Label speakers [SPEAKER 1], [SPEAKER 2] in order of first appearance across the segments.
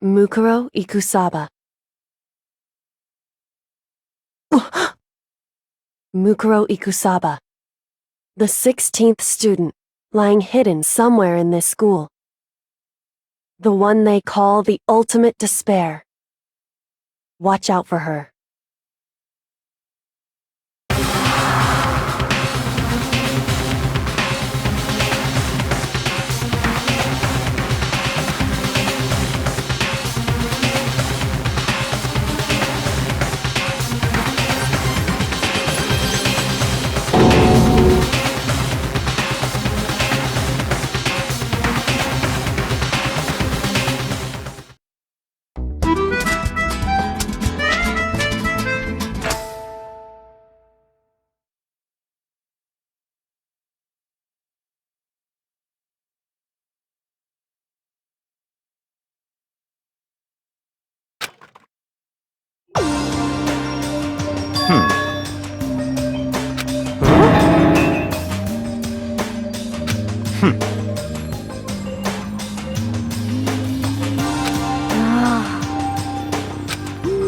[SPEAKER 1] Mukuro Ikusaba. Mukuro Ikusaba. The 16th student, lying hidden somewhere in this school. The one they call the ultimate despair. Watch out for her.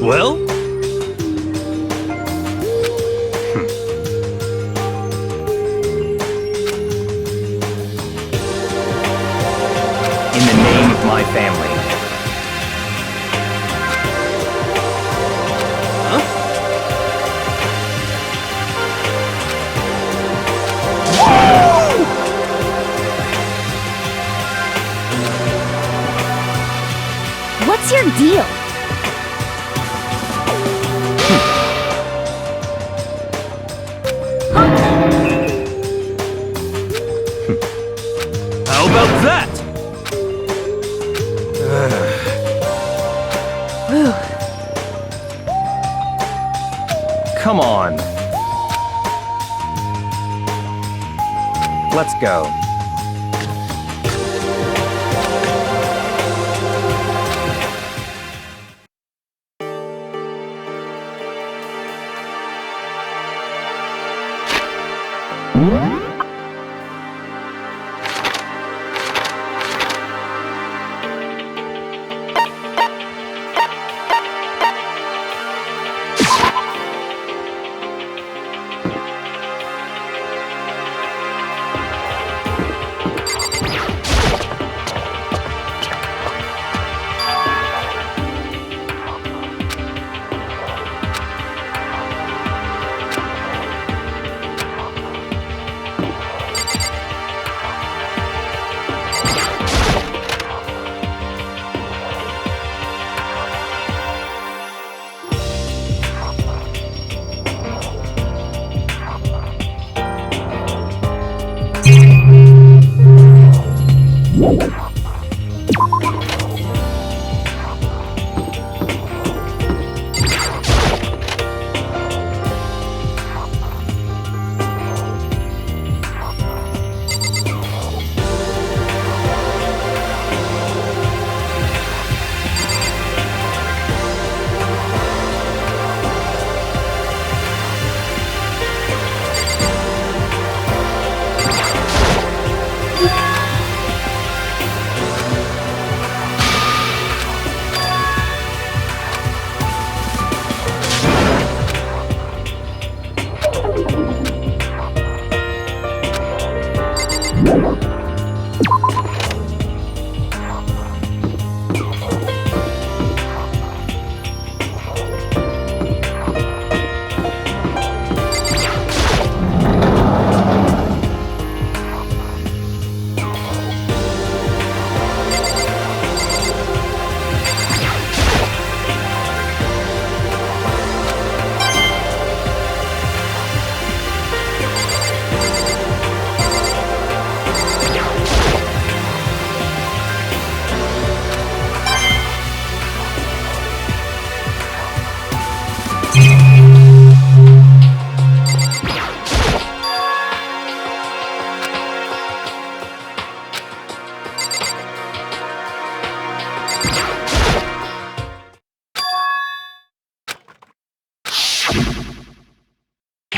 [SPEAKER 2] Well? In the name of my family.
[SPEAKER 3] What's your deal?
[SPEAKER 2] How about that? Come on. Let's go.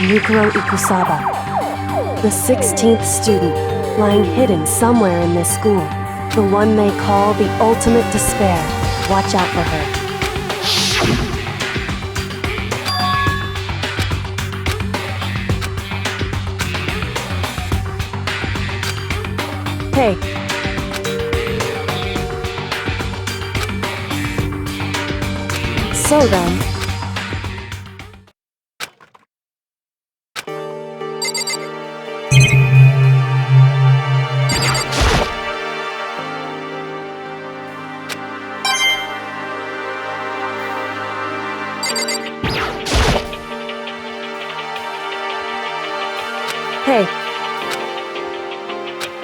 [SPEAKER 1] Mukuro Ikusaba. The 16th student, lying hidden somewhere in this school. The one they call the ultimate despair. Watch out for her. Hey. So then. Hey.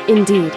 [SPEAKER 1] Indeed.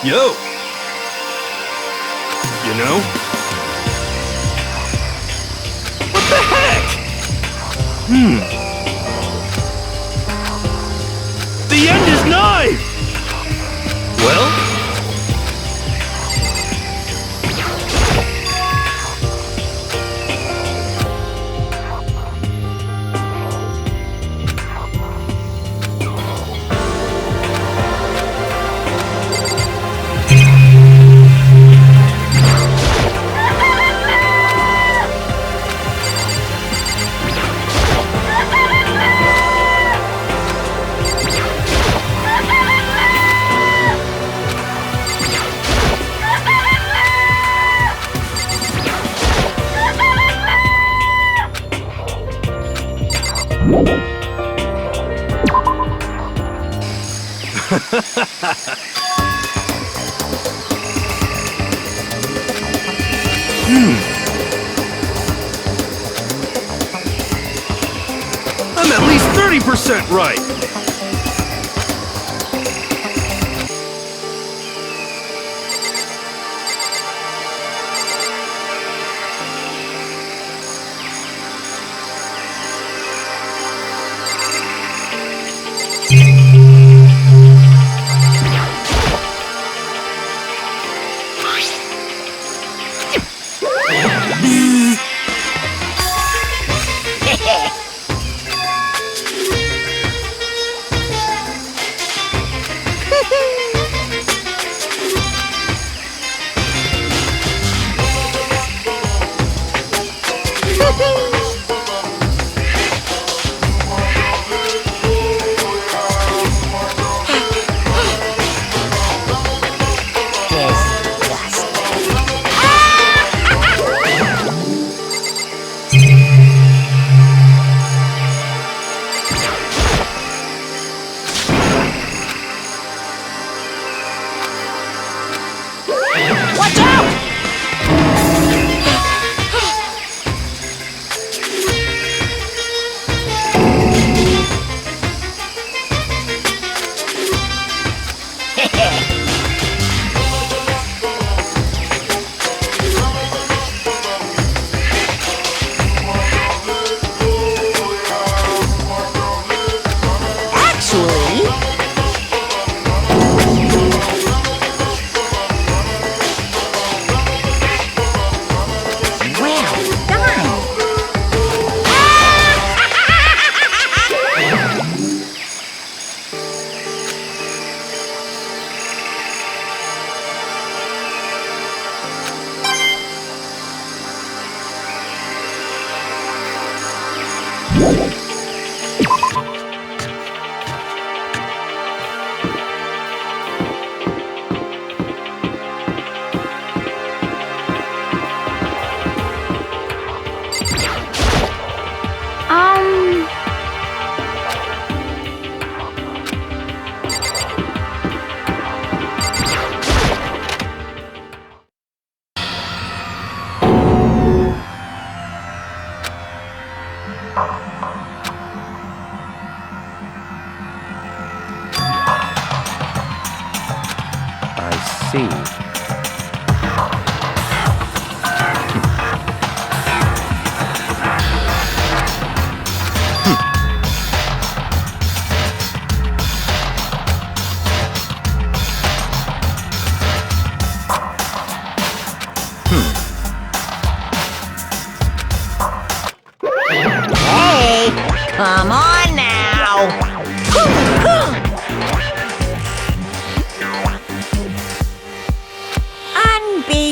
[SPEAKER 2] Yo! You know? What the heck? The end is nigh! Well? I'm at least 30% right!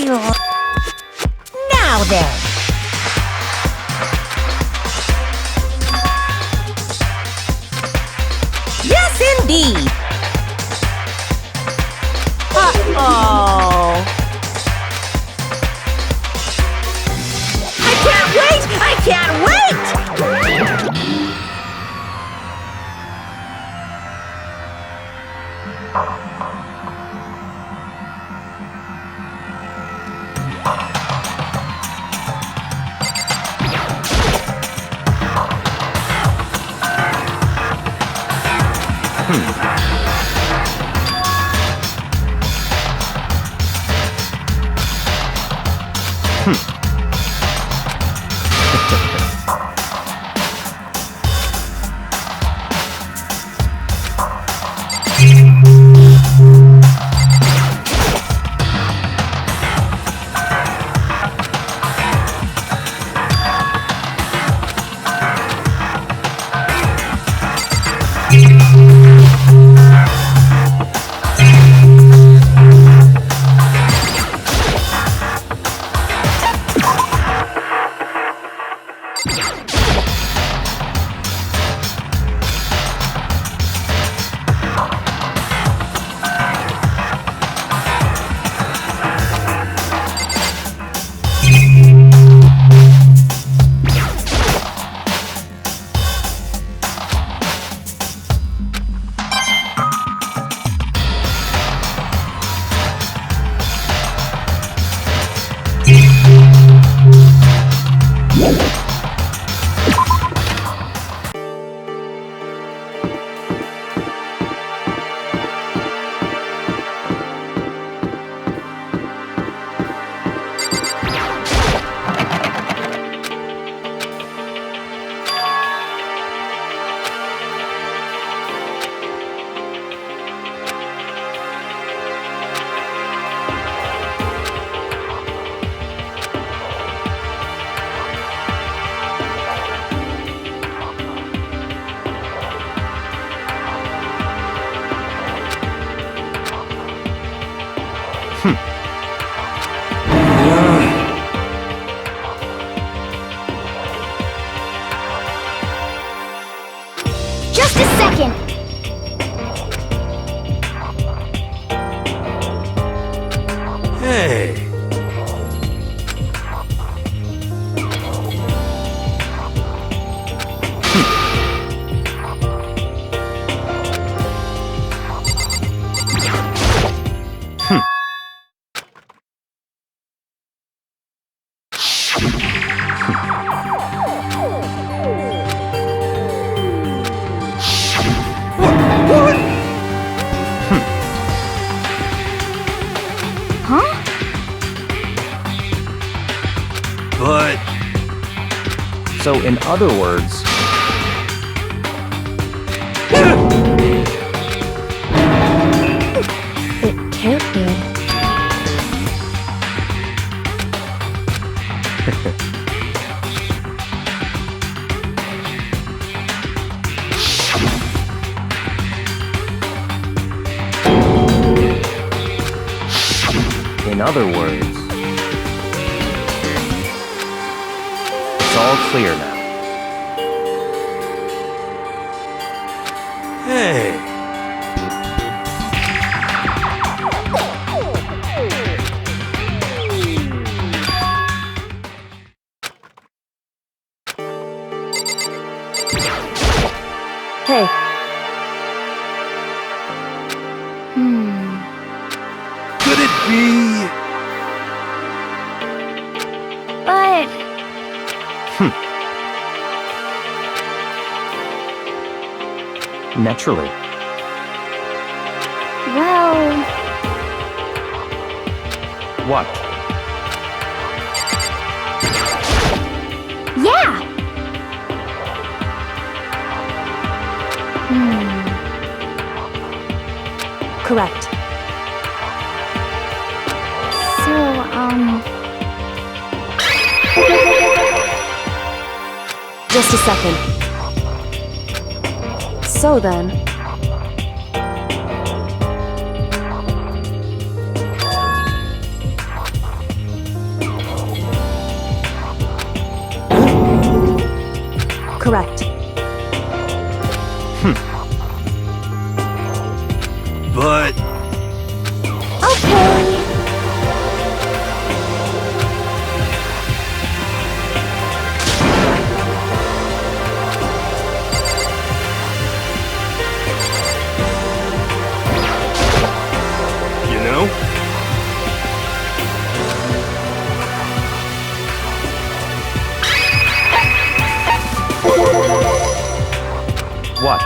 [SPEAKER 3] Now then. Yes, indeed. Uh-oh. I can't wait! I can't wait!
[SPEAKER 4] Just a second.
[SPEAKER 2] Hey.
[SPEAKER 4] Huh?
[SPEAKER 2] But
[SPEAKER 5] So in other words,
[SPEAKER 1] It can't be.
[SPEAKER 5] in other words, it's all clear now.
[SPEAKER 2] hey.
[SPEAKER 1] Hey,
[SPEAKER 2] Could it be?
[SPEAKER 4] But
[SPEAKER 5] Naturally.
[SPEAKER 4] well,
[SPEAKER 5] What?
[SPEAKER 4] yeah.
[SPEAKER 1] correct.
[SPEAKER 4] So,
[SPEAKER 1] Just a second. So then, correct.
[SPEAKER 2] But
[SPEAKER 4] Okay.
[SPEAKER 2] you know,
[SPEAKER 5] What?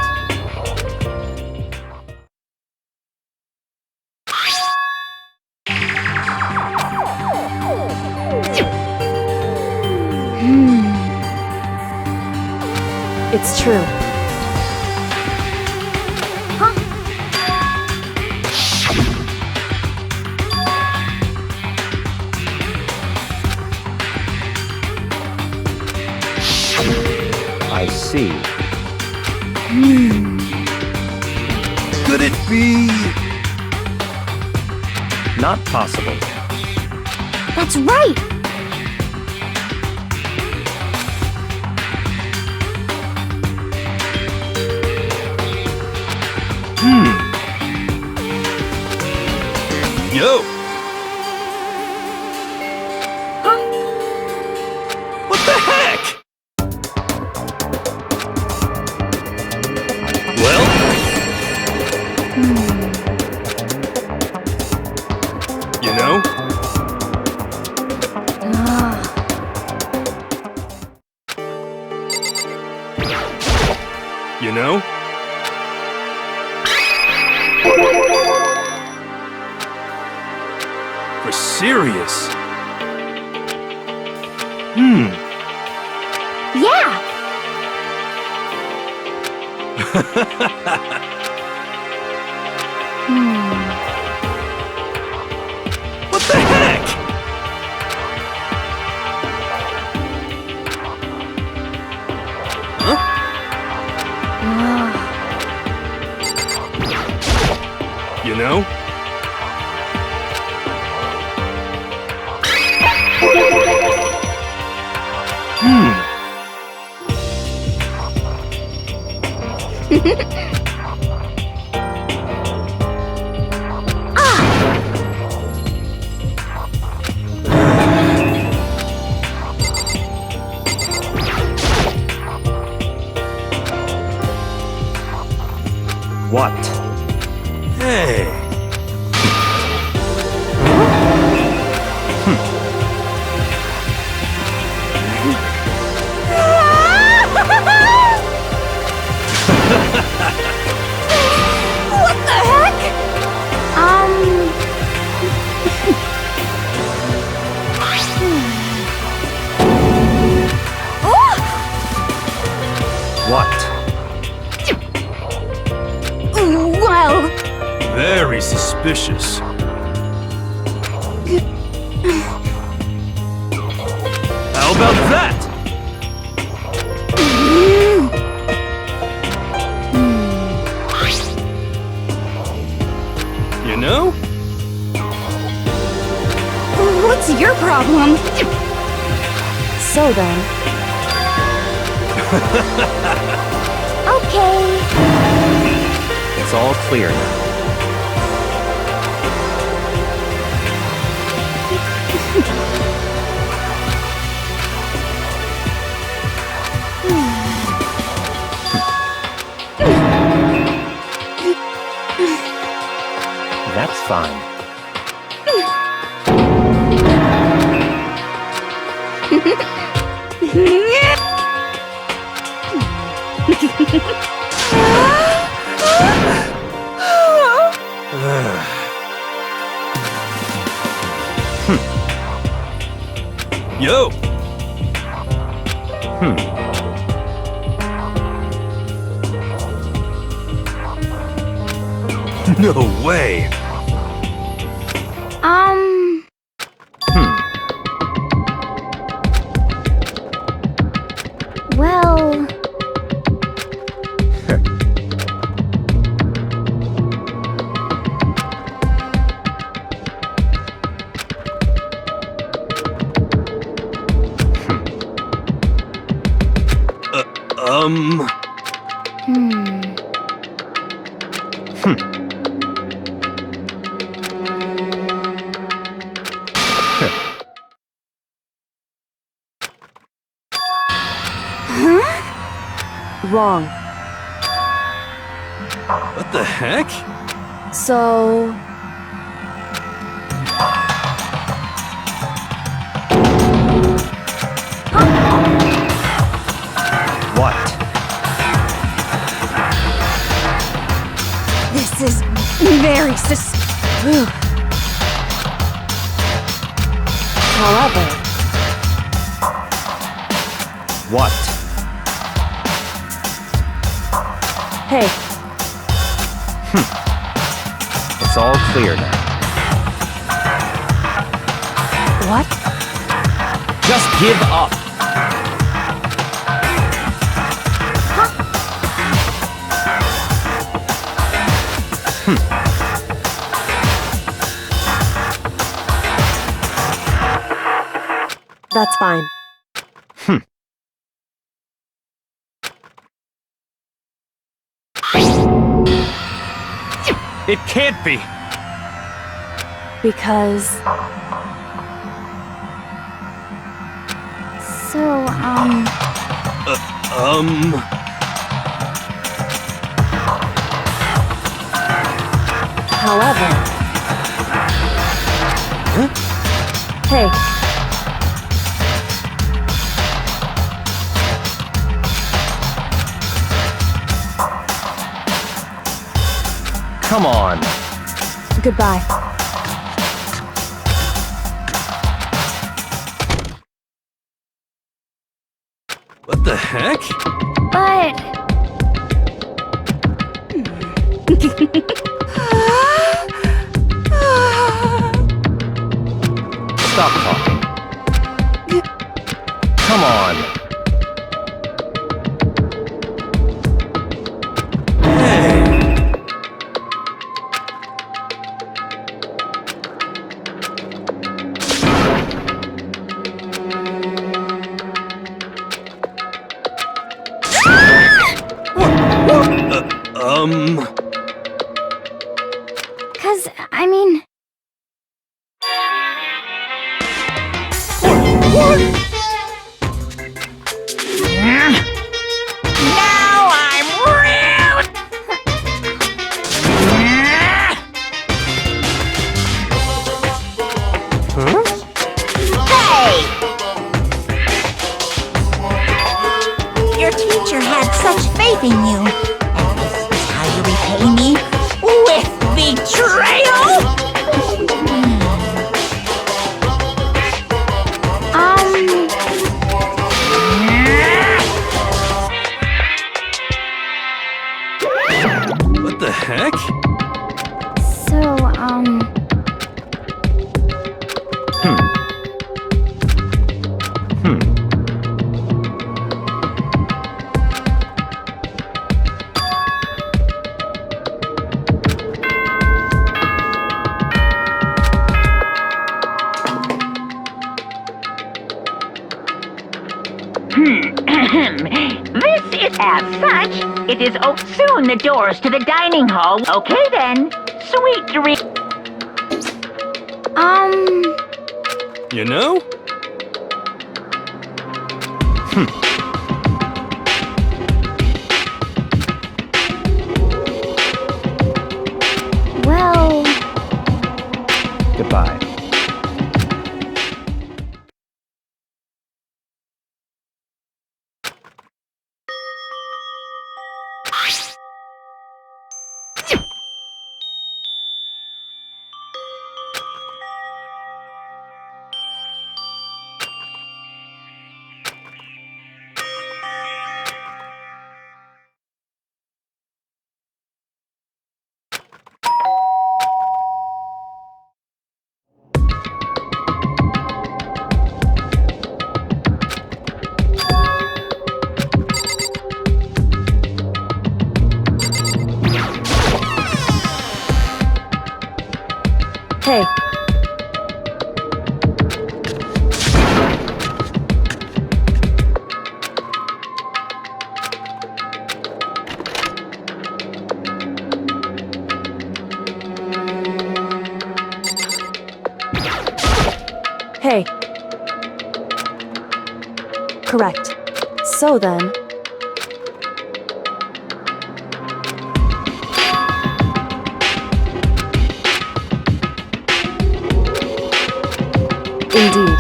[SPEAKER 1] It's true.
[SPEAKER 5] I see.
[SPEAKER 2] could it be?
[SPEAKER 5] Not possible.
[SPEAKER 4] That's right.
[SPEAKER 2] Yo! What the heck? Well? You know? You know? For serious?
[SPEAKER 4] Yeah.
[SPEAKER 2] What the heck? Huh? You know?
[SPEAKER 5] What?
[SPEAKER 2] Hey.
[SPEAKER 3] What the heck?
[SPEAKER 5] What?
[SPEAKER 3] Well,
[SPEAKER 2] Very suspicious. How about that? You know?
[SPEAKER 3] what's your problem?
[SPEAKER 1] So then,
[SPEAKER 4] Okay.
[SPEAKER 5] It's all clear now. That's fine.
[SPEAKER 2] Yo! No way!
[SPEAKER 4] Well,
[SPEAKER 1] Wrong.
[SPEAKER 2] What the heck?
[SPEAKER 1] So...
[SPEAKER 5] What?
[SPEAKER 3] This is very
[SPEAKER 1] However,
[SPEAKER 5] What?
[SPEAKER 1] hey,
[SPEAKER 5] It's all clear now.
[SPEAKER 1] what?
[SPEAKER 5] Just give up.
[SPEAKER 1] That's fine.
[SPEAKER 5] It can't be.
[SPEAKER 1] Because...
[SPEAKER 4] So,
[SPEAKER 1] However... Hey,
[SPEAKER 5] Come on.
[SPEAKER 1] goodbye.
[SPEAKER 2] What the heck?
[SPEAKER 4] but...
[SPEAKER 5] Stop talking. Come on.
[SPEAKER 4] Cause, I mean...
[SPEAKER 3] Now I'm rude! Hey! Your teacher had such faith in you. And this is how you repay me? With betrayal?
[SPEAKER 2] What the heck?
[SPEAKER 4] So,
[SPEAKER 6] This is as such. It is soon the doors to the dining hall. Okay then. Sweet dream.
[SPEAKER 2] You know?
[SPEAKER 4] well...
[SPEAKER 5] Goodbye.
[SPEAKER 1] Hey. Correct. So then... Indeed.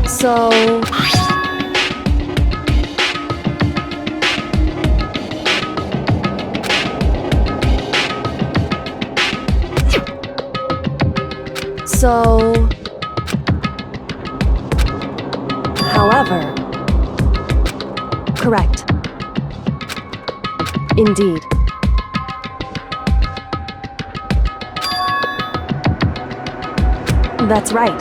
[SPEAKER 1] So... So... However... Correct. Indeed. That's right.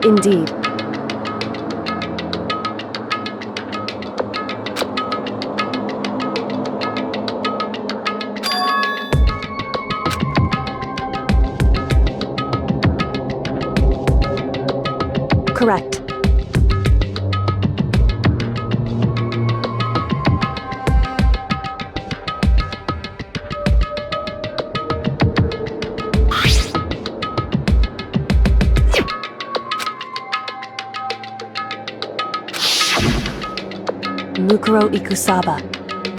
[SPEAKER 1] Indeed. Correct. Mukuro Ikusaba,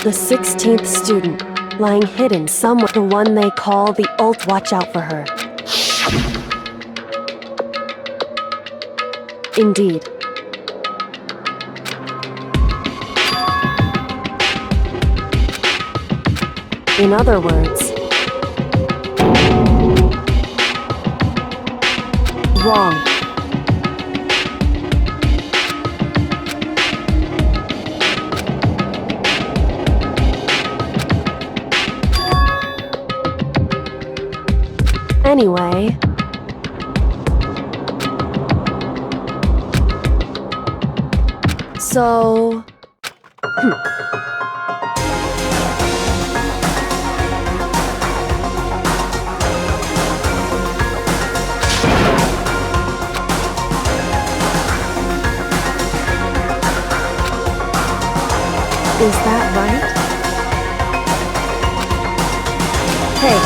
[SPEAKER 1] the 16th student, lying hidden somewhere, the one they call the ult. Watch out for her. Indeed. In other words, wrong. Anyway... So... Is that right? Hey.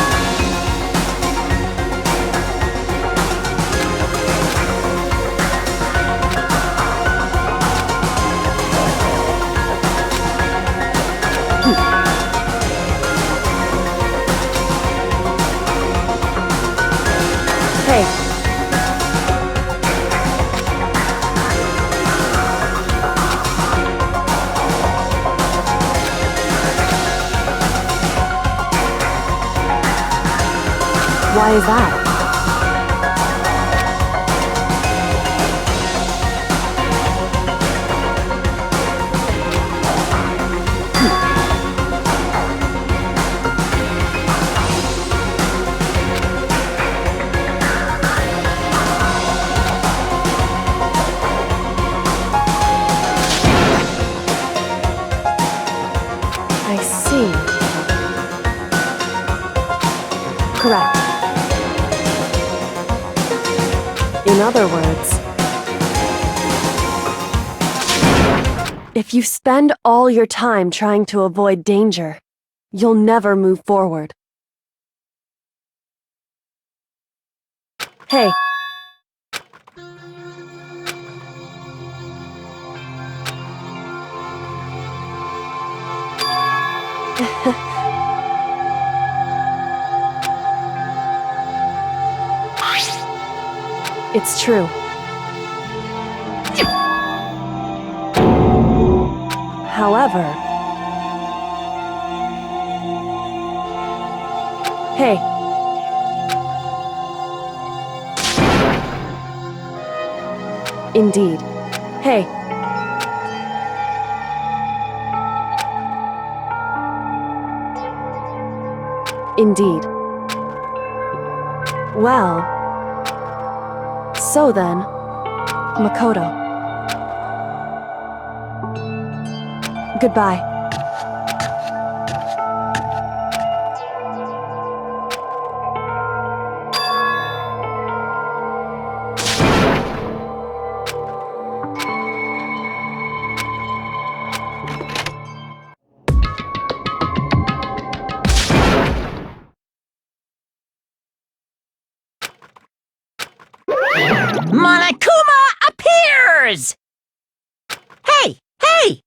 [SPEAKER 1] Hey. Why is that? I see. Correct. In other words, if you spend all your time trying to avoid danger, you'll never move forward. Hey. It's true. However... Hey. Indeed. Hey. Indeed. Well... So then, Makoto. Goodbye.
[SPEAKER 3] doors! Hey! Hey!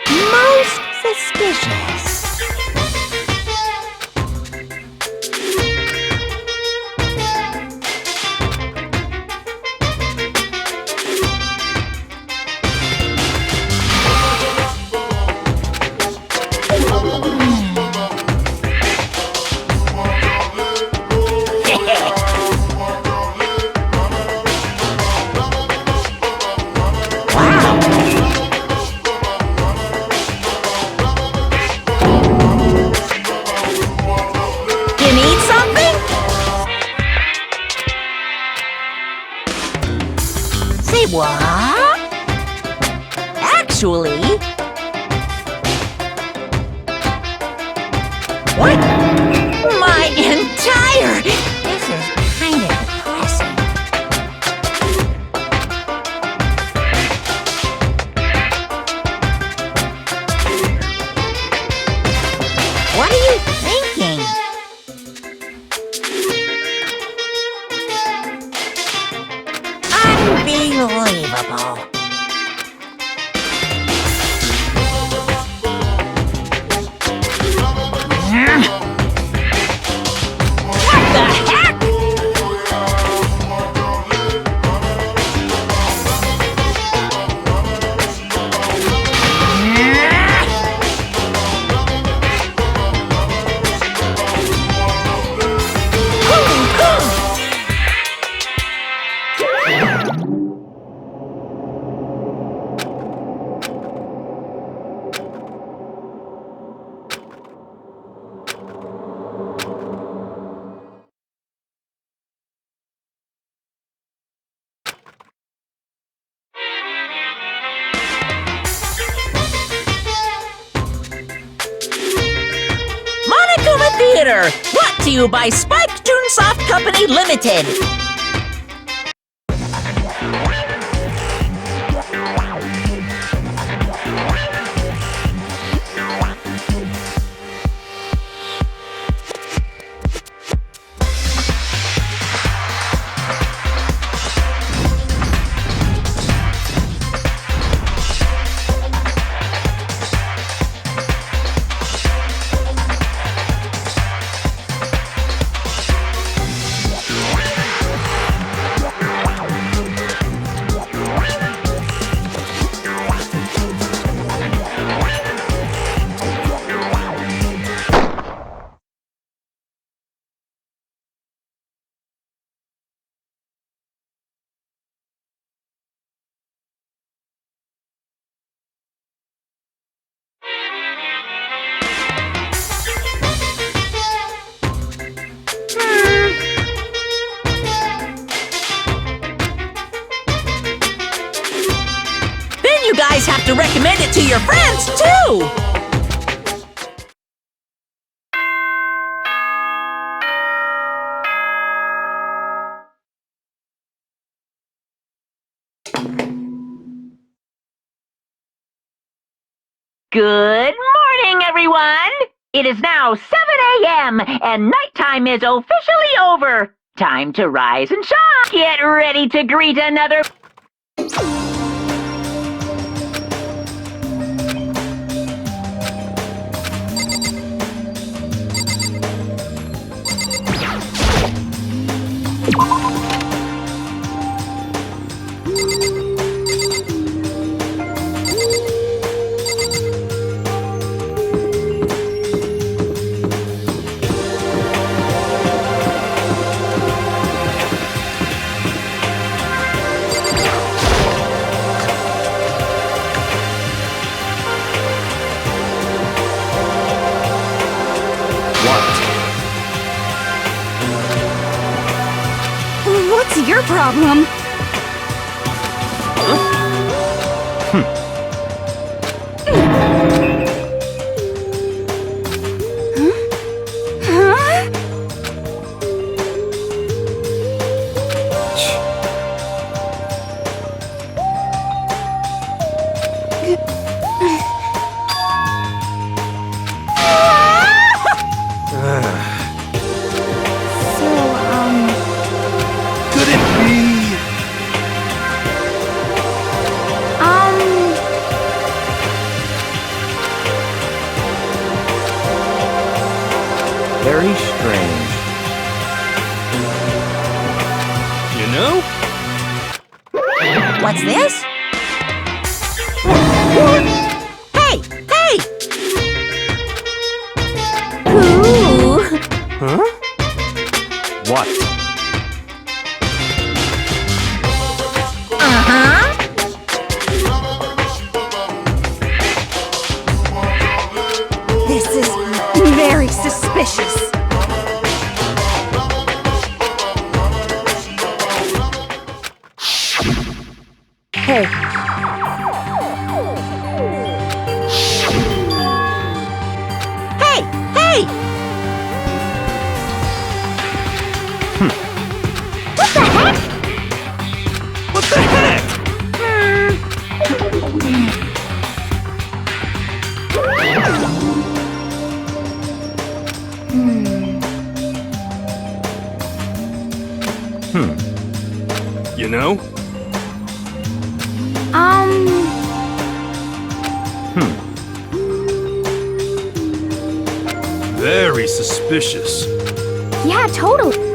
[SPEAKER 3] Most suspicious. You need something? Say what? Actually... What? My entire... This is kind of depressing. What are you thinking? Unbelievable. What the heck? Monokuma Theater, brought to you by Spike Toonsoft Company Limited. Then you guys have to recommend it to your friends, too!
[SPEAKER 6] Good morning, everyone! It is now 7 a.m. and nighttime is officially over. Time to rise and shine. Get ready to greet another...
[SPEAKER 4] What's your problem?
[SPEAKER 2] Could it be?
[SPEAKER 4] suspicious.
[SPEAKER 1] Hey,
[SPEAKER 3] Hey! Hey! What the heck?
[SPEAKER 2] What the heck? You know? Very suspicious.
[SPEAKER 4] Yeah, totally.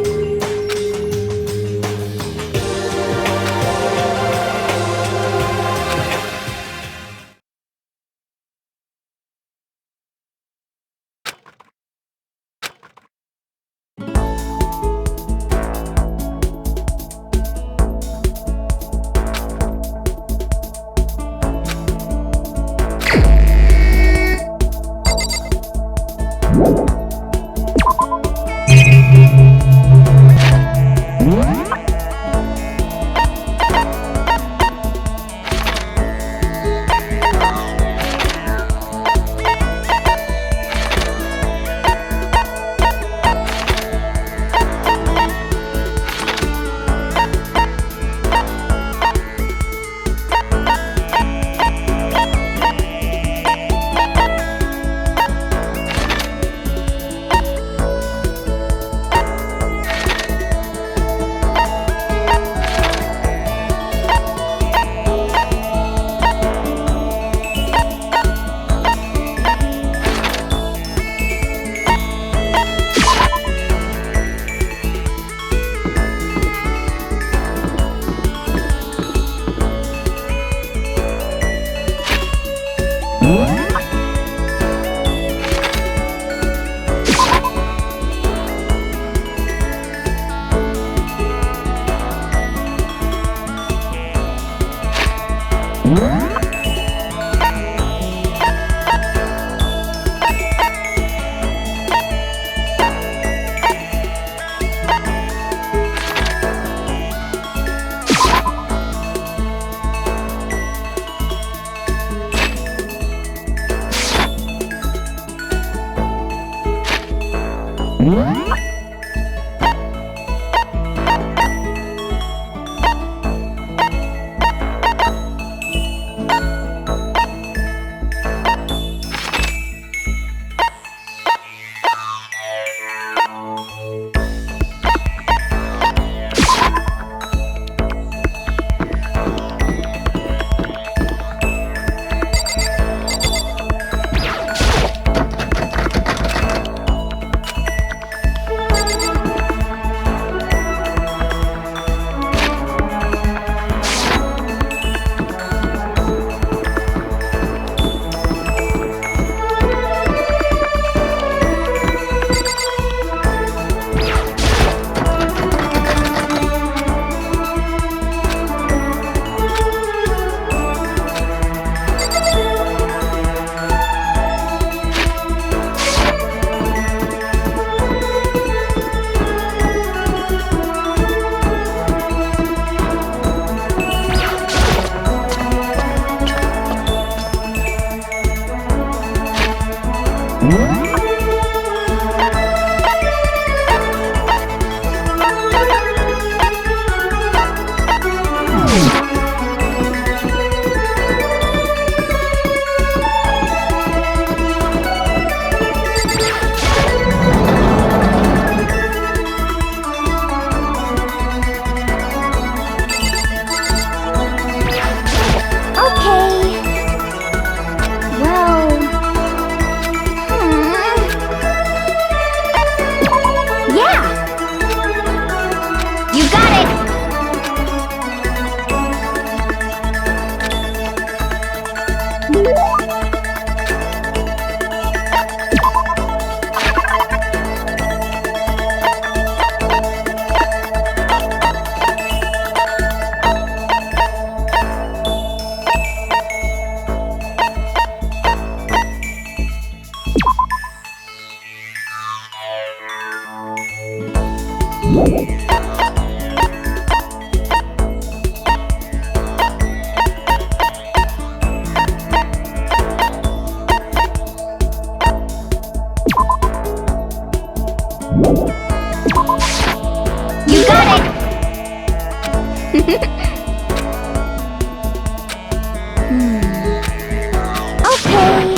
[SPEAKER 4] Okay.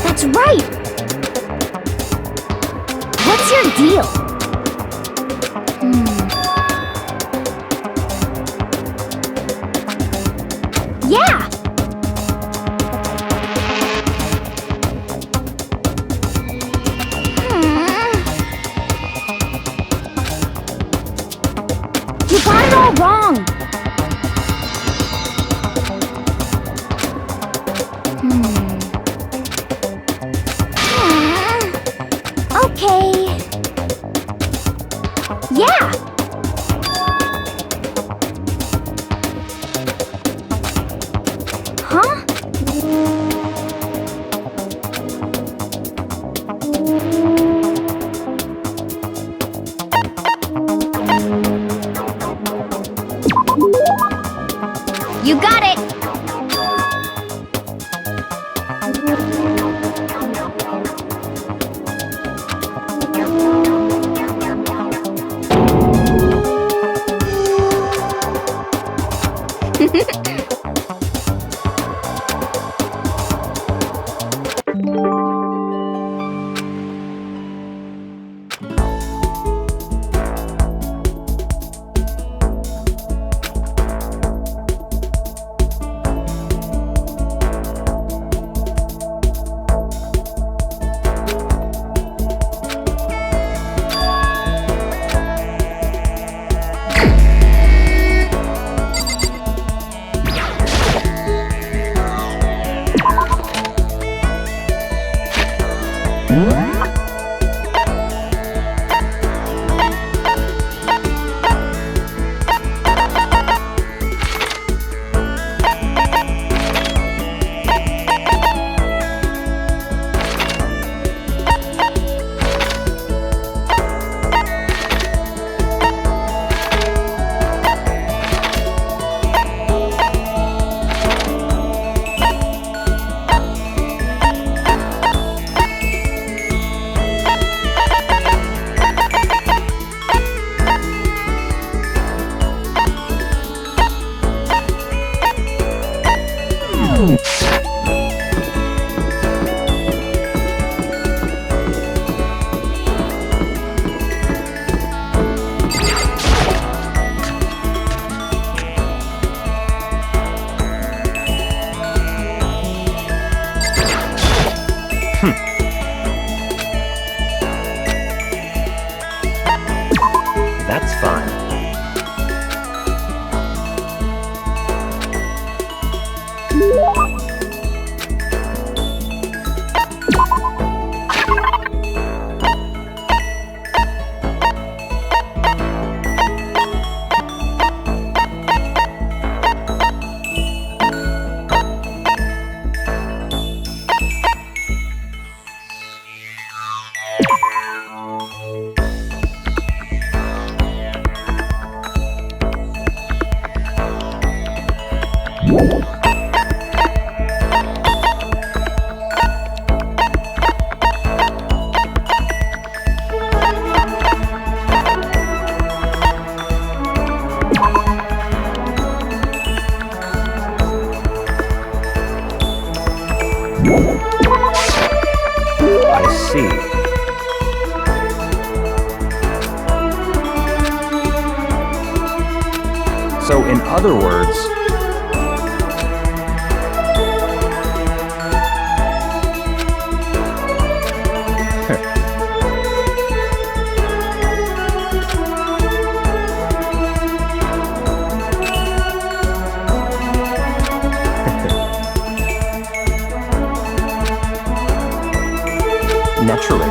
[SPEAKER 4] That's right. What's your deal? Yeah. You got it all wrong. Okay. Yeah. Huh? You got it!
[SPEAKER 5] That's fine. I see. So, in other words, naturally.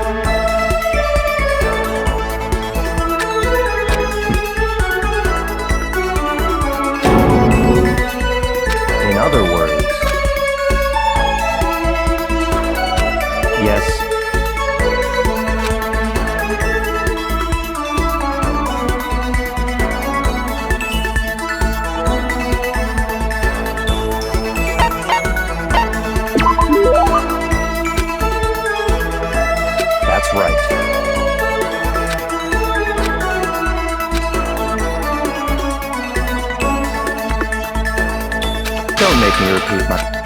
[SPEAKER 5] Don't make me repeat my...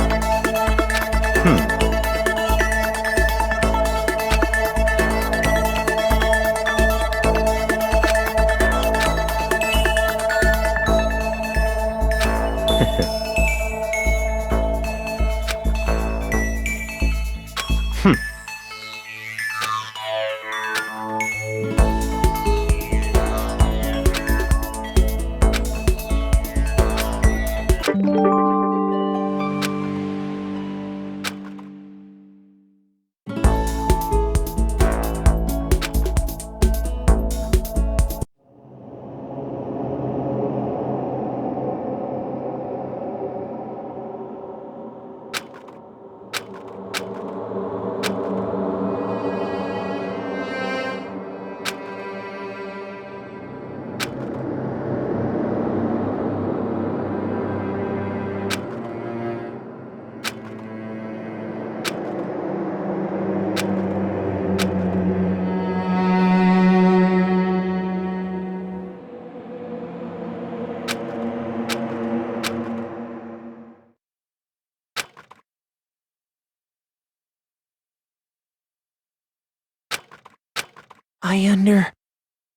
[SPEAKER 7] I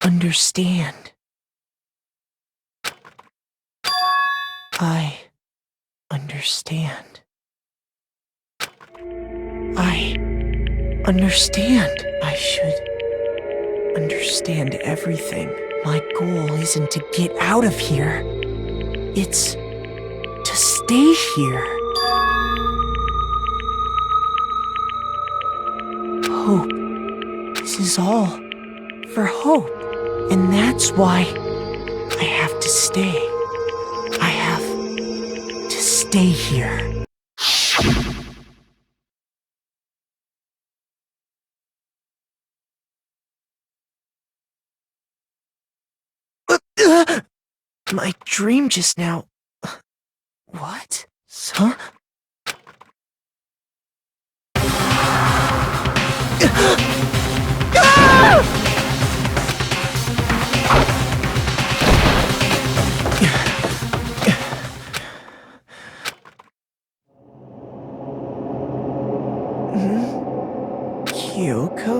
[SPEAKER 7] understand. I understand. I understand. I should understand everything. My goal isn't to get out of here. It's to stay here. Hope. This is all for hope. And that's why I have to stay. I have to stay here. My dream just now. What? Huh? Kyoko?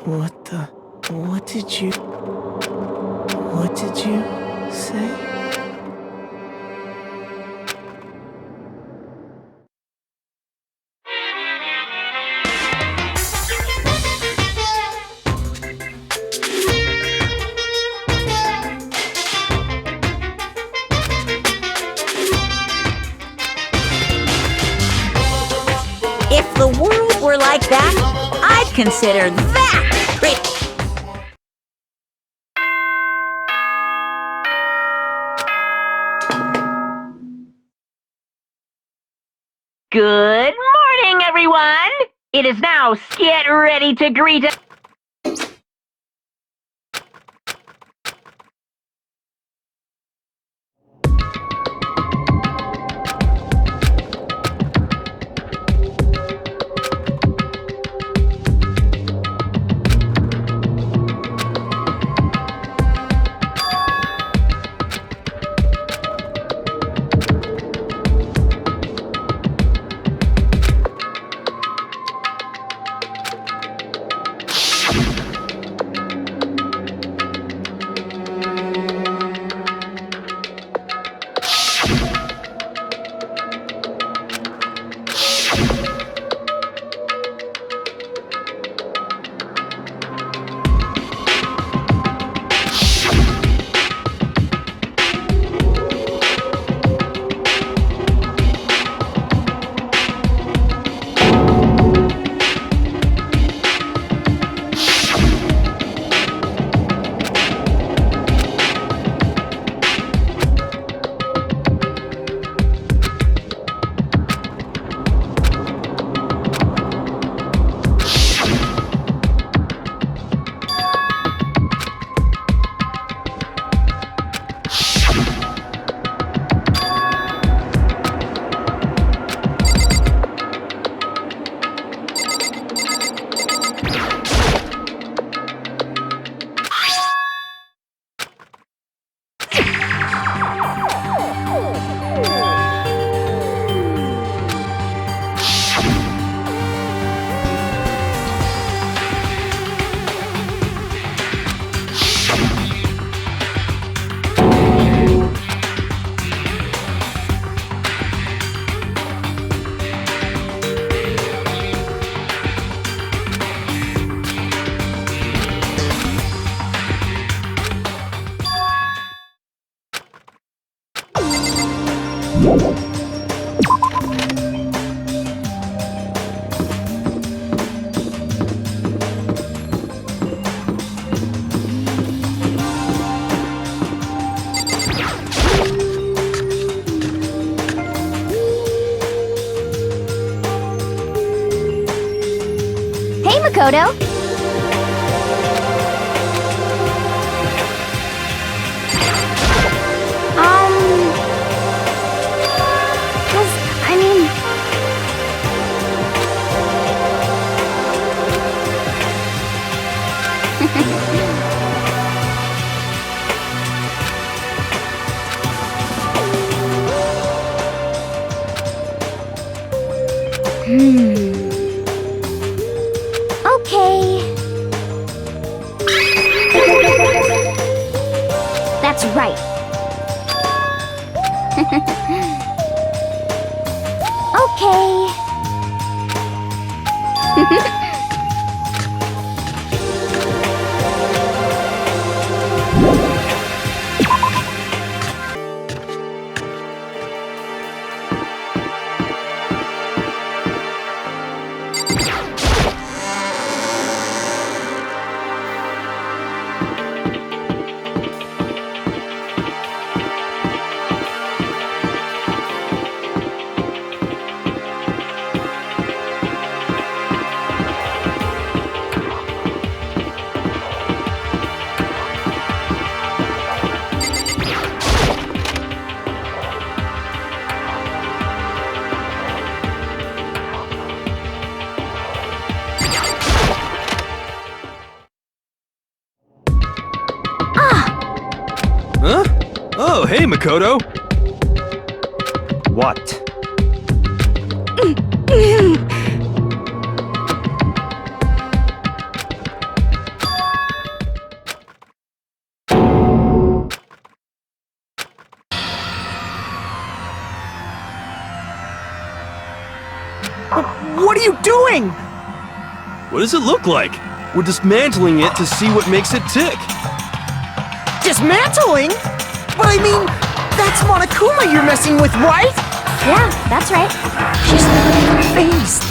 [SPEAKER 7] What did you say?
[SPEAKER 3] If the world were like that, I'd consider that pretty.
[SPEAKER 6] Good morning, everyone! It is now get ready to greet...
[SPEAKER 4] Hey, Makoto. I mean... Okay. That's right. Okay.
[SPEAKER 2] Huh? Oh, hey, Makoto.
[SPEAKER 5] What?
[SPEAKER 7] What are you doing?
[SPEAKER 2] What does it look like? We're dismantling it to see what makes it tick.
[SPEAKER 7] Dismantling? But I mean, that's Monokuma you're messing with, right?
[SPEAKER 4] Yeah, that's right.
[SPEAKER 7] She's phased.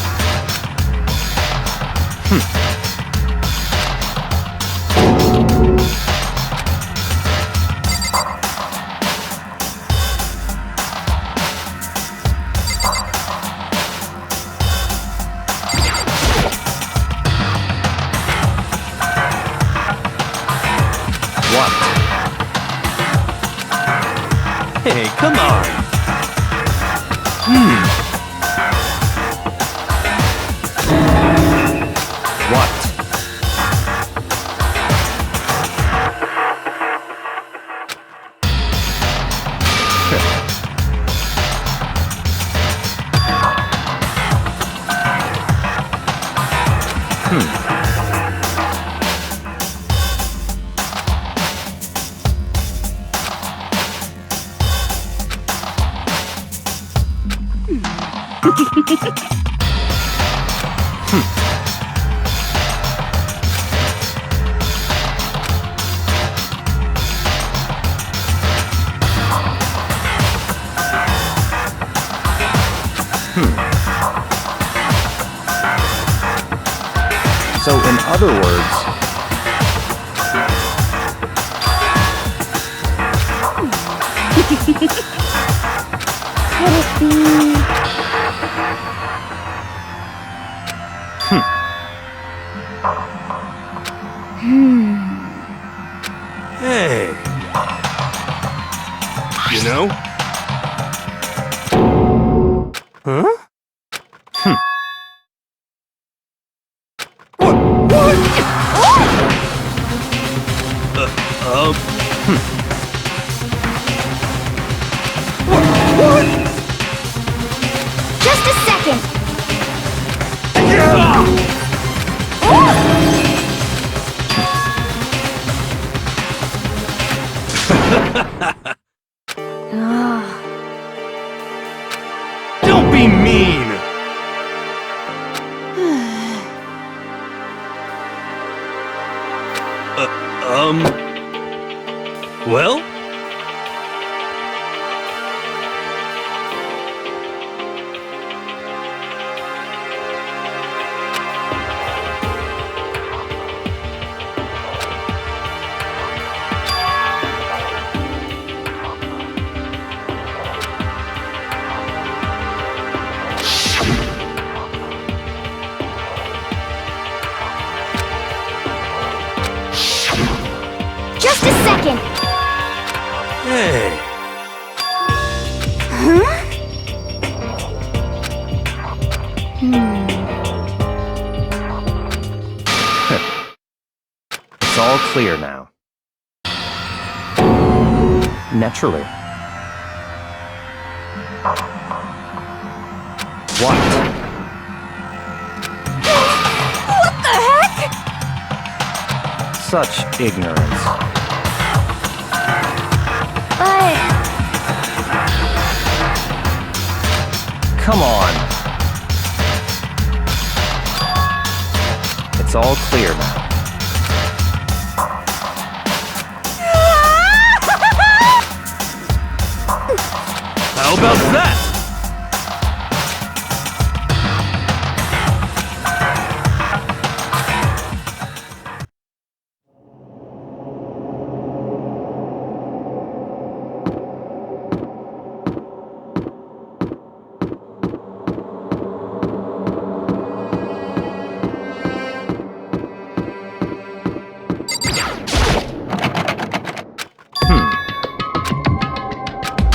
[SPEAKER 5] What?
[SPEAKER 2] Hey, come on.
[SPEAKER 5] What? So, in other words,
[SPEAKER 4] Could it be...
[SPEAKER 2] Hey. You know? Huh?
[SPEAKER 4] Just a second.
[SPEAKER 2] Don't be mean! Well? Hey.
[SPEAKER 5] It's all clear now. Naturally. What?
[SPEAKER 3] What the heck?
[SPEAKER 5] Such ignorance.
[SPEAKER 4] But
[SPEAKER 5] Come on. It's all clear now.
[SPEAKER 2] How about that?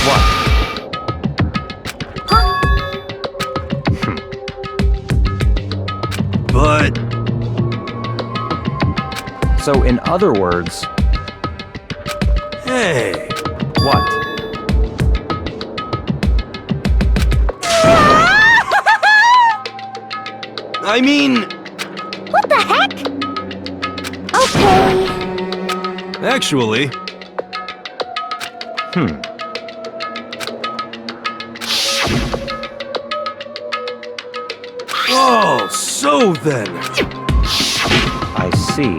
[SPEAKER 5] What?
[SPEAKER 2] But
[SPEAKER 5] So in other words,
[SPEAKER 2] hey,
[SPEAKER 5] what?
[SPEAKER 2] I mean,
[SPEAKER 4] what the heck? Okay.
[SPEAKER 2] actually, oh, so then.
[SPEAKER 5] I see.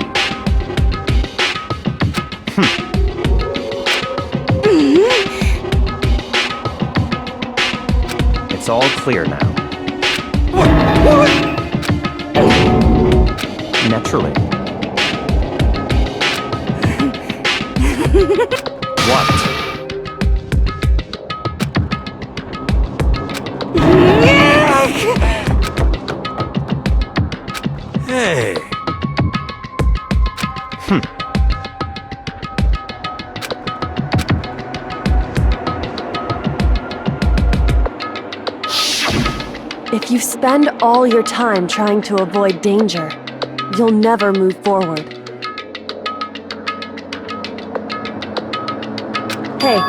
[SPEAKER 5] It's all clear now. Naturally. What?
[SPEAKER 2] Hey,
[SPEAKER 1] If you spend all your time trying to avoid danger, you'll never move forward. Hey,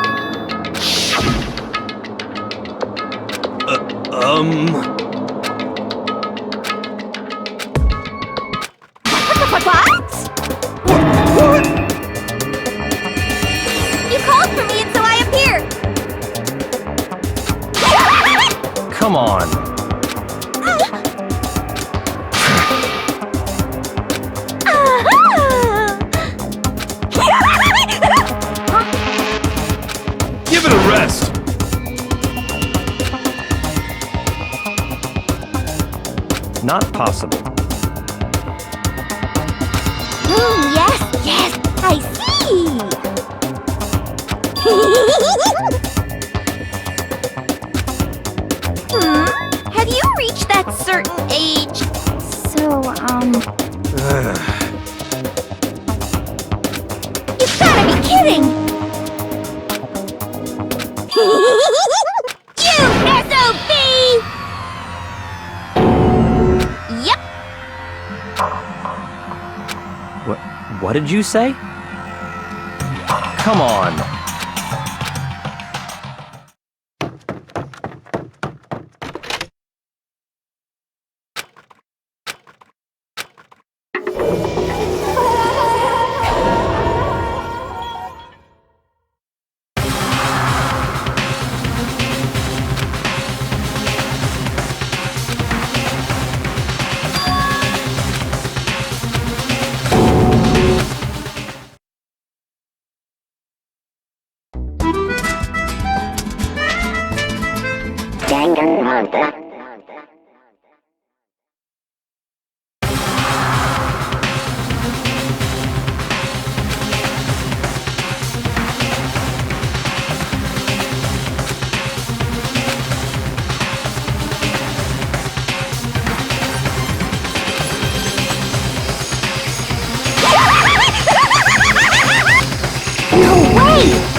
[SPEAKER 3] What? You called for me and so I appeared.
[SPEAKER 5] Come on.
[SPEAKER 2] give it a rest.
[SPEAKER 5] Not possible.
[SPEAKER 3] Yes, yes, I see. Have you reached that certain age?
[SPEAKER 4] So,
[SPEAKER 3] You've gotta be kidding! You SOB! Yep,
[SPEAKER 5] What did you say? Come on.
[SPEAKER 4] Danganronpa.
[SPEAKER 3] no way!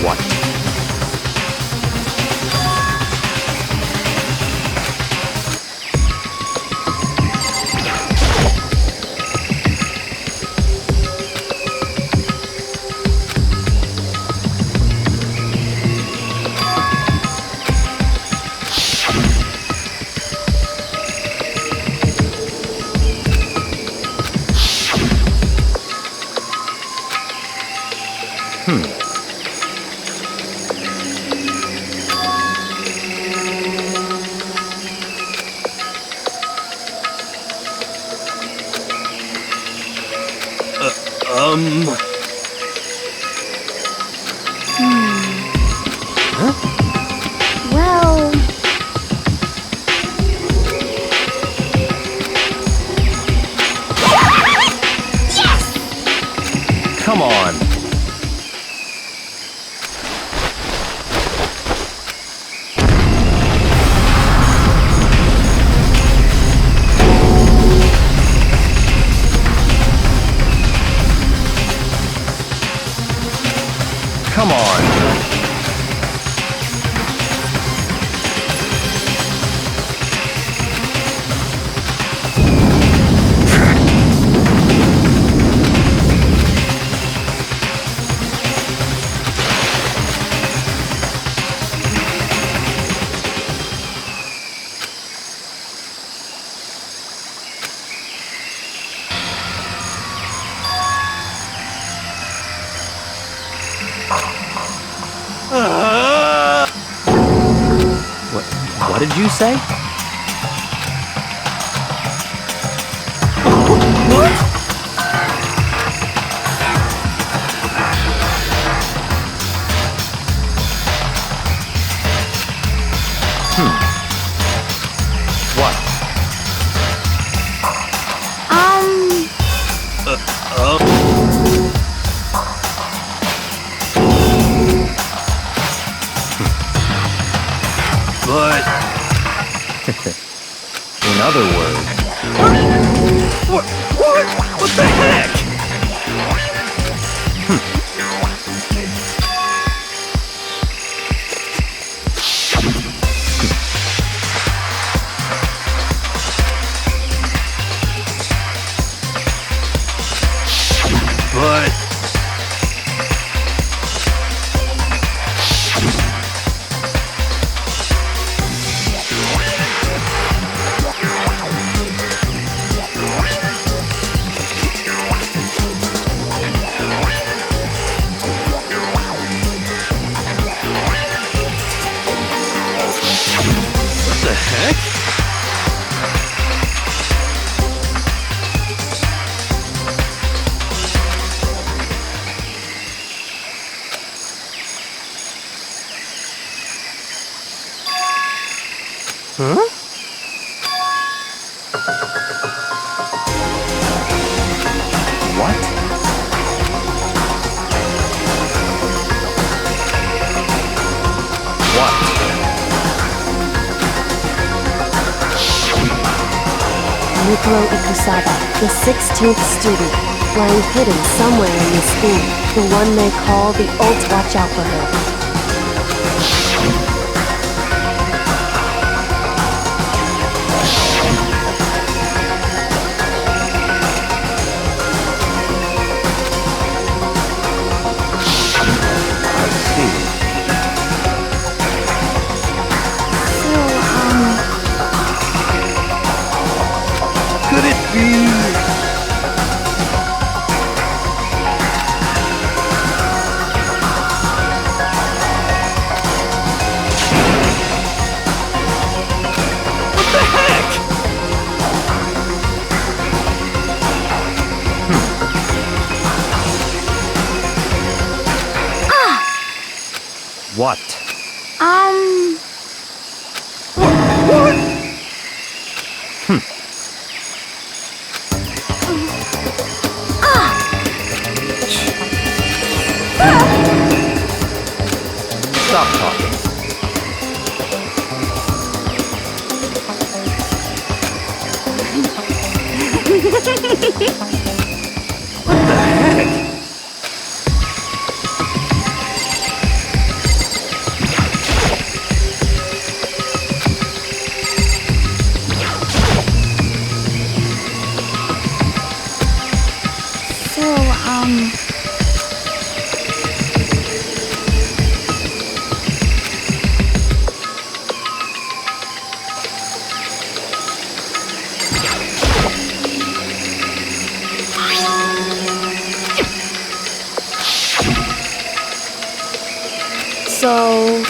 [SPEAKER 5] What?
[SPEAKER 4] Well,
[SPEAKER 5] Come on. Come on. What did you say? What?
[SPEAKER 2] But
[SPEAKER 5] In other words,
[SPEAKER 2] what the heck? But what the heck? Huh?
[SPEAKER 5] what? What?
[SPEAKER 1] Mikuro Ikusaba, the 16th student, lying hidden somewhere in the school. The one they call the Ult. Watch out for her.
[SPEAKER 5] I see.
[SPEAKER 2] Could it be? What the heck?
[SPEAKER 5] What? Stop talking.
[SPEAKER 2] What the heck?
[SPEAKER 1] So...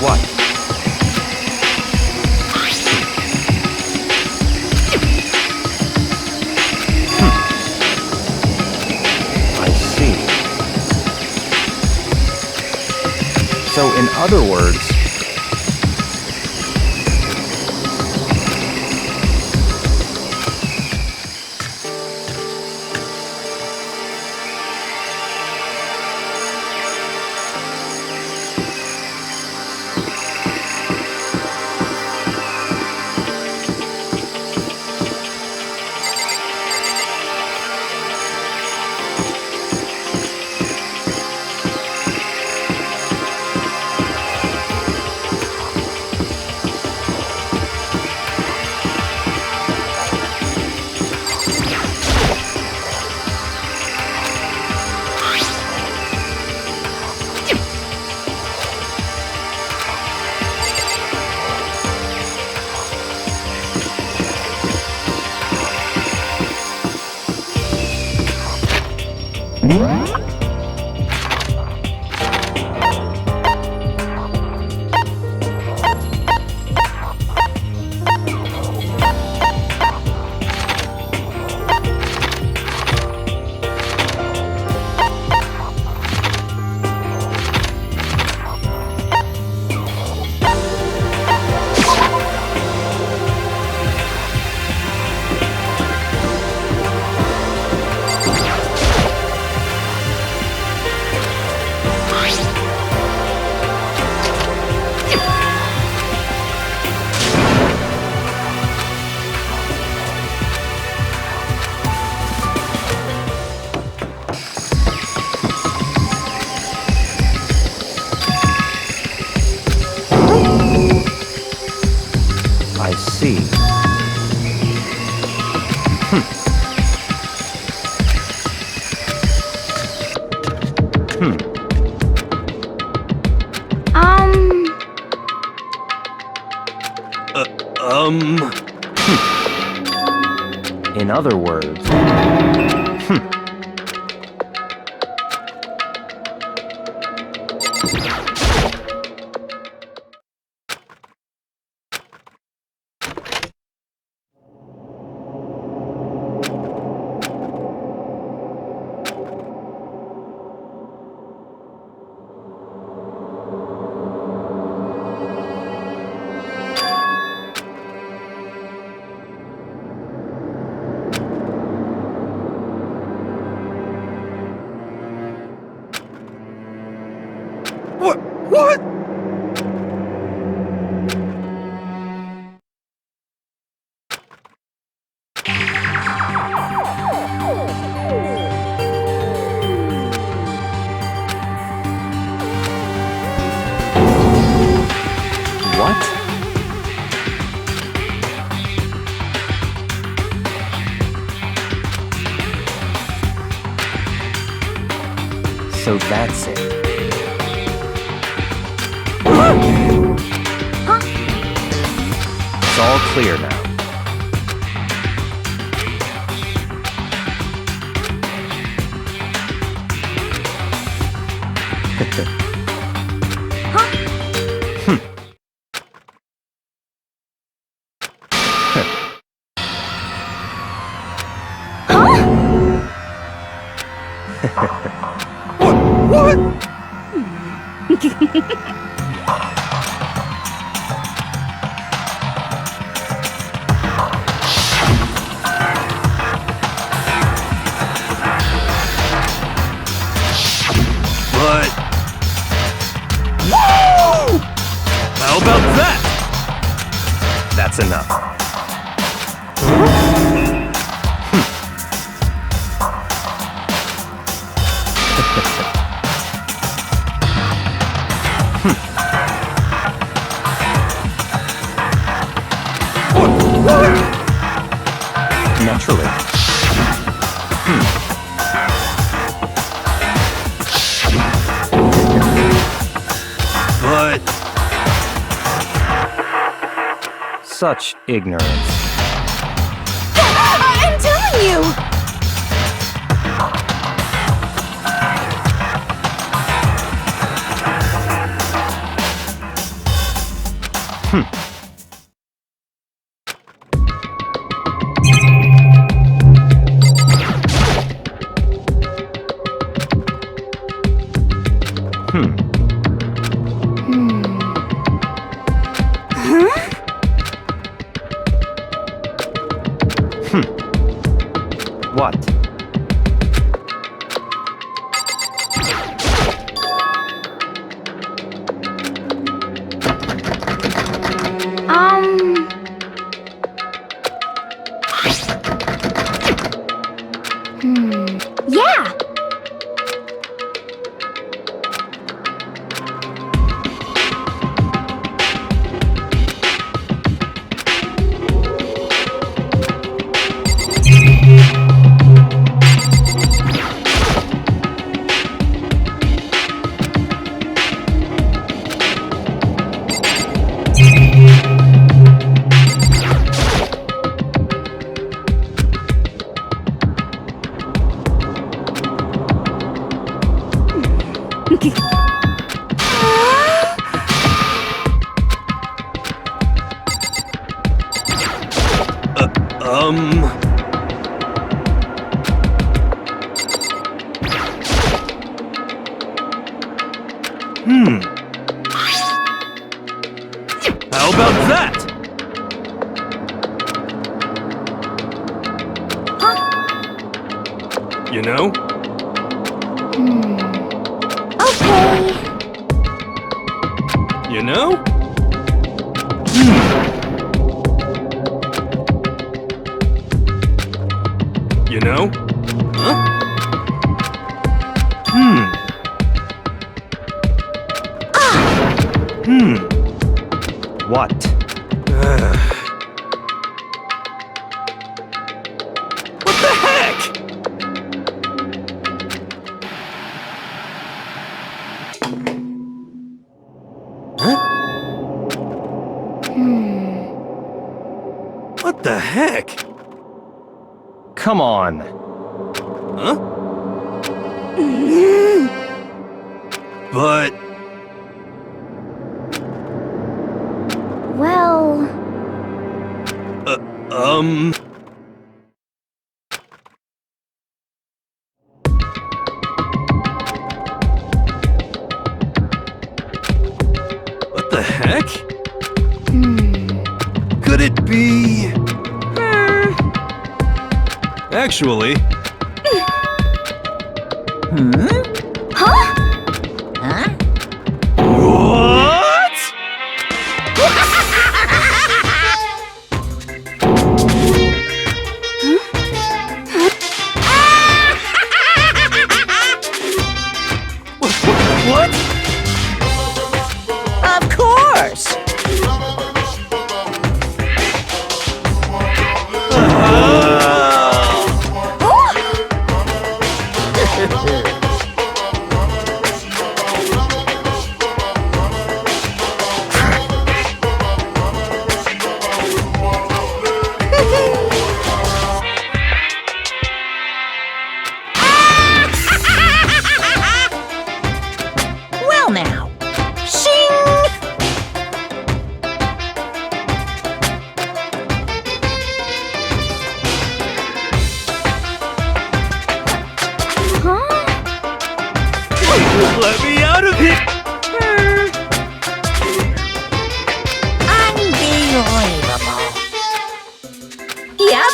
[SPEAKER 5] What? I see. So, in other words, I see. In other words,
[SPEAKER 2] What?
[SPEAKER 5] what? So that's it. It's all clear now.
[SPEAKER 2] What? But... Whoa! How about that?
[SPEAKER 5] That's enough. Naturally.
[SPEAKER 2] But...
[SPEAKER 5] Such ignorance.
[SPEAKER 4] I'm telling you!
[SPEAKER 5] What?
[SPEAKER 4] Yeah!
[SPEAKER 2] How about that? You know?
[SPEAKER 4] Okay.
[SPEAKER 2] You know? You know? Huh?
[SPEAKER 5] What?
[SPEAKER 2] What the heck? Huh? What the heck?
[SPEAKER 5] Come on.
[SPEAKER 2] Huh? But...
[SPEAKER 4] Well...
[SPEAKER 2] What the heck? Could it be... Actually...
[SPEAKER 3] Huh?
[SPEAKER 2] What? What?
[SPEAKER 3] Of course! Well now, shing!
[SPEAKER 2] Let me out of here!
[SPEAKER 3] Unbelievable. Yep.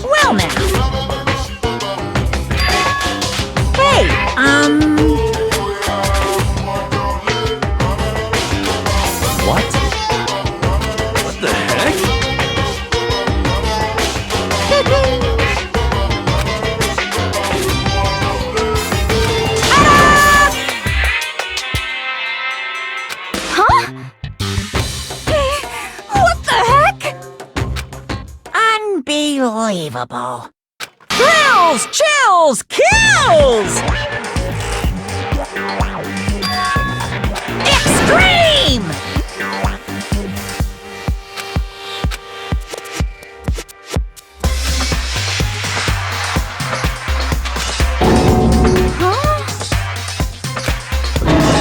[SPEAKER 3] Well now. Hey,
[SPEAKER 5] What?
[SPEAKER 2] What the heck?
[SPEAKER 4] Huh? What the heck?
[SPEAKER 3] unbelievable.
[SPEAKER 7] Chills! Chills! Kills! Extreme!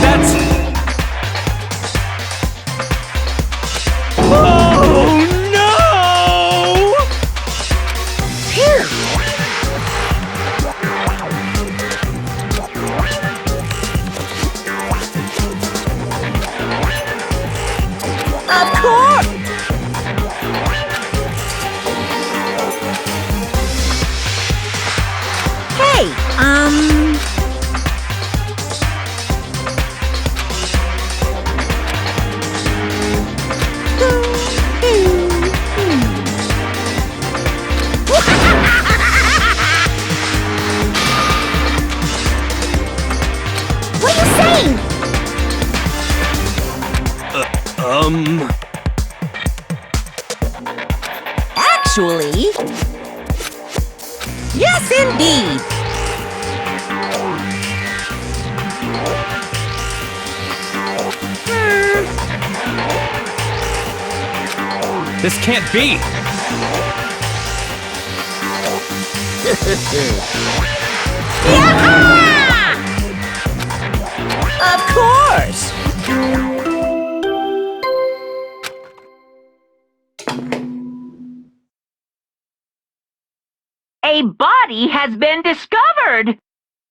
[SPEAKER 2] That's... Oh, no!
[SPEAKER 7] Of course! Hey,
[SPEAKER 4] What are you saying?
[SPEAKER 7] Actually... Yes, indeed!
[SPEAKER 5] This can't be!
[SPEAKER 7] Of course!
[SPEAKER 6] A body has been discovered!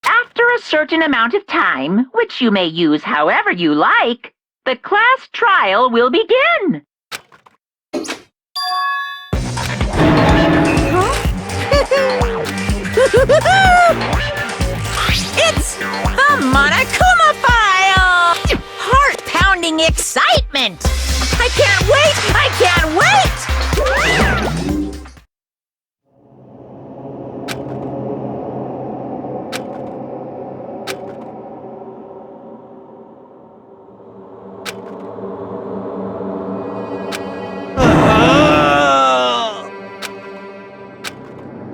[SPEAKER 6] After a certain amount of time, which you may use however you like, the class trial will begin.
[SPEAKER 7] It's the Monokuma file! Heart-pounding excitement! I can't wait! I can't wait!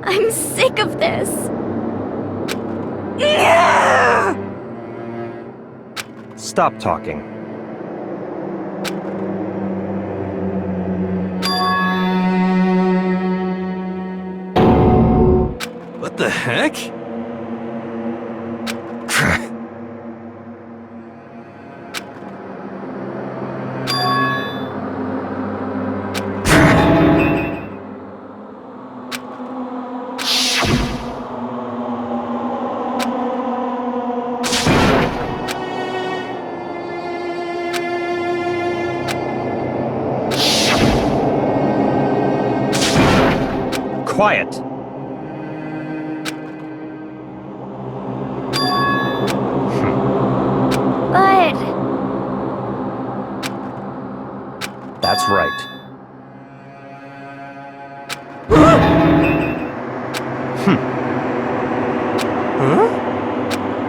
[SPEAKER 4] I'm sick of this.
[SPEAKER 5] Stop talking.
[SPEAKER 2] What the heck?
[SPEAKER 5] Quiet!
[SPEAKER 4] But
[SPEAKER 5] That's right.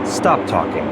[SPEAKER 5] Stop talking.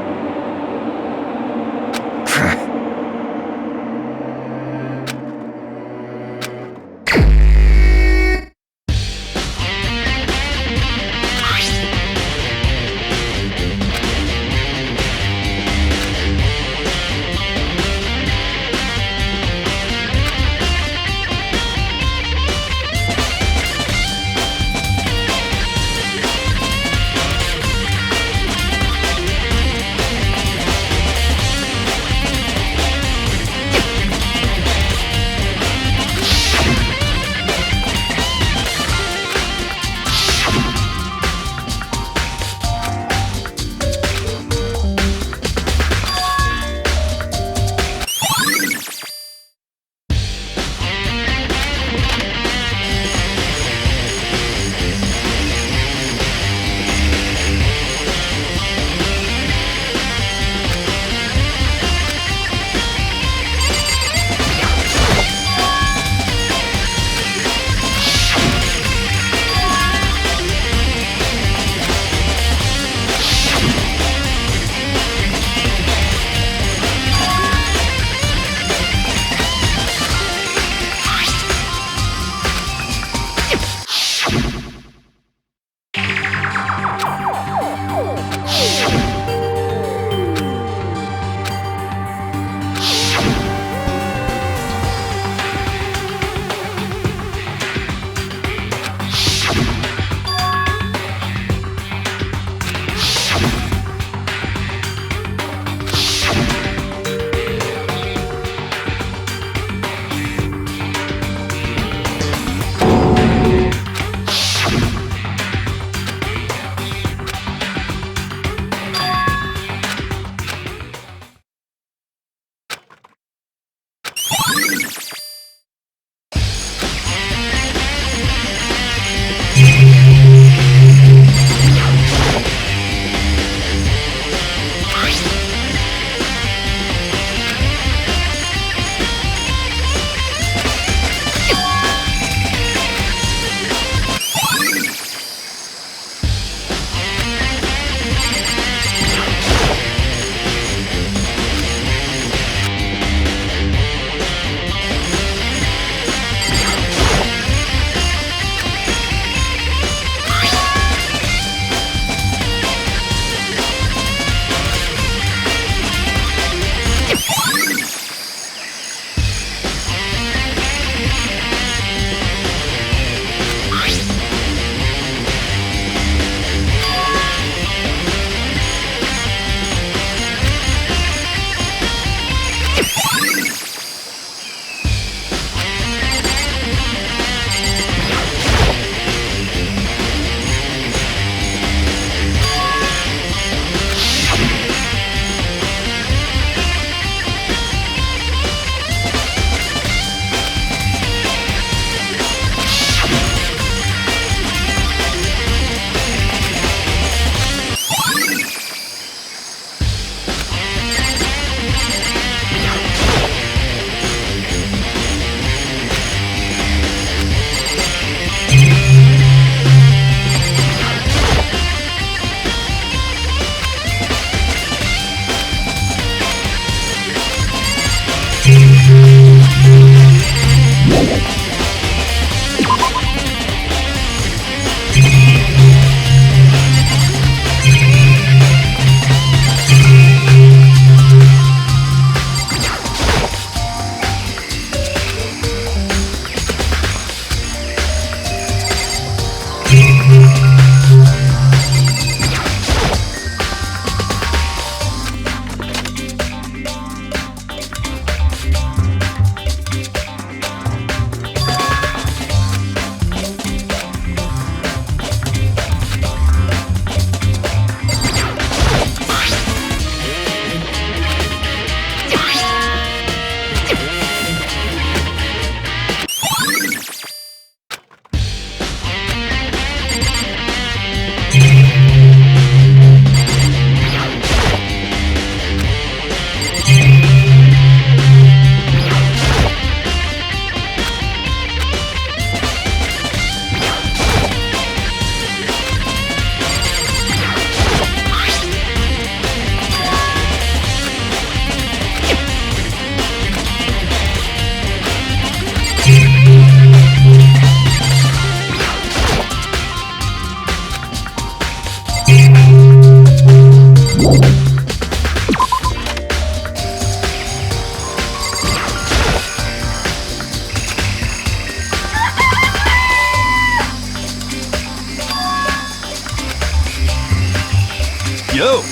[SPEAKER 2] go.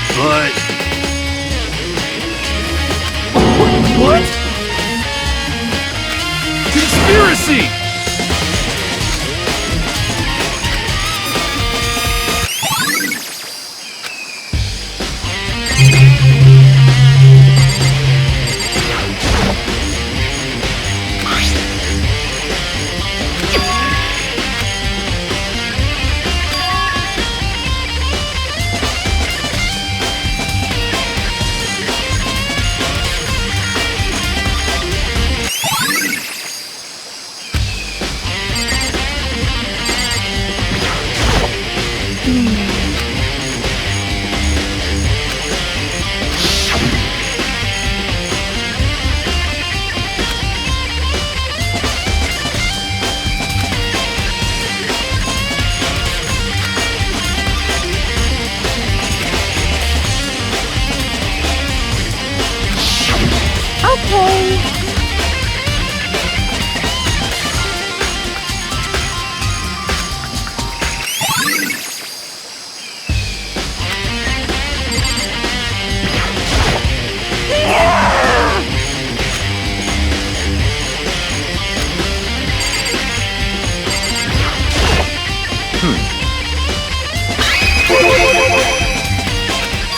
[SPEAKER 2] But... What? Conspiracy!
[SPEAKER 4] Okay.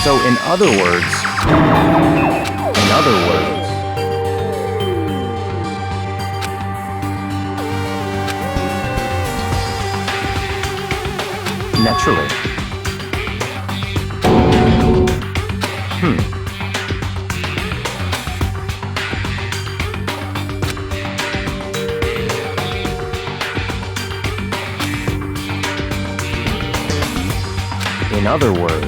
[SPEAKER 5] So in other words, naturally. In other words,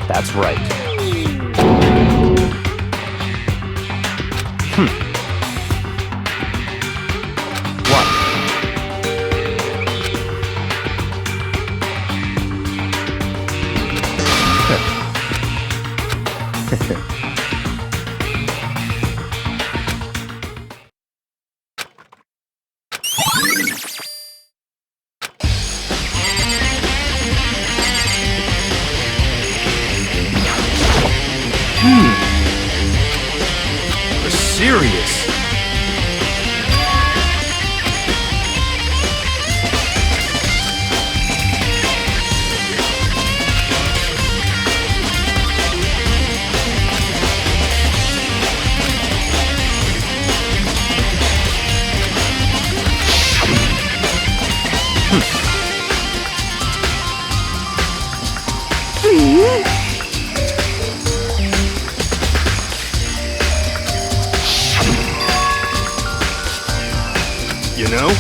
[SPEAKER 5] that's right. What?
[SPEAKER 2] You're serious. You know?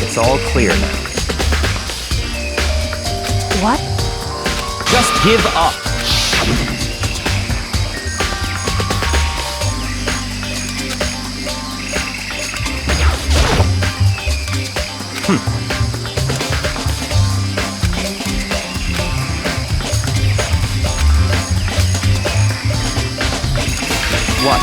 [SPEAKER 5] It's all clear now.
[SPEAKER 1] What?
[SPEAKER 5] Just give up. What?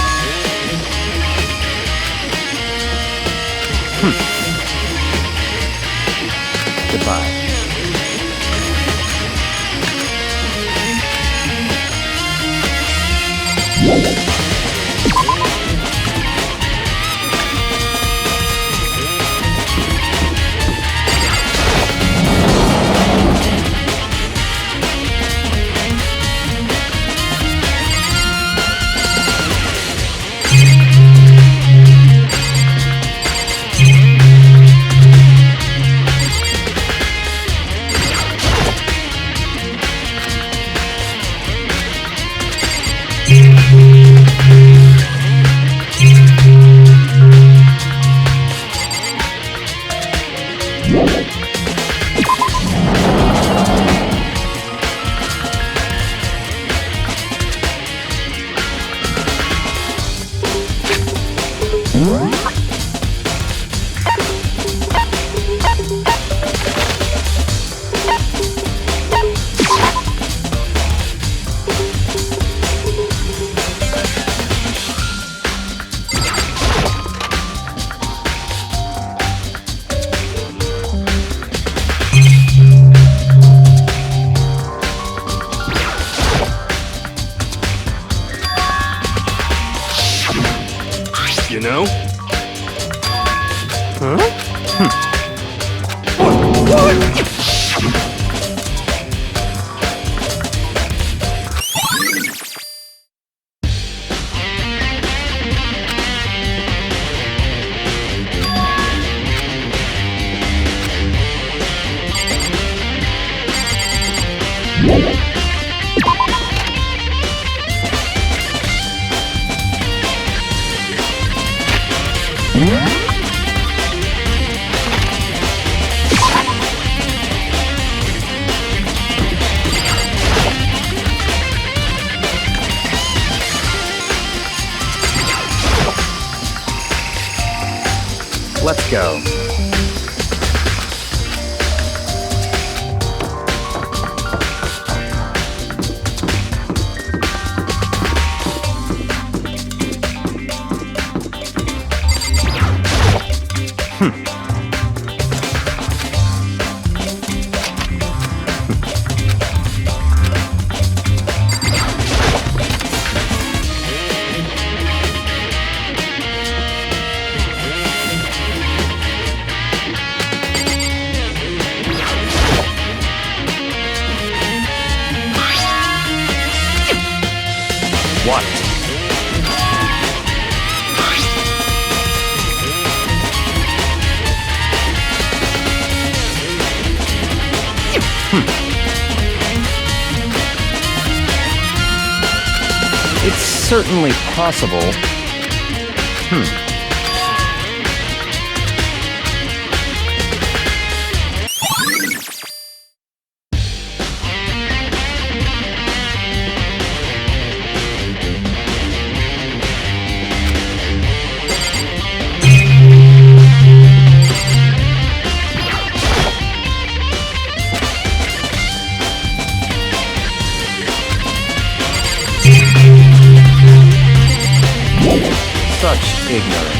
[SPEAKER 2] You know?
[SPEAKER 5] Let's go. What? It's certainly possible. Such ignorance.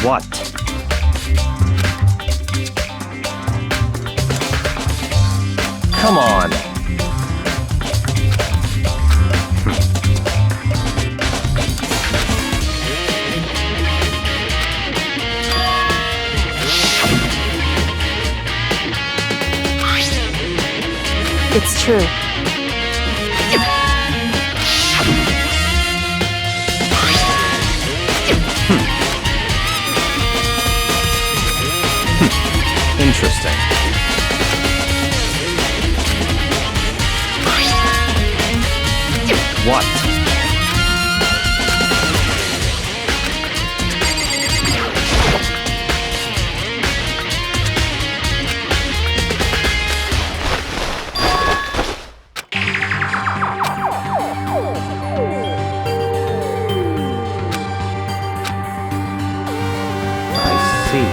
[SPEAKER 5] What? Come on.
[SPEAKER 1] It's true.
[SPEAKER 5] Interesting. What? I see.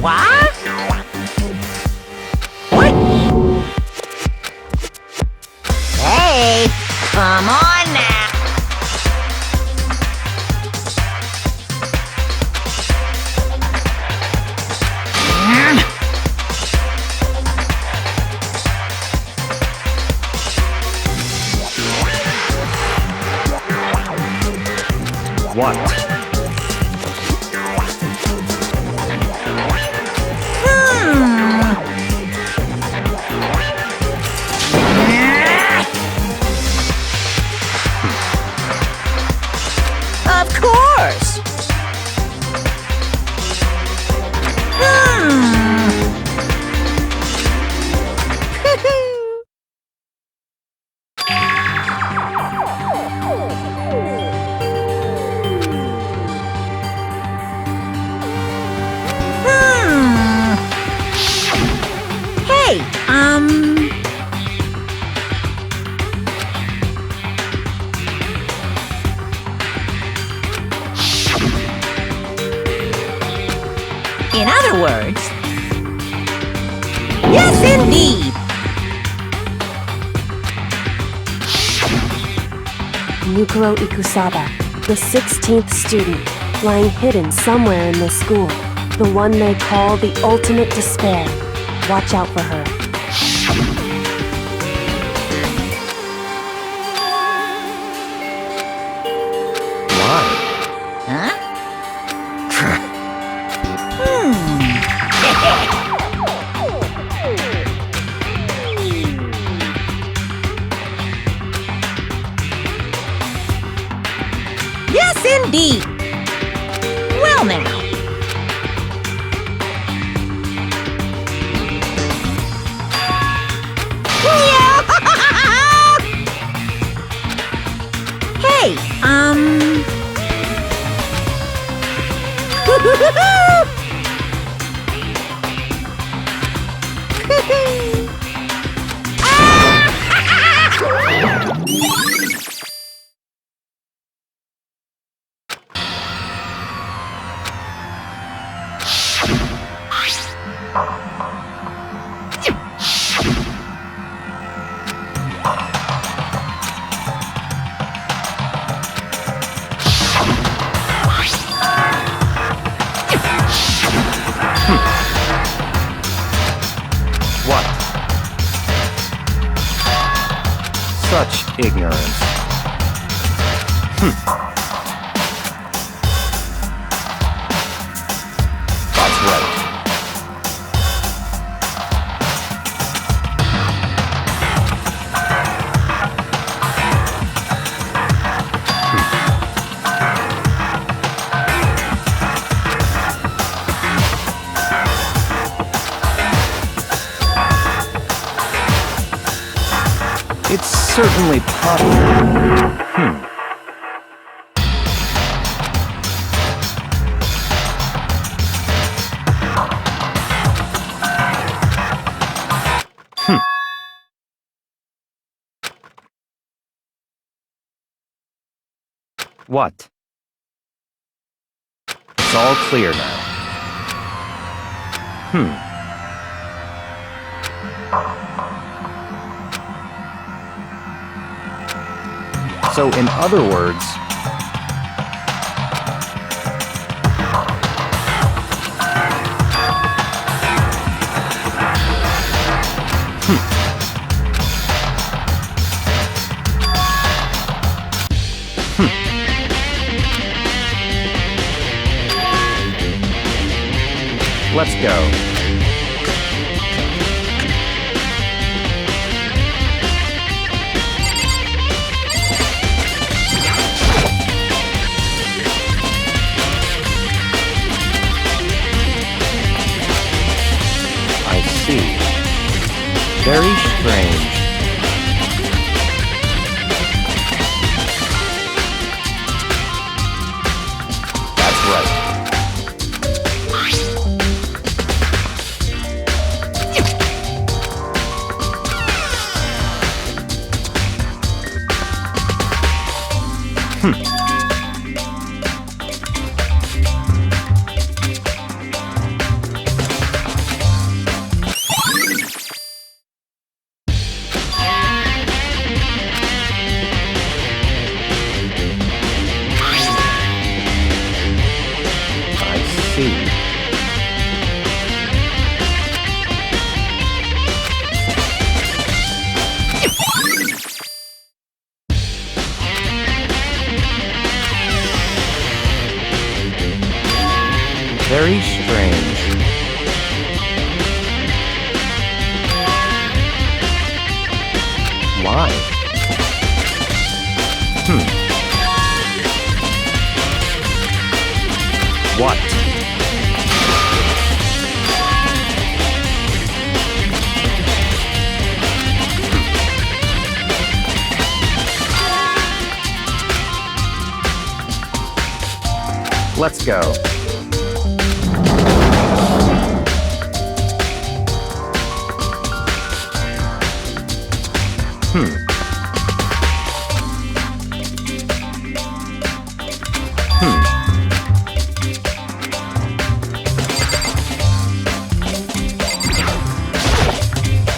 [SPEAKER 3] What? What? Hey, come on now.
[SPEAKER 5] What?
[SPEAKER 3] Of course. Hey, in other words, yes, indeed.
[SPEAKER 1] Mukuro Ikusaba, the 16th student, lying hidden somewhere in this school. The one they call the ultimate despair. Watch out for her.
[SPEAKER 5] Why?
[SPEAKER 3] Huh? Yes, indeed. Well, now. Hey,
[SPEAKER 5] What? Such ignorance. That's right. It's certainly possible. What? It's all clear now. So, in other words, let's go. I see. Very strange. That's right. strange. Why? What? Let's go.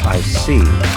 [SPEAKER 5] I see.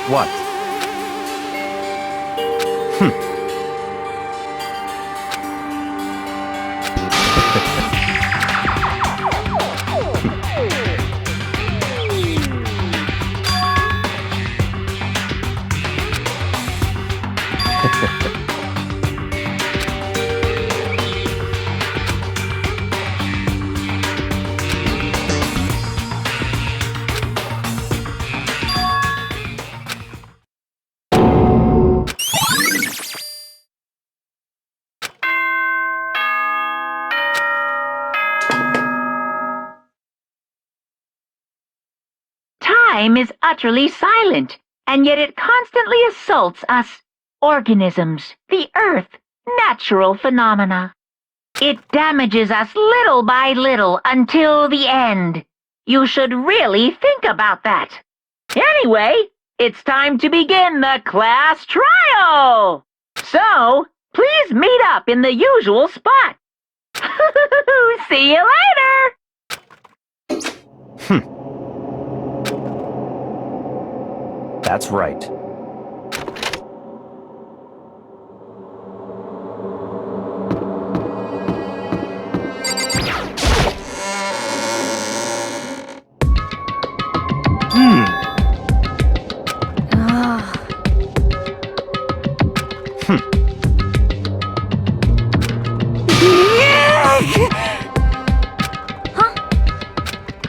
[SPEAKER 5] What?
[SPEAKER 6] Time is utterly silent, and yet it constantly assaults us, organisms, the earth, natural phenomena. It damages us little by little until the end. You should really think about that. Anyway, it's time to begin the class trial. So, please meet up in the usual spot. See you later!
[SPEAKER 5] That's right.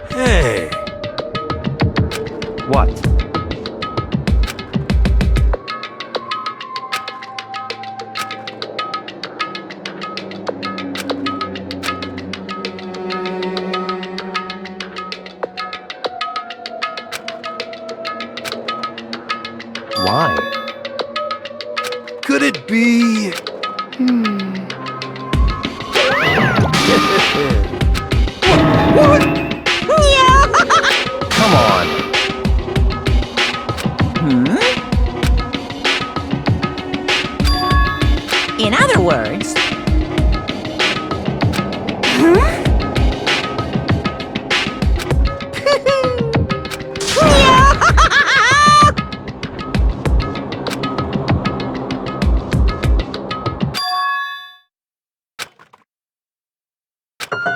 [SPEAKER 2] Hey,
[SPEAKER 5] What? Why?
[SPEAKER 2] could it be?
[SPEAKER 5] Come on.
[SPEAKER 3] In other words...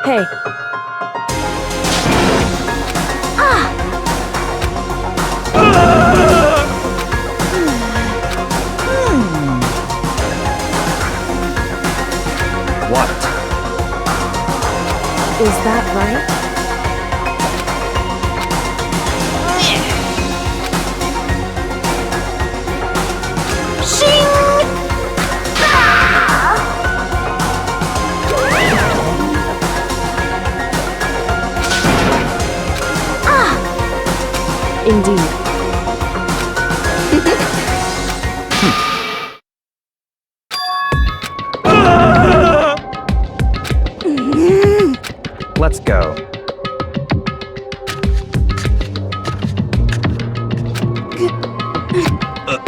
[SPEAKER 1] Hey,
[SPEAKER 5] What?
[SPEAKER 1] is that right? Indeed.
[SPEAKER 5] Let's go.
[SPEAKER 4] But...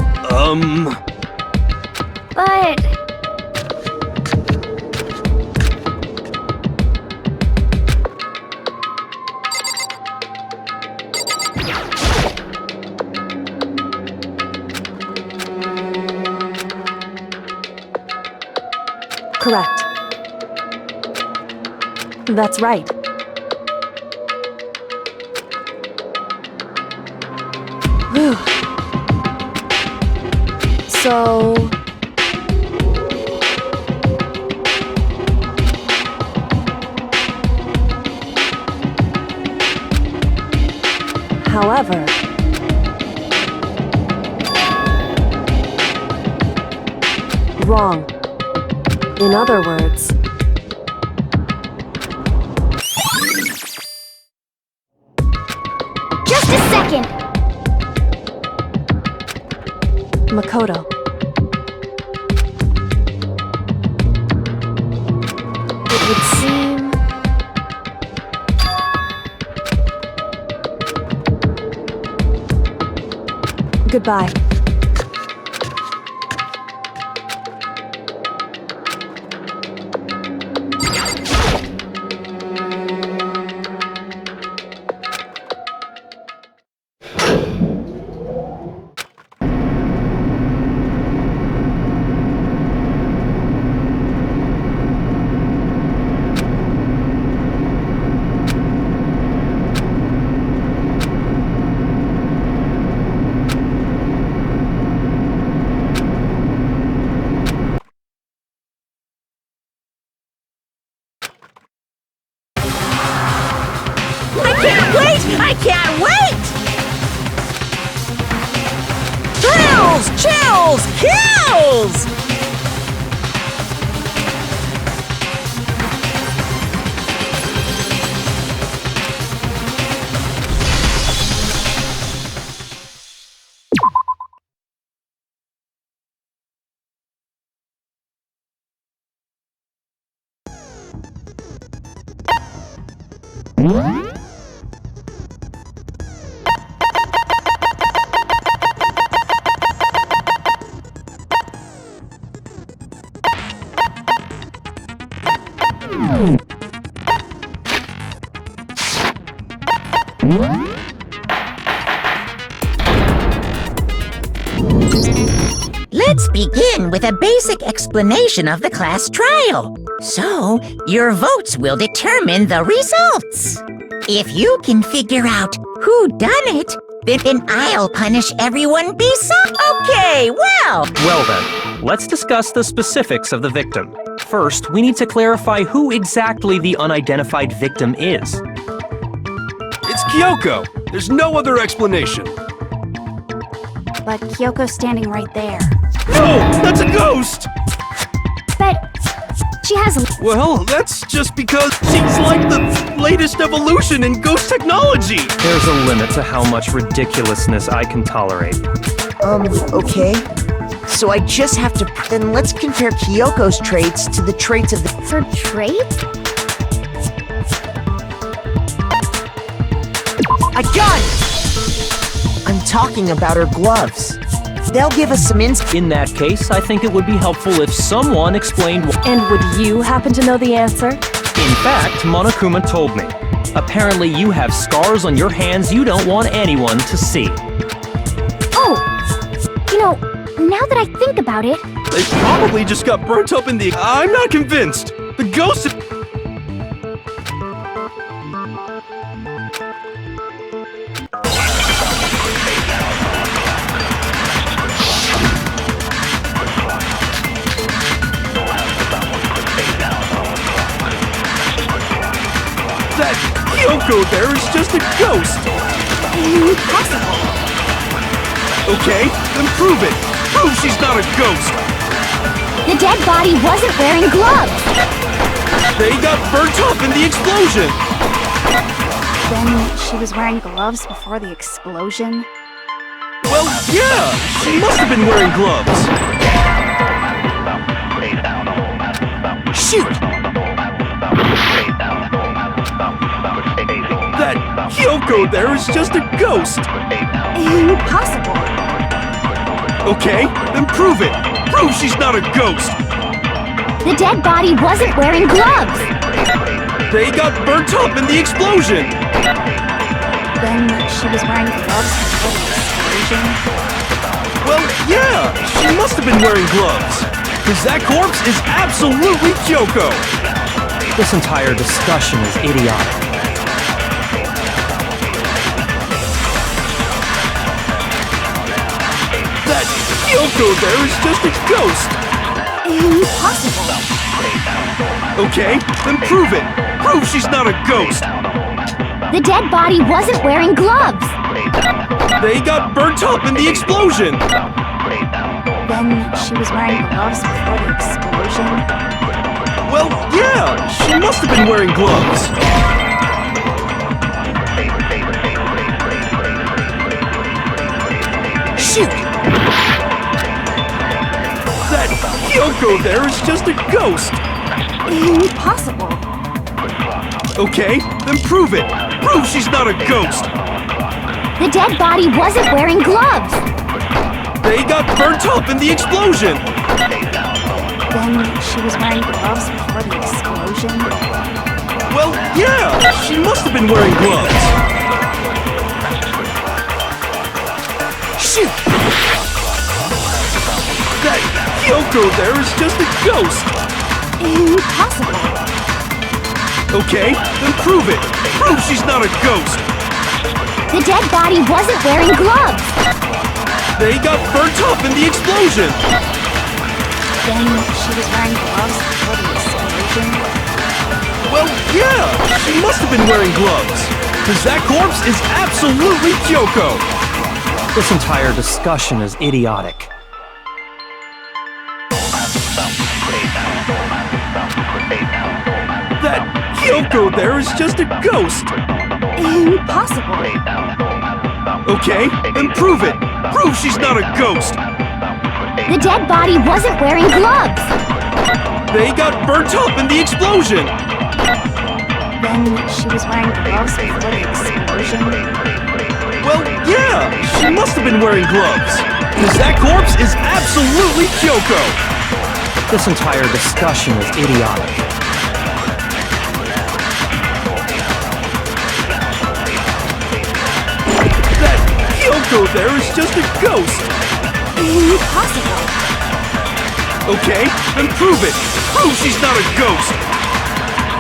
[SPEAKER 1] Correct. That's right. Whew. So... However... Wrong. In other words...
[SPEAKER 4] Just a second!
[SPEAKER 1] Makoto. It would seem... Goodbye.
[SPEAKER 3] I can't wait! Thrills, chills, kills! Let's begin with a basic explanation of the class trial. So, your votes will determine the results. If you can figure out who done it, then I'll punish everyone beside. Okay, well...
[SPEAKER 5] Well then, let's discuss the specifics of the victim. First, we need to clarify who exactly the unidentified victim is.
[SPEAKER 2] It's Kyoko. There's no other explanation.
[SPEAKER 4] But Kyoko's standing right there.
[SPEAKER 2] No! That's a ghost!
[SPEAKER 4] But... she has...
[SPEAKER 2] Well, that's just because she's like the latest evolution in ghost technology!
[SPEAKER 5] There's a limit to how much ridiculousness I can tolerate.
[SPEAKER 7] Okay. So I just have to... Then let's compare Kyoko's traits to the traits of the...
[SPEAKER 4] her trait?
[SPEAKER 7] I got it! I'm talking about her gloves. They'll give us some insight.
[SPEAKER 5] In that case, I think it would be helpful if someone explained why.
[SPEAKER 1] And would you happen to know the answer?
[SPEAKER 5] In fact, Monokuma told me. Apparently you have scars on your hands you don't want anyone to see.
[SPEAKER 4] Oh! You know, now that I think about it...
[SPEAKER 2] They probably just got burnt up in the... I'm not convinced! The ghost... That Kyoko there is just a ghost!
[SPEAKER 4] Impossible!
[SPEAKER 2] Okay, then prove it! Prove she's not a ghost!
[SPEAKER 4] The dead body wasn't wearing gloves!
[SPEAKER 2] They got burnt up in the explosion!
[SPEAKER 4] Then she was wearing gloves before the explosion?
[SPEAKER 2] Well, yeah! She must have been wearing gloves! Shoot! That Kyoko there is just a ghost!
[SPEAKER 4] Impossible!
[SPEAKER 2] Okay, then prove it! Prove she's not a ghost!
[SPEAKER 4] The dead body wasn't wearing gloves!
[SPEAKER 2] They got burnt up in the explosion!
[SPEAKER 4] Then she was wearing gloves before the explosion?
[SPEAKER 2] Well, yeah! She must have been wearing gloves! Because that corpse is absolutely Kyoko!
[SPEAKER 5] This entire discussion is idiotic.
[SPEAKER 2] That Kyoko there is just a ghost!
[SPEAKER 4] Impossible!
[SPEAKER 2] Okay, then prove it! Prove she's not a ghost!
[SPEAKER 4] The dead body wasn't wearing gloves!
[SPEAKER 2] They got burnt up in the explosion!
[SPEAKER 4] Then she was wearing gloves before the explosion?
[SPEAKER 2] Well, yeah! She must have been wearing gloves! Shoot! That Kyoko there is just a ghost!
[SPEAKER 4] Impossible!
[SPEAKER 2] Okay, then prove it! Prove she's not a ghost!
[SPEAKER 4] The dead body wasn't wearing gloves!
[SPEAKER 2] They got burnt up in the explosion!
[SPEAKER 4] Then she was wearing gloves before the explosion?
[SPEAKER 2] Well, yeah! She must have been wearing gloves! Shoot! That Kyoko there is just a ghost!
[SPEAKER 4] Impossible!
[SPEAKER 2] Okay, then prove it! Prove she's not a ghost!
[SPEAKER 4] The dead body wasn't wearing gloves!
[SPEAKER 2] They got burnt up in the explosion!
[SPEAKER 4] Then she was wearing gloves before the explosion?
[SPEAKER 2] Well, yeah! She must have been wearing gloves! Because that corpse is absolutely Kyoko!
[SPEAKER 5] This entire discussion is idiotic.
[SPEAKER 2] That Kyoko there is just a ghost!
[SPEAKER 4] Impossible!
[SPEAKER 2] Okay, then prove it! Prove she's not a ghost!
[SPEAKER 4] The dead body wasn't wearing gloves!
[SPEAKER 2] They got burnt up in the explosion!
[SPEAKER 4] Then she was wearing gloves before the explosion?
[SPEAKER 2] Well, yeah! She must have been wearing gloves! Because that corpse is absolutely Kyoko!
[SPEAKER 5] This entire discussion is idiotic.
[SPEAKER 2] That Kyoko there is just a ghost!
[SPEAKER 4] Impossible!
[SPEAKER 2] Okay, then prove it! Prove she's not a ghost!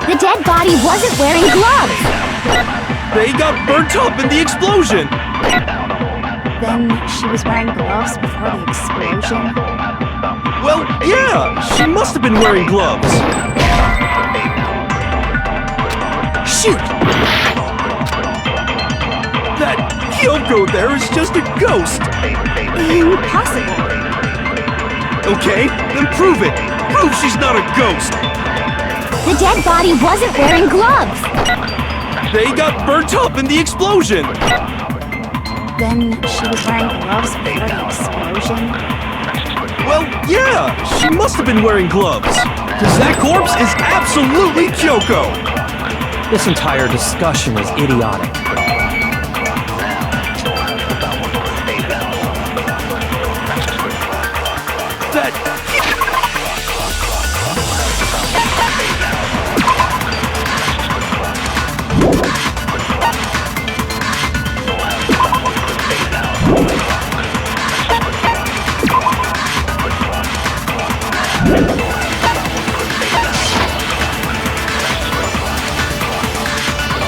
[SPEAKER 4] The dead body wasn't wearing gloves!
[SPEAKER 2] They got burnt up in the explosion!
[SPEAKER 4] Then she was wearing gloves before the explosion?
[SPEAKER 2] Well, yeah! She must have been wearing gloves! Shoot! That Kyoko there is just a ghost!
[SPEAKER 4] Impossible!
[SPEAKER 2] Okay, then prove it! Prove she's not a ghost!
[SPEAKER 4] The dead body wasn't wearing gloves!
[SPEAKER 2] They got burnt up in the explosion!
[SPEAKER 4] Then she was wearing gloves before the explosion?
[SPEAKER 2] Well, yeah! She must have been wearing gloves! Because that corpse is absolutely Kyoko!
[SPEAKER 5] This entire discussion is idiotic.
[SPEAKER 2] That...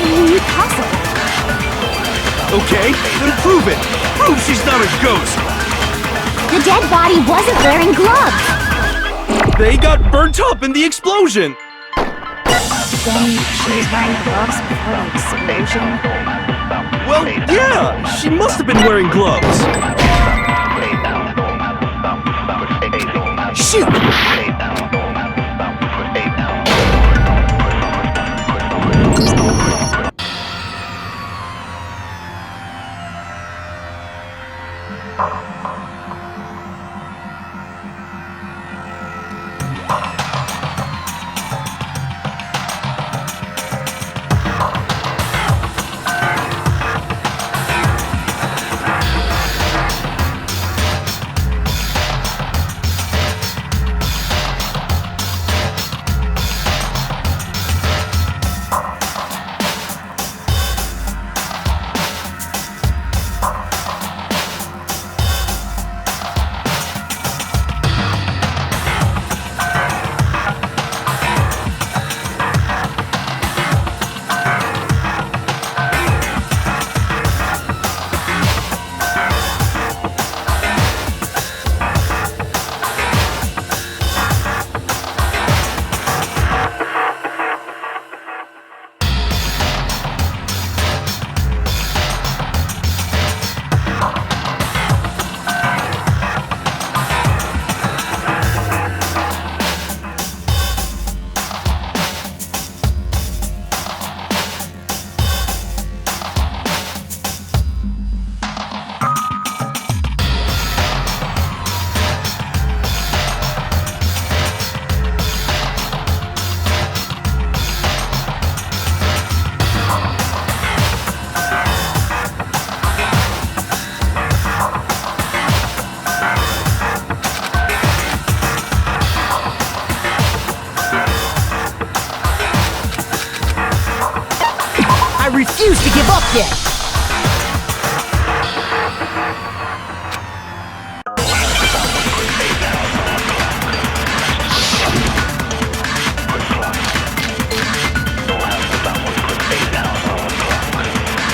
[SPEAKER 4] Impossible!
[SPEAKER 2] Okay, then prove it! Prove she's not a ghost!
[SPEAKER 4] The dead body wasn't wearing gloves!
[SPEAKER 2] They got burnt up in the explosion!
[SPEAKER 4] Then she was wearing gloves before the explosion?
[SPEAKER 2] Well, yeah! She must have been wearing gloves! Shoot!
[SPEAKER 7] refuse to give up yet!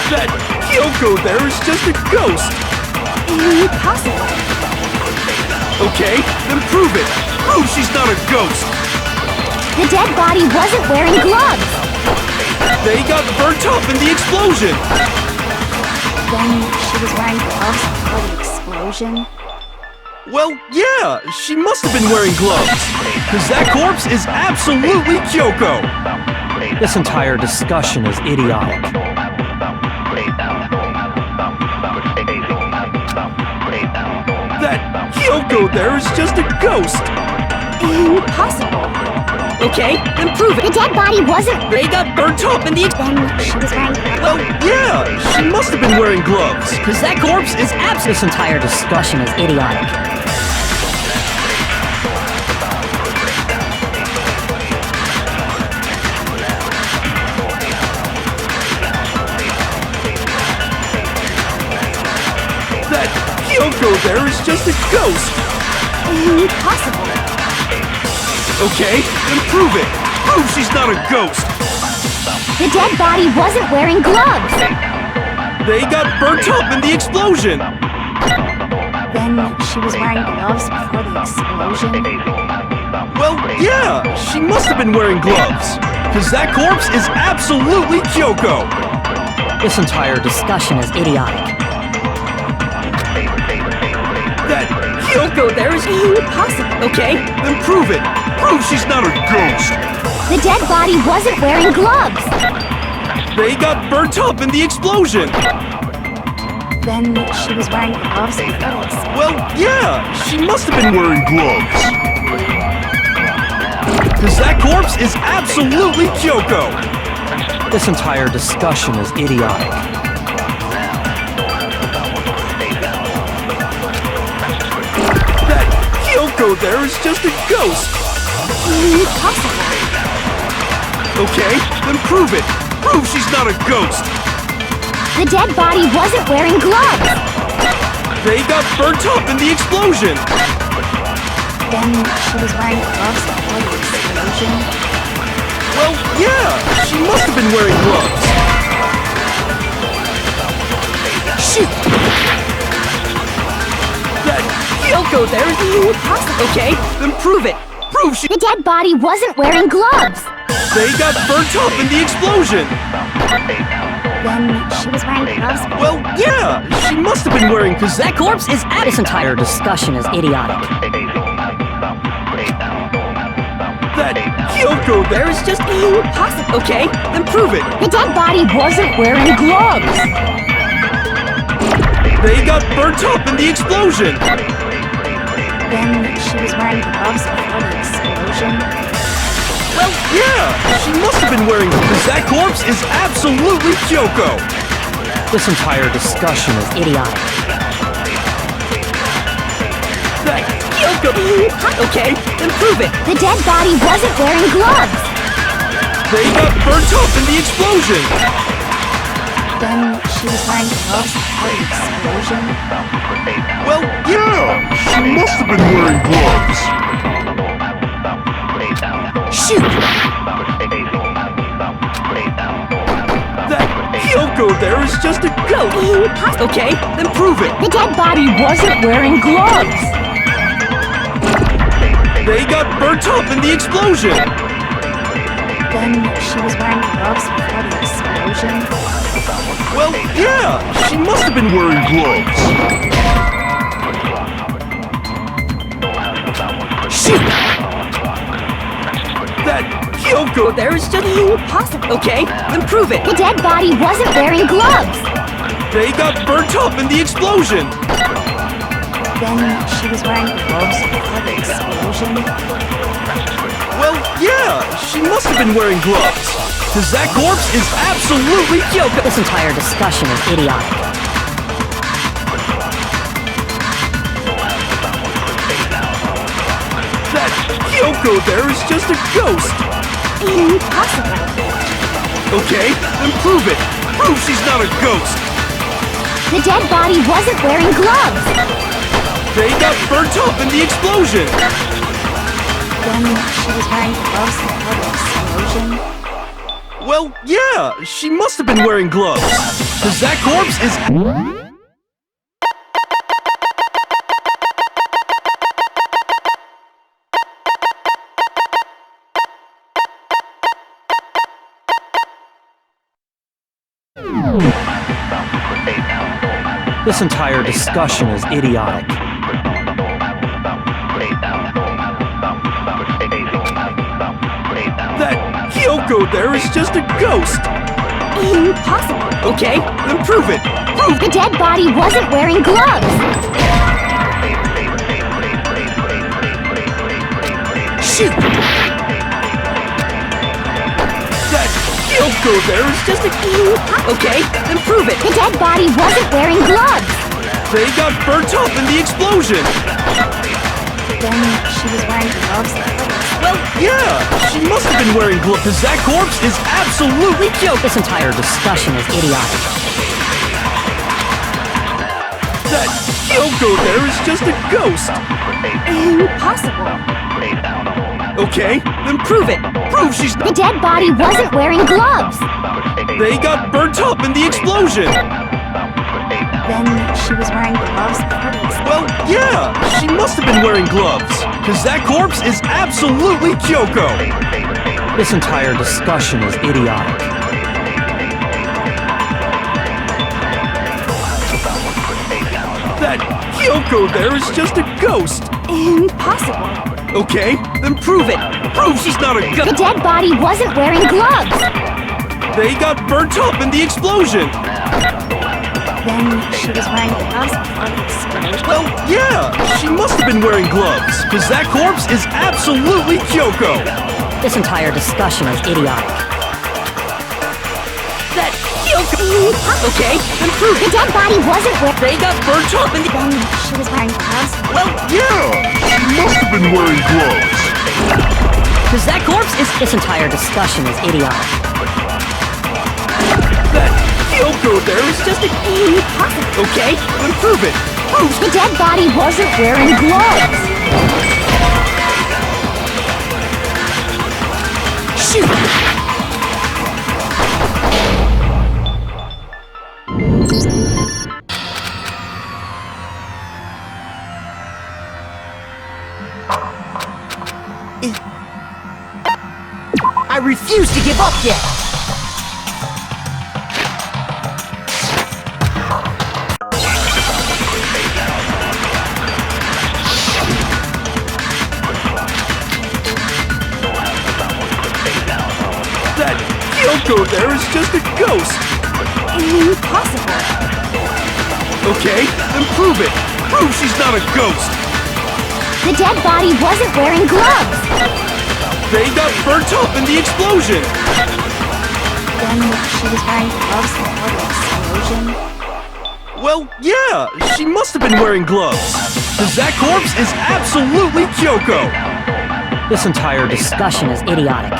[SPEAKER 2] That Kyoko there is just a ghost!
[SPEAKER 4] Impossible.
[SPEAKER 2] Okay, then prove it! Prove she's not a ghost!
[SPEAKER 4] The dead body wasn't wearing gloves.
[SPEAKER 2] They got burnt up in the explosion!
[SPEAKER 4] Then she was wearing gloves before the explosion.
[SPEAKER 2] Well, yeah, she must have been wearing gloves. Because that corpse is absolutely Kyoko!
[SPEAKER 5] This entire discussion is idiotic.
[SPEAKER 2] That Kyoko there is just a ghost!
[SPEAKER 4] Impossible.
[SPEAKER 7] Okay, then prove
[SPEAKER 4] The
[SPEAKER 7] it!
[SPEAKER 4] dead body wasn't.
[SPEAKER 2] They got burnt up in the
[SPEAKER 4] Then she was wearing gloves.
[SPEAKER 2] Well, yeah, she must have been wearing gloves.
[SPEAKER 7] Because that corpse is
[SPEAKER 5] This entire discussion is idiotic.
[SPEAKER 2] That Kyoko there is just a ghost!
[SPEAKER 4] Impossible.
[SPEAKER 2] Okay, then prove it! Prove she's not a ghost!
[SPEAKER 4] The dead body wasn't wearing gloves.
[SPEAKER 2] They got burnt up in the explosion!
[SPEAKER 4] Then she was wearing gloves before the explosion.
[SPEAKER 2] Well, yeah, she must have been wearing gloves. Because that corpse is absolutely Kyoko!
[SPEAKER 5] This entire discussion is idiotic.
[SPEAKER 2] That Kyoko there is
[SPEAKER 4] Impossible.
[SPEAKER 2] okay, then prove it! Prove she's not a ghost!
[SPEAKER 4] The dead body wasn't wearing gloves.
[SPEAKER 2] They got burnt up in the explosion!
[SPEAKER 4] Then she was wearing gloves before the explosion.
[SPEAKER 2] Well, yeah, she must have been wearing gloves. Because that corpse is absolutely Kyoko!
[SPEAKER 5] This entire discussion is idiotic.
[SPEAKER 2] That Kyoko there is just a ghost!
[SPEAKER 4] Impossible.
[SPEAKER 2] Okay, then prove it! Prove she's not a ghost!
[SPEAKER 4] The dead body wasn't wearing gloves.
[SPEAKER 2] They got burnt up in the explosion!
[SPEAKER 4] Then she was wearing gloves before the explosion.
[SPEAKER 2] Well, yeah, she must have been wearing gloves!
[SPEAKER 7] shoot!
[SPEAKER 2] That Kyoko there is
[SPEAKER 4] Impossible.
[SPEAKER 2] okay, then prove it! Prove she-
[SPEAKER 4] The dead body wasn't wearing gloves.
[SPEAKER 2] They got burnt up in the explosion!
[SPEAKER 4] Then she was wearing gloves.
[SPEAKER 2] Well, yeah, she must have been wearing because
[SPEAKER 7] That corpse is at
[SPEAKER 5] This entire discussion is idiotic.
[SPEAKER 2] that Kyoko there is just
[SPEAKER 4] Impossible.
[SPEAKER 2] okay, then prove it!
[SPEAKER 4] The dead body wasn't wearing gloves.
[SPEAKER 2] They got burnt up in the explosion!
[SPEAKER 4] Then she was wearing gloves before the explosion.
[SPEAKER 2] Well, yeah, she must have been wearing because that corpse is absolutely Kyoko!
[SPEAKER 5] This entire discussion is idiotic.
[SPEAKER 2] That Kyoko okay, then prove it!
[SPEAKER 4] The dead body wasn't wearing gloves.
[SPEAKER 2] They got burnt up in the explosion!
[SPEAKER 4] Then she was wearing gloves before the explosion.
[SPEAKER 2] Well, yeah, she must have been wearing gloves!
[SPEAKER 7] shoot!
[SPEAKER 2] That Kyoko there is just a ghost! Okay, then prove it!
[SPEAKER 4] The dead body wasn't wearing gloves.
[SPEAKER 2] They got burnt up in the explosion!
[SPEAKER 4] Then she was wearing gloves before the explosion.
[SPEAKER 2] Well, yeah, she must have been wearing gloves!
[SPEAKER 7] Shoot!
[SPEAKER 2] That Kyoko there is just
[SPEAKER 4] Impossible.
[SPEAKER 2] okay, then prove it!
[SPEAKER 4] The dead body wasn't wearing gloves.
[SPEAKER 2] They got burnt up in the explosion!
[SPEAKER 4] Then she was wearing gloves before the explosion.
[SPEAKER 2] Well, yeah, she must have been wearing gloves! Because that corpse is absolutely Kyoko!
[SPEAKER 5] This entire discussion is idiotic.
[SPEAKER 2] That Kyoko there is just a ghost!
[SPEAKER 4] Impossible.
[SPEAKER 2] Okay, then prove it! Prove she's not a ghost!
[SPEAKER 4] The dead body wasn't wearing gloves!
[SPEAKER 2] They got burnt up in the explosion!
[SPEAKER 4] Then she was wearing gloves before the explosion?
[SPEAKER 2] Well, yeah, she must have been wearing gloves. Cause that corpse is...
[SPEAKER 5] This entire discussion is idiotic.
[SPEAKER 2] That Kyoko there is just a ghost!
[SPEAKER 4] Impossible!
[SPEAKER 2] Okay, then prove it! Prove
[SPEAKER 4] The dead body wasn't wearing gloves!
[SPEAKER 2] Shoot! That Kyoko there is just a... Okay, then prove it!
[SPEAKER 4] The dead body wasn't wearing gloves!
[SPEAKER 2] They got burnt up in the explosion!
[SPEAKER 4] Then she was wearing gloves before the explosion?
[SPEAKER 2] Well, yeah, she must have been wearing gloves. Cause that corpse is absolutely Kyoko!
[SPEAKER 5] This entire discussion is idiotic.
[SPEAKER 2] That Kyoko there is just a ghost!
[SPEAKER 4] Impossible!
[SPEAKER 2] Okay, then prove it! Prove she's
[SPEAKER 4] The
[SPEAKER 2] not...
[SPEAKER 4] dead body wasn't wearing gloves!
[SPEAKER 2] They got burnt up in the explosion!
[SPEAKER 4] Then she was wearing gloves before the explosion?
[SPEAKER 2] Well, yeah, she must have been wearing gloves. Cause that corpse is absolutely Kyoko!
[SPEAKER 5] This entire discussion is idiotic.
[SPEAKER 2] That Kyoko there is just a ghost!
[SPEAKER 4] Impossible!
[SPEAKER 2] Okay, then prove it! Prove she's not a
[SPEAKER 4] The
[SPEAKER 2] ghost!
[SPEAKER 4] dead body wasn't wearing gloves!
[SPEAKER 2] They got burnt up in the explosion!
[SPEAKER 4] Then she was wearing gloves before the explosion?
[SPEAKER 2] Well, yeah, she must have been wearing gloves. Cause that corpse is absolutely Kyoko!
[SPEAKER 5] This entire discussion is idiotic.
[SPEAKER 2] That Kyoko... Okay, then prove
[SPEAKER 4] The
[SPEAKER 2] it!
[SPEAKER 4] dead body wasn't wearing...
[SPEAKER 2] They got burnt up in the...
[SPEAKER 4] Then she was wearing gloves?
[SPEAKER 2] Well, yeah! She must have been wearing gloves!
[SPEAKER 5] Cause that corpse is... This entire discussion is idiotic.
[SPEAKER 2] That Kyoko there is just a...
[SPEAKER 4] Impossible!
[SPEAKER 2] Okay, then prove it! Prove...
[SPEAKER 4] The dead body wasn't wearing gloves!
[SPEAKER 2] Shoot!
[SPEAKER 7] I refuse to give up yet!
[SPEAKER 2] That Kyoko there is just a ghost!
[SPEAKER 4] Impossible!
[SPEAKER 2] Okay, then prove it! Prove she's not a ghost!
[SPEAKER 4] The dead body wasn't wearing gloves!
[SPEAKER 2] They got burnt up in the explosion!
[SPEAKER 4] Then she was wearing gloves before the explosion?
[SPEAKER 2] Well, yeah, she must have been wearing gloves. Cause that corpse is absolutely Kyoko!
[SPEAKER 5] This entire discussion is idiotic.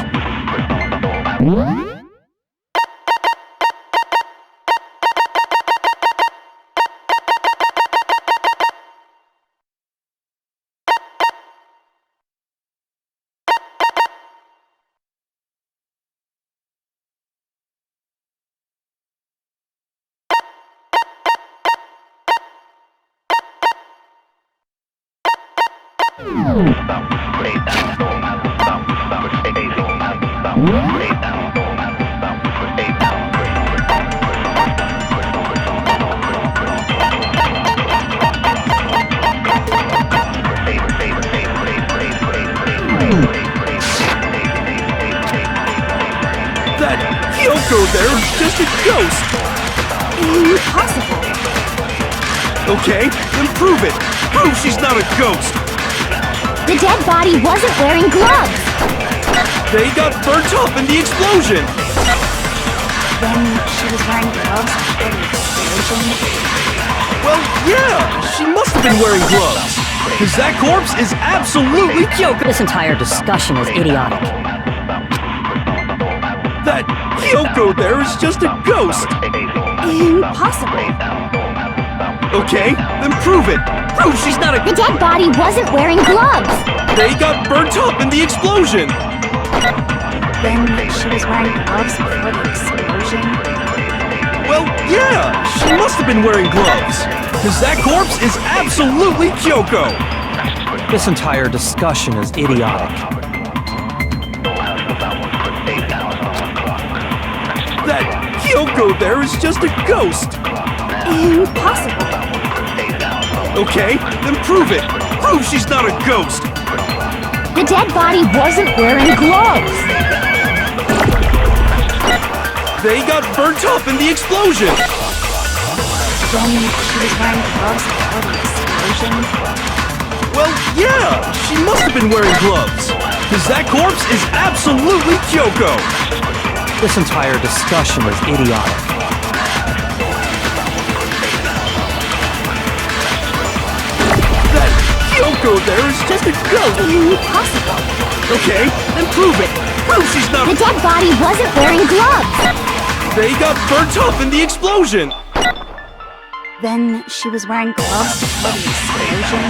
[SPEAKER 2] That Kyoko there is just a ghost!
[SPEAKER 4] Impossible!
[SPEAKER 2] Okay, then prove it! Prove she's not a ghost!
[SPEAKER 4] The dead body wasn't wearing gloves!
[SPEAKER 2] They got burnt up in the explosion!
[SPEAKER 4] Then she was wearing gloves before the explosion?
[SPEAKER 2] Well, yeah, she must have been wearing gloves. Cause that corpse is absolutely Kyoko!
[SPEAKER 5] This entire discussion is idiotic.
[SPEAKER 2] That Kyoko there is just a ghost.
[SPEAKER 4] Impossible.
[SPEAKER 2] Okay, then prove it. Prove she's not a...
[SPEAKER 4] The dead body wasn't wearing gloves.
[SPEAKER 2] They got burnt up in the explosion.
[SPEAKER 4] Then she was wearing gloves before the explosion.
[SPEAKER 2] Well, yeah, she must have been wearing gloves. Because that corpse is absolutely Kyoko.
[SPEAKER 5] This entire discussion is idiotic.
[SPEAKER 2] That Kyoko there is just a ghost.
[SPEAKER 4] Impossible.
[SPEAKER 2] Okay, then prove it. Prove she's not a ghost.
[SPEAKER 4] The dead body wasn't wearing gloves.
[SPEAKER 2] They got burnt up in the explosion.
[SPEAKER 4] Then she was wearing gloves before the explosion.
[SPEAKER 2] Well, yeah, she must have been wearing gloves. Because that corpse is absolutely Kyoko.
[SPEAKER 5] This entire discussion is idiotic.
[SPEAKER 2] That Kyoko there is just a ghost.
[SPEAKER 4] Impossible.
[SPEAKER 2] Okay, then prove it. Prove she's not...
[SPEAKER 4] The dead body wasn't wearing gloves.
[SPEAKER 2] They got burnt up in the explosion.
[SPEAKER 4] Then she was wearing gloves before the explosion.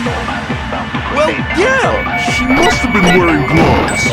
[SPEAKER 2] Well, yeah, she must have been wearing gloves.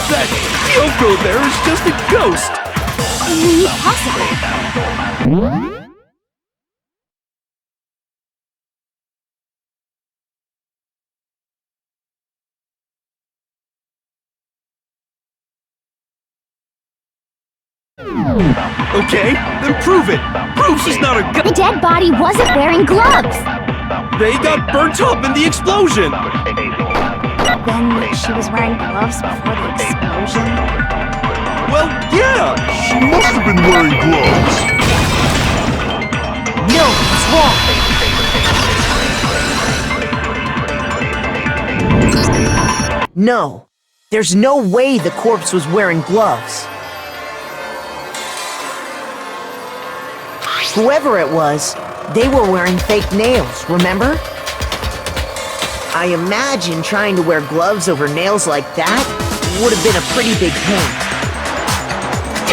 [SPEAKER 2] That Kyoko there is just a ghost!
[SPEAKER 4] Impossible.
[SPEAKER 2] Okay, then prove it! Prove she's not a
[SPEAKER 4] The dead body wasn't wearing gloves.
[SPEAKER 2] They got burnt up in the explosion!
[SPEAKER 4] Then she was wearing gloves before the explosion.
[SPEAKER 2] Well, yeah, she must have been wearing gloves.
[SPEAKER 7] No, it's wrong. No, there's no way the corpse was wearing gloves. Whoever it was, they were wearing fake nails, remember? I imagine trying to wear gloves over nails like that would have been a pretty big pain.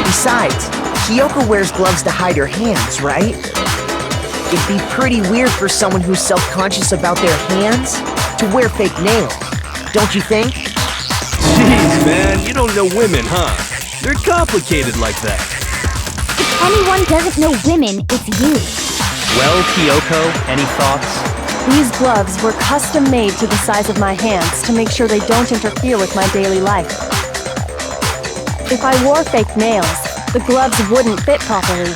[SPEAKER 7] Besides, Kyoko wears gloves to hide her hands, right? It'd be pretty weird for someone who's self-conscious about their hands to wear fake nails, don't you think?
[SPEAKER 2] Jeez, man, you don't know women, huh? They're complicated like that.
[SPEAKER 4] If anyone doesn't know women, it's you.
[SPEAKER 5] Well, Kyoko, any thoughts?
[SPEAKER 1] These gloves were custom made to the size of my hands to make sure they don't interfere with my daily life. If I wore fake nails, the gloves wouldn't fit properly.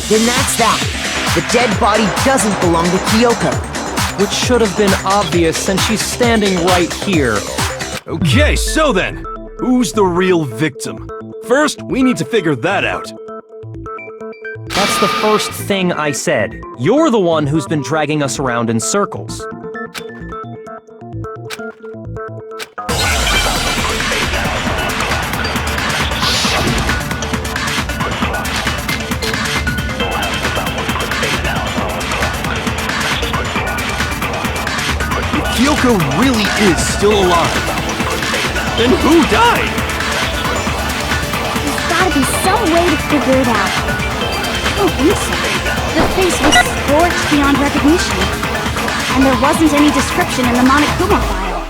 [SPEAKER 7] Then that's that. The dead body doesn't belong to Kyoko.
[SPEAKER 5] Which should have been obvious since she's standing right here.
[SPEAKER 2] Okay, so then, who's the real victim? First, we need to figure that out.
[SPEAKER 5] That's the first thing I said. You're the one who's been dragging us around in circles.
[SPEAKER 2] If Kyoko really is still alive, then who died?
[SPEAKER 4] There's gotta be some way to figure it out. I don't think so. The face was scorched beyond recognition. And there wasn't any description in the Monokuma file.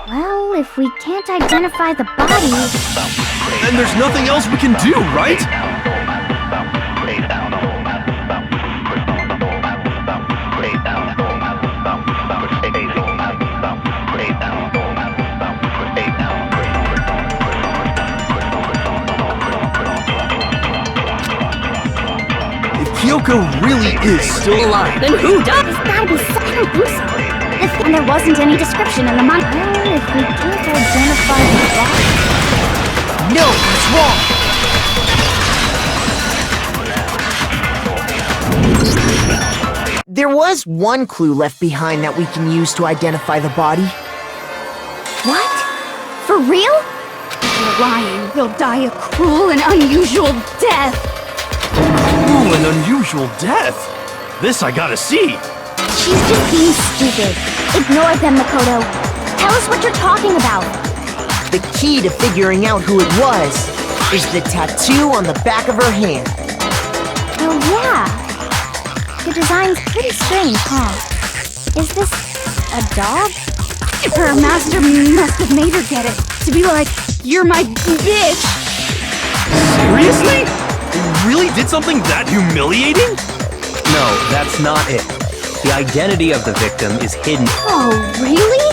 [SPEAKER 4] Well, if we can't identify the body...
[SPEAKER 2] Then there's nothing else we can do, right? Kyoko really is still alive.
[SPEAKER 4] Then who does? There's gotta be some... I don't think so. And there wasn't any description in the Well, if we can't identify the body...
[SPEAKER 7] No, it's wrong! There was one clue left behind that we can use to identify the body.
[SPEAKER 4] What? For real? You're lying. They'll die a cruel and unusual death.
[SPEAKER 2] Ooh, an unusual death. This I gotta see.
[SPEAKER 4] She's just being stupid. Ignore them, Makoto. Tell us what you're talking about.
[SPEAKER 7] The key to figuring out who it was is the tattoo on the back of her hand.
[SPEAKER 4] Oh, yeah. The design's pretty strange, huh? Is this a dog? Her master must have made her get it. To be like, you're my bitch.
[SPEAKER 2] Seriously? They really did something that humiliating?
[SPEAKER 5] No, that's not it. The identity of the victim is hidden.
[SPEAKER 4] Oh, really?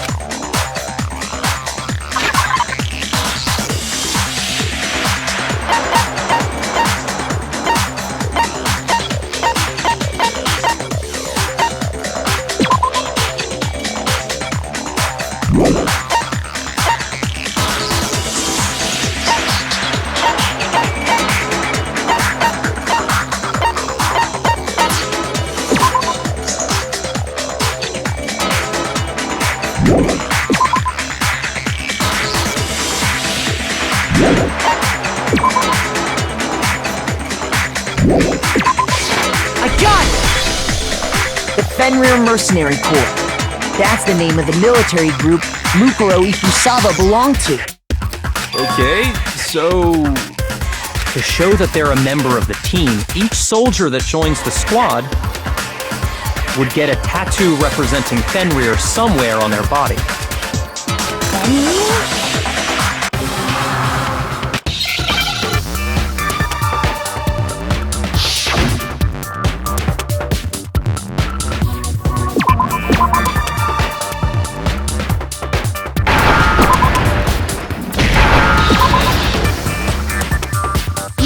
[SPEAKER 7] I got it! The Fenrir Mercenary Corps. That's the name of the military group Mukuro Ikusaba belonged to.
[SPEAKER 2] Okay, so...
[SPEAKER 5] To show that they're a member of the team, each soldier that joins the squad would get a tattoo representing Fenrir somewhere on their body.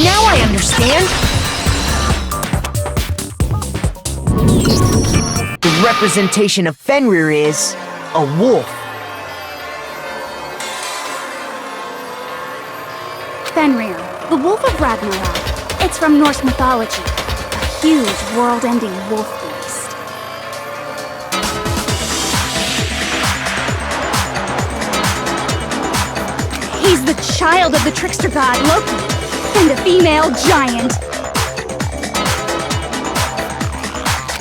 [SPEAKER 7] Now I understand! The representation of Fenrir is a wolf.
[SPEAKER 4] Fenrir, the Wolf of Ragnarok. It's from Norse mythology. A huge, world-ending wolf beast. He's the child of the trickster god Loki, and a female giant.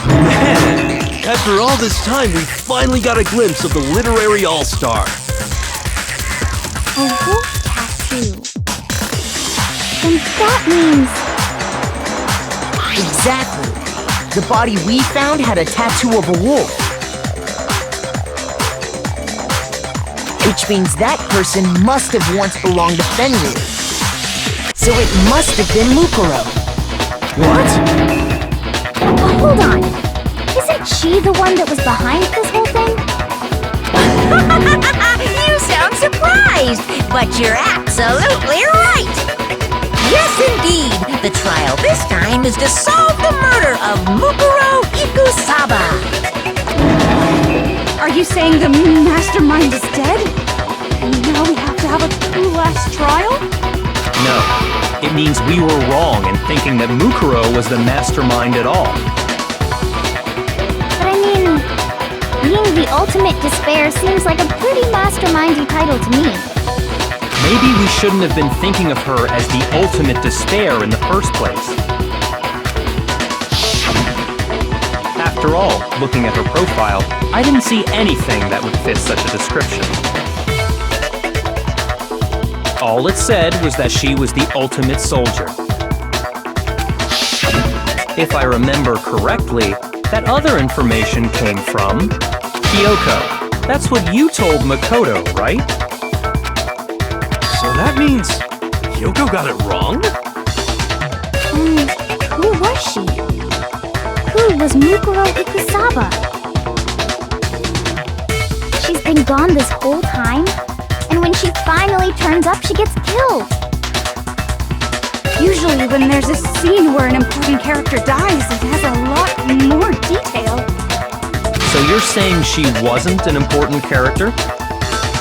[SPEAKER 2] Man, after all this time, we finally got a glimpse of the literary all-star.
[SPEAKER 4] A wolf tattoo. And that means...
[SPEAKER 7] Exactly. The body we found had a tattoo of a wolf. Which means that person must have once belonged to Fenrir. So it must have been Mukuro.
[SPEAKER 2] What?
[SPEAKER 4] Hold on. Isn't she the one that was behind this whole thing?
[SPEAKER 3] You sound surprised, but you're absolutely right. Yes, indeed. The trial this time is to solve the murder of Mukuro Ikusaba.
[SPEAKER 4] Are you saying the mastermind is dead? And now we have to have a true last trial?
[SPEAKER 5] No. It means we were wrong in thinking that Mukuro was the mastermind at all.
[SPEAKER 4] But I mean, being the ultimate despair seems like a pretty mastermindy title to me.
[SPEAKER 5] Maybe we shouldn't have been thinking of her as the ultimate despair in the first place. After all, looking at her profile, I didn't see anything that would fit such a description. All it said was that she was the ultimate soldier. If I remember correctly, that other information came from Kyoko. That's what you told Makoto, right?
[SPEAKER 2] So that means Kyoko got it wrong?
[SPEAKER 4] Who was she? Who was Mukuro Ikusaba? She's been gone this whole time, and when she finally turns up, she gets killed. Usually when there's a scene where an important character dies, it has a lot more detail.
[SPEAKER 5] So you're saying she wasn't an important character?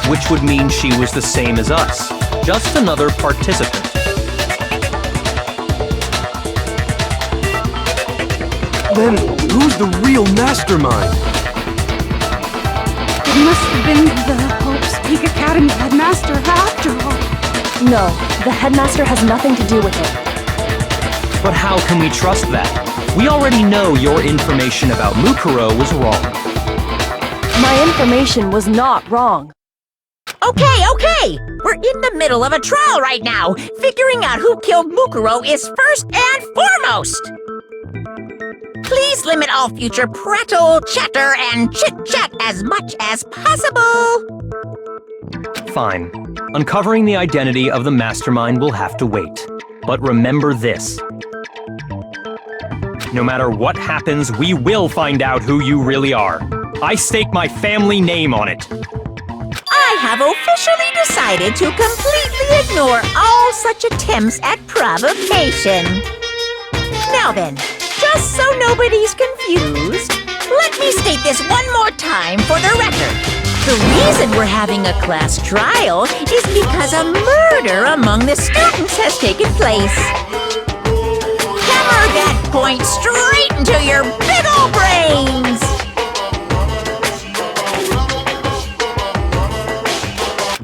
[SPEAKER 5] Which would mean she was the same as us, just another participant.
[SPEAKER 2] Then who's the real mastermind?
[SPEAKER 4] It must have been the Hope's Peak Academy headmaster after all.
[SPEAKER 1] No, the headmaster has nothing to do with it.
[SPEAKER 5] But how can we trust that? We already know your information about Mukuro was wrong.
[SPEAKER 1] My information was not wrong.
[SPEAKER 3] Okay. We're in the middle of a trial right now. Figuring out who killed Mukuro is first and foremost. Please limit all future prattle, chatter, and chit-chat as much as possible.
[SPEAKER 5] Fine. Uncovering the identity of the mastermind will have to wait. But remember this. No matter what happens, we will find out who you really are. I stake my family name on it.
[SPEAKER 3] I have officially decided to completely ignore all such attempts at provocation. Now then, just so nobody's confused, let me state this one more time for the record. The reason we're having a class trial is because a murder among the students has taken place. Hammer that point straight into your big ol' brains!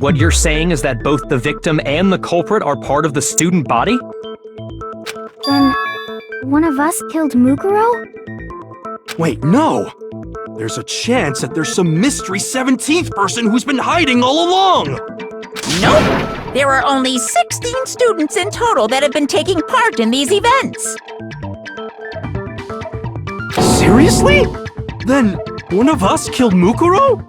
[SPEAKER 5] What you're saying is that both the victim and the culprit are part of the student body?
[SPEAKER 4] Then, one of us killed Mukuro?
[SPEAKER 2] Wait, no! There's a chance that there's some mystery 17th person who's been hiding all along!
[SPEAKER 3] Nope! There are only 16 students in total that have been taking part in these events.
[SPEAKER 2] Seriously? Then one of us killed Mukuro?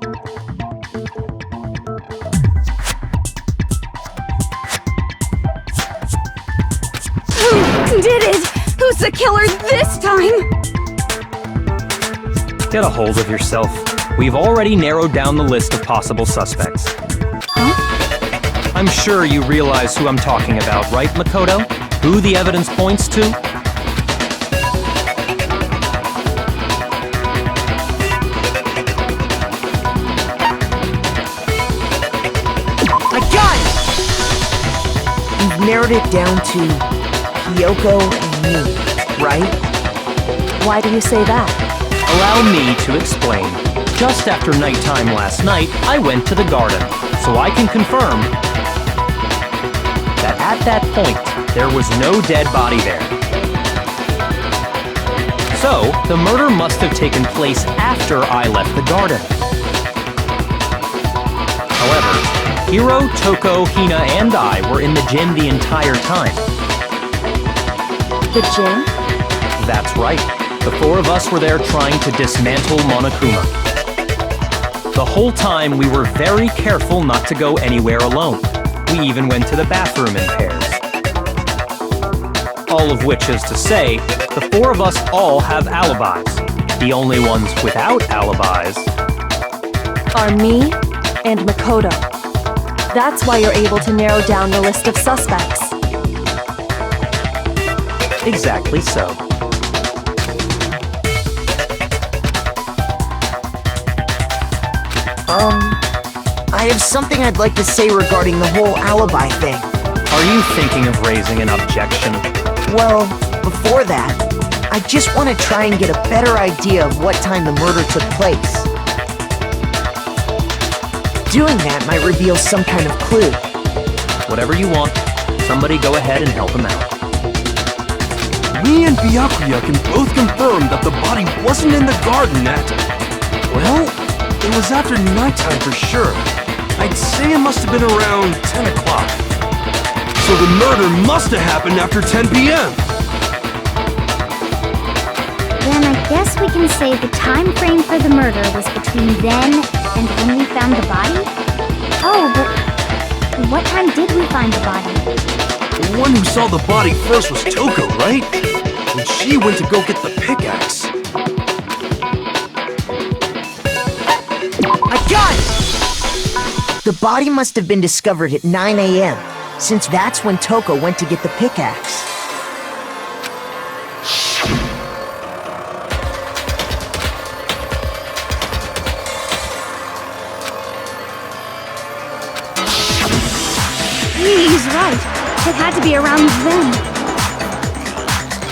[SPEAKER 4] Who did it? Who's the killer this time?
[SPEAKER 5] Get a hold of yourself. We've already narrowed down the list of possible suspects.
[SPEAKER 4] Huh?
[SPEAKER 5] I'm sure you realize who I'm talking about, right, Makoto? Who the evidence points to?
[SPEAKER 7] I got it! You've narrowed it down to Kyoko and me, right?
[SPEAKER 1] Why do you say that?
[SPEAKER 5] Allow me to explain. Just after nighttime last night, I went to the garden, so I can confirm that at that point, there was no dead body there. So, the murder must have taken place after I left the garden. However, Hiro, Toko, Hina, and I were in the gym the entire time.
[SPEAKER 1] The gym?
[SPEAKER 5] That's right. The four of us were there trying to dismantle Monokuma. The whole time, we were very careful not to go anywhere alone. We even went to the bathroom in pairs. All of which is to say, the four of us all have alibis. The only ones without alibis
[SPEAKER 1] Are me and Makoto. That's why you're able to narrow down the list of suspects.
[SPEAKER 5] exactly so.
[SPEAKER 7] I have something I'd like to say regarding the whole alibi thing.
[SPEAKER 5] Are you thinking of raising an objection?
[SPEAKER 7] Well, before that, I just want to try and get a better idea of what time the murder took place. Doing that might reveal some kind of clue.
[SPEAKER 5] Whatever you want. Somebody go ahead and help him out.
[SPEAKER 2] Me and Byakuya can both confirm that the body wasn't in the garden at... Well, it was after nighttime for sure. I'd say it must have been around 10 o'clock. So the murder must have happened after 10 p.m.
[SPEAKER 4] Then I guess we can say the time frame for the murder was between then and when we found the body? Oh, but what time did we find the body?
[SPEAKER 2] The one who saw the body first was Toko, right? And she went to go get the pickaxe.
[SPEAKER 7] I got it! The body must have been discovered at 9 a.m., since that's when Toko went to get the pickaxe.
[SPEAKER 4] He's right. It had to be around then.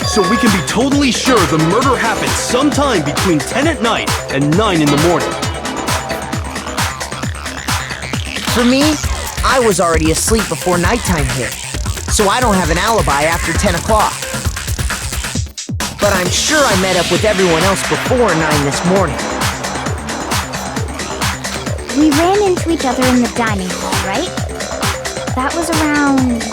[SPEAKER 2] So we can be totally sure the murder happened sometime between 10 at night and 9 in the morning.
[SPEAKER 7] For me, I was already asleep before nighttime hit, so I don't have an alibi after 10 o'clock. But I'm sure I met up with everyone else before 9 this morning.
[SPEAKER 4] We ran into each other in the dining hall, right? That was around...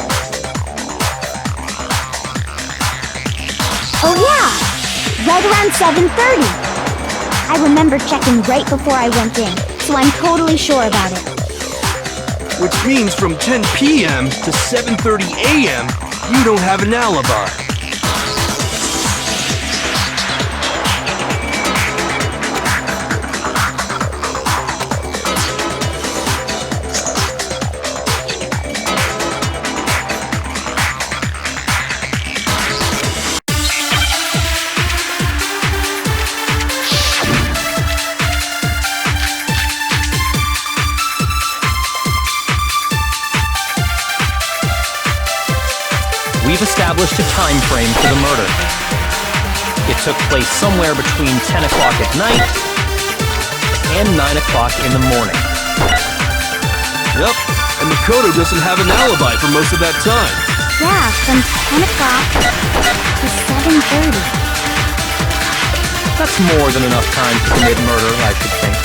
[SPEAKER 4] Oh yeah! Right around 7:30! I remember checking right before I went in, so I'm totally sure about it.
[SPEAKER 2] Which means from 10 p.m. to 7:30 a.m., you don't have an alibi.
[SPEAKER 5] We've established a time frame for the murder. It took place somewhere between 10 o'clock at night and 9 o'clock in the morning.
[SPEAKER 2] Yep, and Makoto doesn't have an alibi for most of that time.
[SPEAKER 4] Yeah, from 10 o'clock to 7:30.
[SPEAKER 5] That's more than enough time to commit murder, I should think.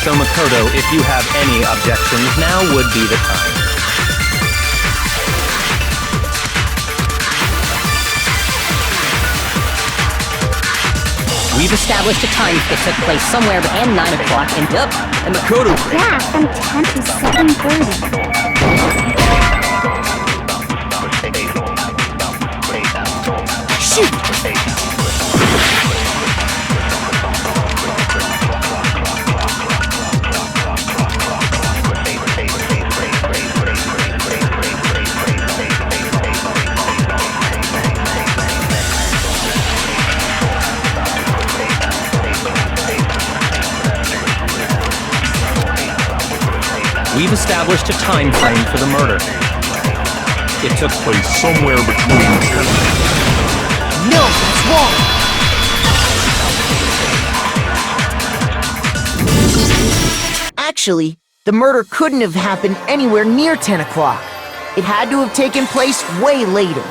[SPEAKER 5] So Makoto, if you have any objections, now would be the time.
[SPEAKER 8] We've established a time that took place somewhere between 9 o'clock and
[SPEAKER 2] Makoto,
[SPEAKER 4] Yeah, from 10 to 7:30.
[SPEAKER 5] We've established a time frame for the murder. It took place somewhere between 10.
[SPEAKER 7] No, that's wrong. Actually, the murder couldn't have happened anywhere near 10 o'clock. It had to have taken place way later.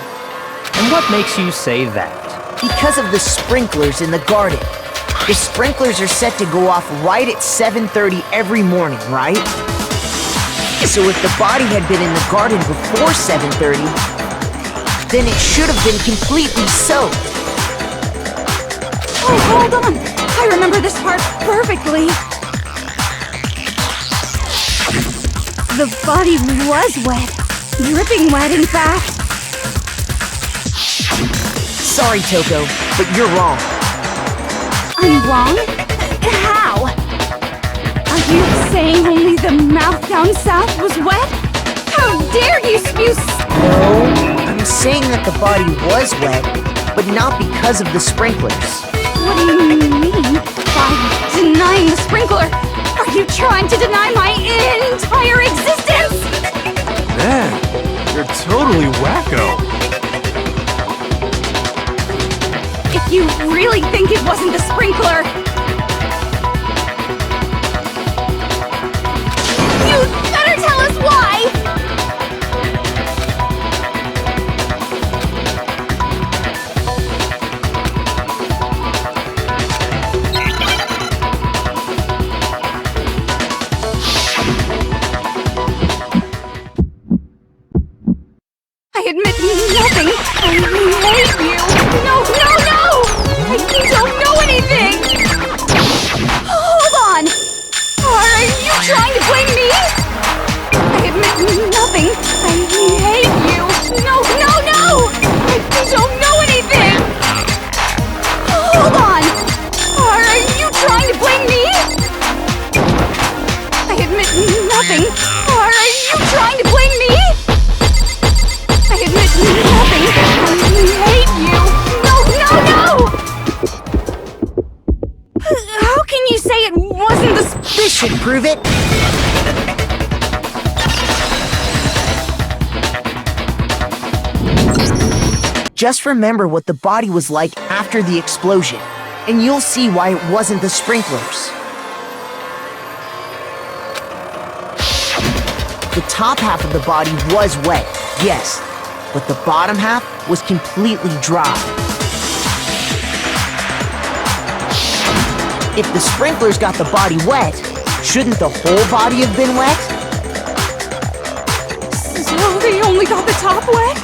[SPEAKER 5] And what makes you say that?
[SPEAKER 7] Because of the sprinklers in the garden. The sprinklers are set to go off right at 7:30 every morning, right? So if the body had been in the garden before 7:30, then it should have been completely soaked.
[SPEAKER 4] Oh, hold on! I remember this part perfectly. The body was wet. Dripping wet, in fact.
[SPEAKER 7] Sorry, Toko, but you're wrong.
[SPEAKER 4] I'm wrong? How? Are you saying only the mouth down south was wet? How dare you spew
[SPEAKER 7] No, I'm saying that the body was wet, but not because of the sprinklers.
[SPEAKER 4] What do you mean by denying the sprinkler? Are you trying to deny my entire existence?
[SPEAKER 2] Man, you're totally wacko.
[SPEAKER 4] If you really think it wasn't the sprinkler, you'd better tell us why! I admit nothing. I hate you. No, no, no! I don't know anything! Hold on! Are you trying to blame me? I admit nothing. I hate you. No, no, no! I don't know anything! Hold on! Are you trying to blame me? I admit nothing. Are you trying to blame me? I admit nothing. I hate you. No, no, no! How can you say it wasn't the
[SPEAKER 7] This should prove it. Just remember what the body was like after the explosion, and you'll see why it wasn't the sprinklers. The top half of the body was wet, yes, but the bottom half was completely dry. If the sprinklers got the body wet, shouldn't the whole body have been wet?
[SPEAKER 4] So they only got the top wet?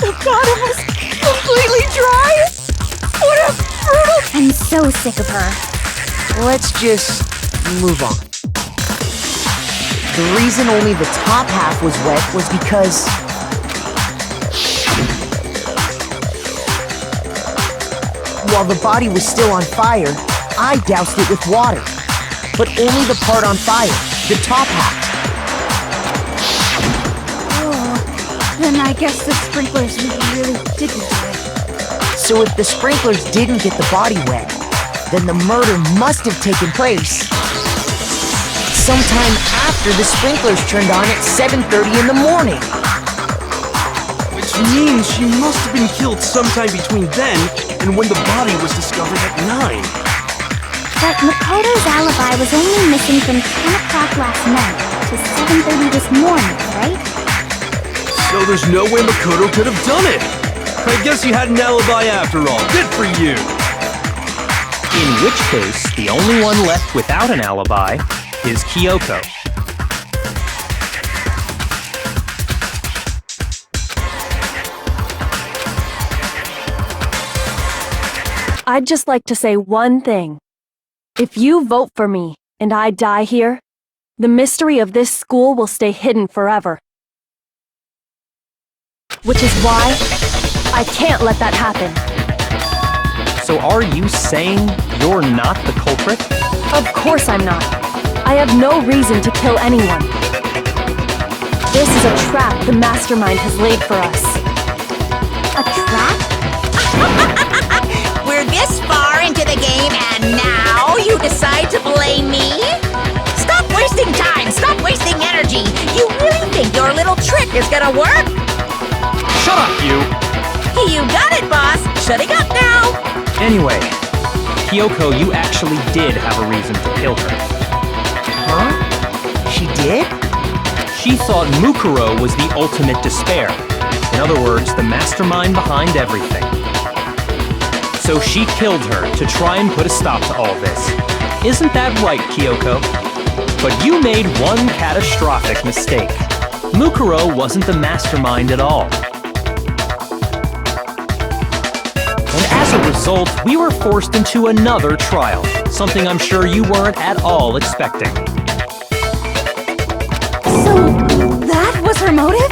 [SPEAKER 4] The bottom was completely dry? What a brutal... I'm so sick of her.
[SPEAKER 7] Let's just move on. The reason only the top half was wet was because while the body was still on fire, I doused it with water. But only the part on fire, the top half.
[SPEAKER 4] Oh, then I guess the sprinklers really didn't do it.
[SPEAKER 7] So if the sprinklers didn't get the body wet, then the murder must have taken place sometime after the sprinklers turned on at 7:30 in the morning.
[SPEAKER 2] Which means she must have been killed sometime between then and when the body was discovered at 9.
[SPEAKER 4] But Makoto's alibi was only missing from 10 o'clock last night to 7:30 this morning, right?
[SPEAKER 2] So there's no way Makoto could have done it. I guess you had an alibi after all. Good for you.
[SPEAKER 5] In which case, the only one left without an alibi is Kyoko.
[SPEAKER 1] I'd just like to say one thing. If you vote for me and I die here, the mystery of this school will stay hidden forever. Which is why I can't let that happen.
[SPEAKER 5] So are you saying you're not the culprit?
[SPEAKER 1] Of course I'm not. I have no reason to kill anyone. This is a trap the mastermind has laid for us.
[SPEAKER 4] A trap?
[SPEAKER 3] We're this far into the game and now you decide to blame me? Stop wasting time! Stop wasting energy! You really think your little trick is gonna work?
[SPEAKER 2] Shut up, you!
[SPEAKER 3] You got it, boss. Shutting up now.
[SPEAKER 5] Anyway, Kyoko, you actually did have a reason to kill her.
[SPEAKER 7] Huh? She did?
[SPEAKER 5] She thought Mukuro was the ultimate despair. In other words, the mastermind behind everything. So she killed her to try and put a stop to all this. Isn't that right, Kyoko? But you made one catastrophic mistake. Mukuro wasn't the mastermind at all. And as a result, we were forced into another trial, something I'm sure you weren't at all expecting.
[SPEAKER 4] So, that was her motive?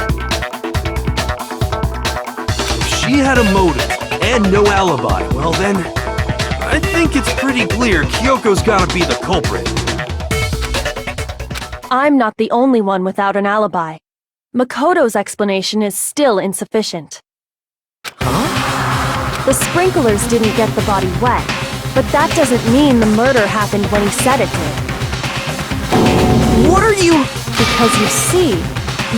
[SPEAKER 2] If she had a motive and no alibi, well then, I think it's pretty clear Kyoko's gotta be the culprit.
[SPEAKER 1] I'm not the only one without an alibi. Makoto's explanation is still insufficient. The sprinklers didn't get the body wet, but that doesn't mean the murder happened when he said it did.
[SPEAKER 7] What are you...
[SPEAKER 1] Because you see,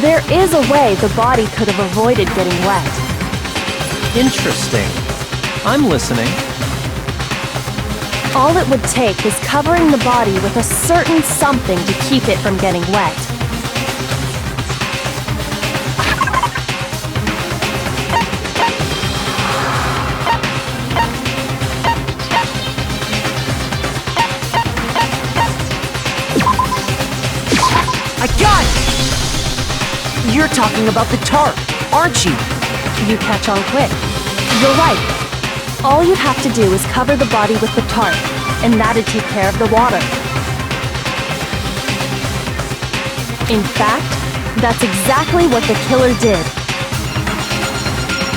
[SPEAKER 1] there is a way the body could have avoided getting wet.
[SPEAKER 5] Interesting. I'm listening.
[SPEAKER 1] All it would take is covering the body with a certain something to keep it from getting wet.
[SPEAKER 7] I got it! You're talking about the tarp, aren't you?
[SPEAKER 1] You catch on quick. You're right. All you'd have to do is cover the body with the tarp, and that'd take care of the water. In fact, that's exactly what the killer did.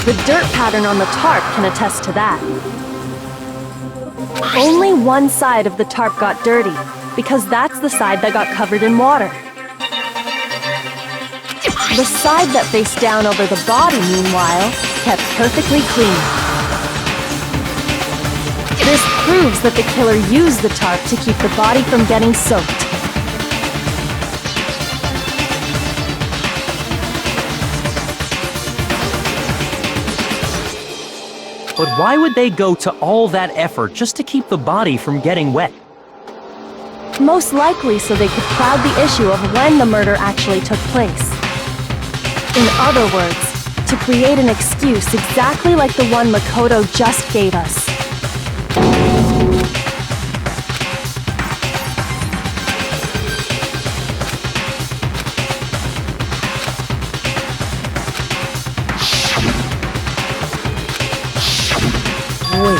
[SPEAKER 1] The dirt pattern on the tarp can attest to that. Only one side of the tarp got dirty, because that's the side that got covered in water. The side that faced down over the body, meanwhile, kept perfectly clean. This proves that the killer used the tarp to keep the body from getting soaked.
[SPEAKER 5] But why would they go to all that effort just to keep the body from getting wet?
[SPEAKER 1] Most likely so they could cloud the issue of when the murder actually took place. In other words, to create an excuse exactly like the one Makoto just gave us.
[SPEAKER 7] Wait,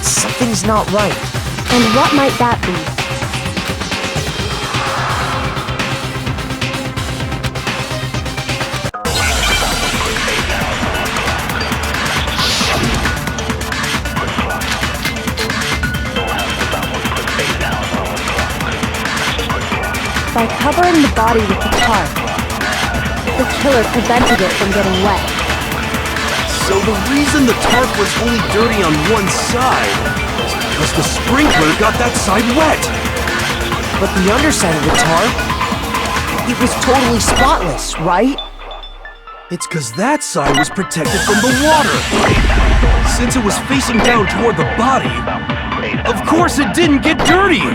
[SPEAKER 7] something's not right.
[SPEAKER 1] And what might that be? By covering the body with the tarp, the killer prevented it from getting wet.
[SPEAKER 2] So the reason the tarp was only dirty on one side is because the sprinkler got that side wet.
[SPEAKER 7] But the underside of the tarp, it was totally spotless, right?
[SPEAKER 2] It's because that side was protected from the water. Since it was facing down toward the body, of course it didn't get dirty.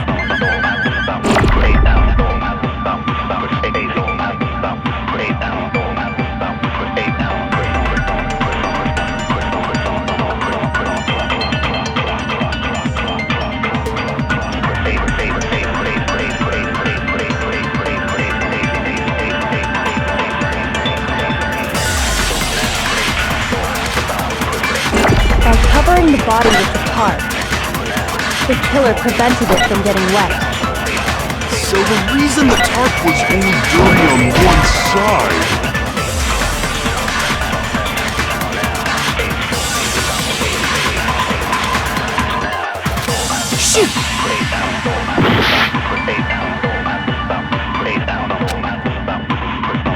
[SPEAKER 1] By covering the body with the tarp, the killer prevented it from getting wet.
[SPEAKER 2] So the reason the tarp was only dirty on one side...
[SPEAKER 7] Shoot!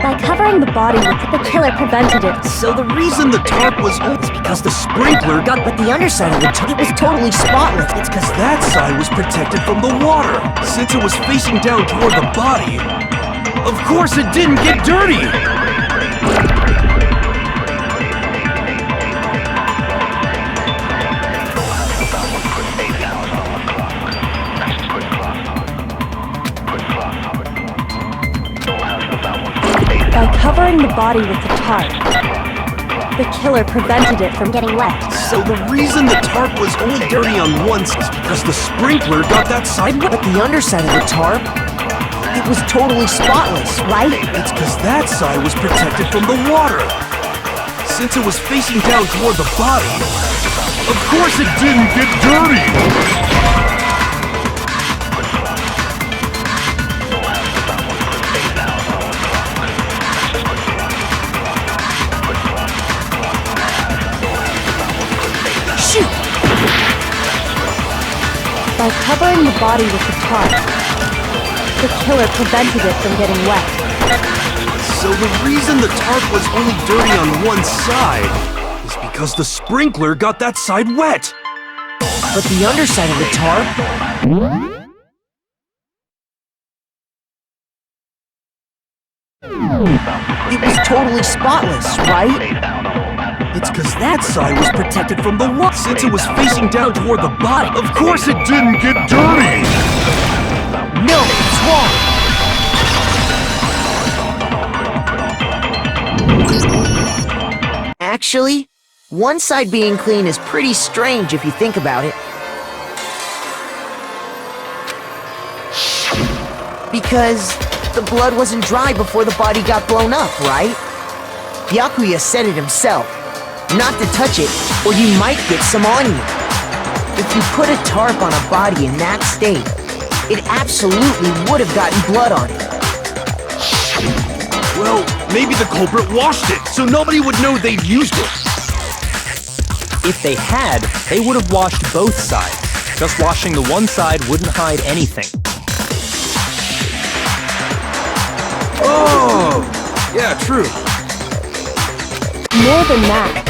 [SPEAKER 1] By covering the body with the killer prevented it.
[SPEAKER 2] So the reason the tarp was only because the sprinkler got...
[SPEAKER 7] But the underside of the tarp, it was totally spotless.
[SPEAKER 2] It's because that side was protected from the water. Since it was facing down toward the body, of course it didn't get dirty.
[SPEAKER 1] body with the tarp. The killer prevented it from getting wet.
[SPEAKER 2] So the reason the tarp was only dirty on one side is because the sprinkler got that side wet.
[SPEAKER 7] But the underside of the tarp, it was totally spotless, right?
[SPEAKER 2] It's because that side was protected from the water. Since it was facing down toward the body, of course it didn't get dirty!
[SPEAKER 7] Shoot!
[SPEAKER 1] By covering the body with the tarp, the killer prevented it from getting wet.
[SPEAKER 2] So the reason the tarp was only dirty on one side is because the sprinkler got that side wet.
[SPEAKER 7] But the underside of the tarp... It was totally spotless, right?
[SPEAKER 2] It's because that side was protected from the water. Since it was facing down toward the body, of course it didn't get dirty!
[SPEAKER 7] No, it's wrong! Actually, one side being clean is pretty strange if you think about it. Because the blood wasn't dry before the body got blown up, right? Byakuya said it himself. Not to touch it, or you might get some on you. If you put a tarp on a body in that state, it absolutely would have gotten blood on it.
[SPEAKER 2] Well, maybe the culprit washed it, so nobody would know they'd used it.
[SPEAKER 5] If they had, they would have washed both sides. Just washing the one side wouldn't hide anything.
[SPEAKER 2] Oh! Yeah, true.
[SPEAKER 1] More than that,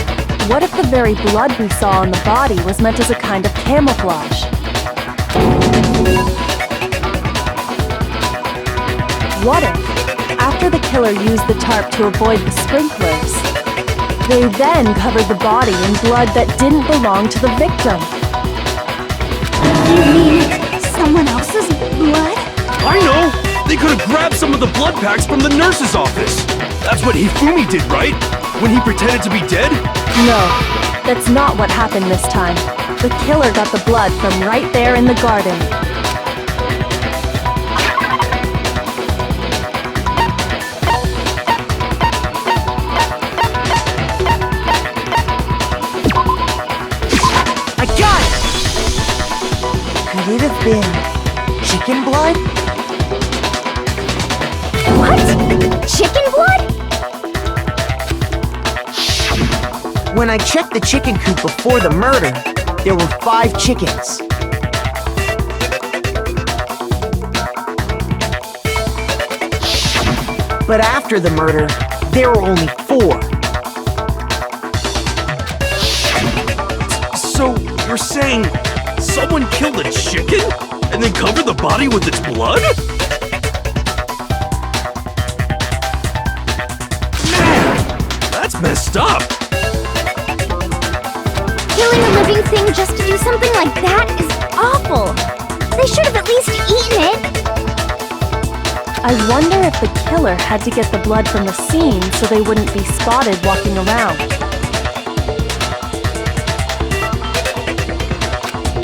[SPEAKER 1] what if the very blood we saw on the body was meant as a kind of camouflage? What if, after the killer used the tarp to avoid the sprinklers, they then covered the body in blood that didn't belong to the victim?
[SPEAKER 4] You mean someone else's blood?
[SPEAKER 2] I know! They could have grabbed some of the blood packs from the nurse's office! That's what Hifumi did, right? When he pretended to be dead?
[SPEAKER 1] No, that's not what happened this time. The killer got the blood from right there in the garden.
[SPEAKER 7] I got it! Could it have been chicken blood?
[SPEAKER 4] What? Chicken blood?
[SPEAKER 7] When I checked the chicken coop before the murder, there were 5 chickens. But after the murder, there were only 4.
[SPEAKER 2] So, you're saying someone killed a chicken and then covered the body with its blood? Man, that's messed up.
[SPEAKER 4] Killing a living thing just to do something like that is awful. They should have at least eaten it.
[SPEAKER 1] I wonder if the killer had to get the blood from the scene so they wouldn't be spotted walking around.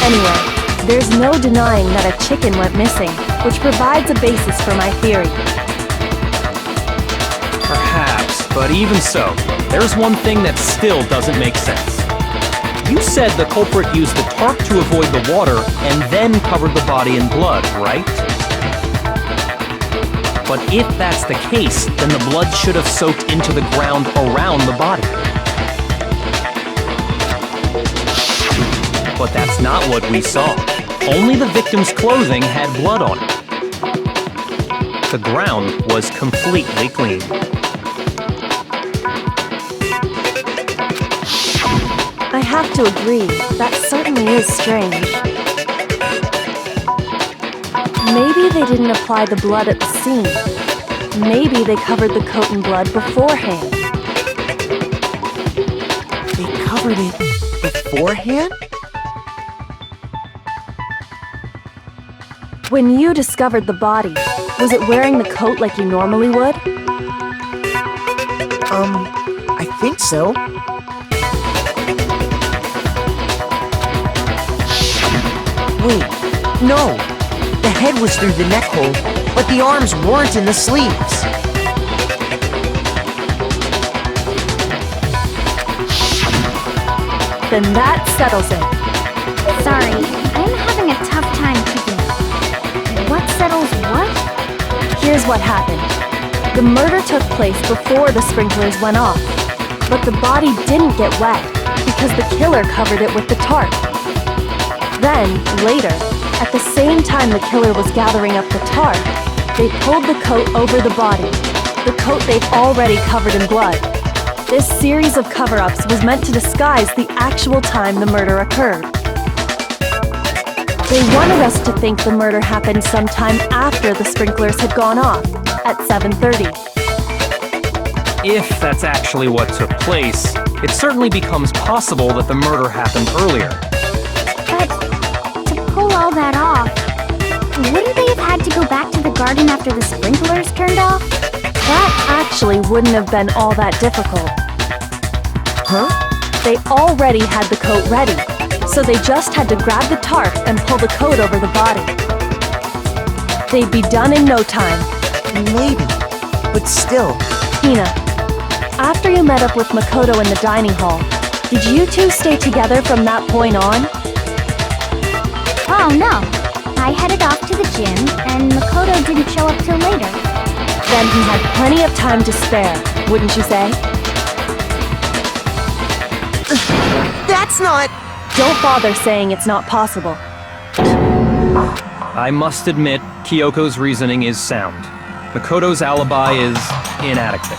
[SPEAKER 1] Anyway, there's no denying that a chicken went missing, which provides a basis for my theory.
[SPEAKER 5] Perhaps, but even so, there's one thing that still doesn't make sense. You said the culprit used the tarp to avoid the water and then covered the body in blood, right? But if that's the case, then the blood should have soaked into the ground around the body. But that's not what we saw. Only the victim's clothing had blood on it. The ground was completely clean.
[SPEAKER 1] I have to agree, that certainly is strange. Maybe they didn't apply the blood at the scene. Maybe they covered the coat in blood beforehand.
[SPEAKER 7] They covered it beforehand?
[SPEAKER 1] When you discovered the body, was it wearing the coat like you normally would?
[SPEAKER 7] I think so. Wait, no. The head was through the neck hole, but the arms weren't in the sleeves.
[SPEAKER 1] Then that settles it.
[SPEAKER 4] Sorry, I'm having a tough time keeping up. What settles what?
[SPEAKER 1] Here's what happened. The murder took place before the sprinklers went off. But the body didn't get wet because the killer covered it with the tarp. Then, later, at the same time the killer was gathering up the tarp, they pulled the coat over the body, the coat they've already covered in blood. This series of cover-ups was meant to disguise the actual time the murder occurred. They wanted us to think the murder happened sometime after the sprinklers had gone off, at 7:30.
[SPEAKER 5] If that's actually what took place, it certainly becomes possible that the murder happened earlier.
[SPEAKER 4] But to pull all that off, wouldn't they have had to go back to the garden after the sprinklers turned off?
[SPEAKER 1] That actually wouldn't have been all that difficult.
[SPEAKER 7] Huh?
[SPEAKER 1] They already had the coat ready, so they just had to grab the tarp and pull the coat over the body. They'd be done in no time.
[SPEAKER 7] Maybe, but still.
[SPEAKER 1] Hina, after you met up with Makoto in the dining hall, did you two stay together from that point on?
[SPEAKER 4] Oh no, I headed off to the gym, and Makoto didn't show up till later.
[SPEAKER 1] Then he had plenty of time to spare, wouldn't you say?
[SPEAKER 7] That's not...
[SPEAKER 1] Don't bother saying it's not possible.
[SPEAKER 5] I must admit, Kyoko's reasoning is sound. Makoto's alibi is inadequate.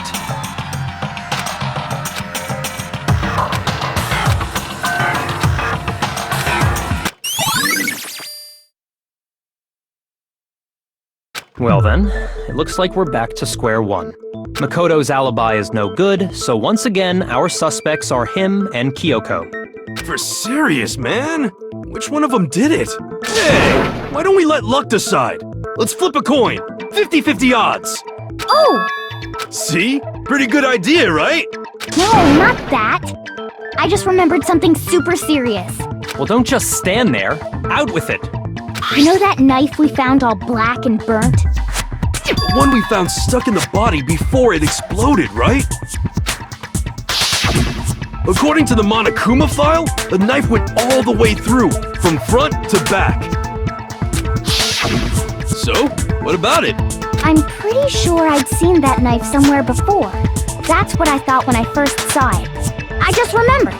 [SPEAKER 5] Well then, it looks like we're back to square one. Makoto's alibi is no good, so once again, our suspects are him and Kyoko.
[SPEAKER 2] For serious, man? Which one of them did it? Hey, why don't we let luck decide? Let's flip a coin. 50-50 odds.
[SPEAKER 4] Oh!
[SPEAKER 2] See? Pretty good idea, right?
[SPEAKER 4] No, not that. I just remembered something super serious.
[SPEAKER 5] Well, don't just stand there. Out with it.
[SPEAKER 4] You know that knife we found all black and burnt?
[SPEAKER 2] The one we found stuck in the body before it exploded, right? According to the Monokuma file, the knife went all the way through, from front to back. So, what about it?
[SPEAKER 4] I'm pretty sure I'd seen that knife somewhere before. That's what I thought when I first saw it. I just remembered.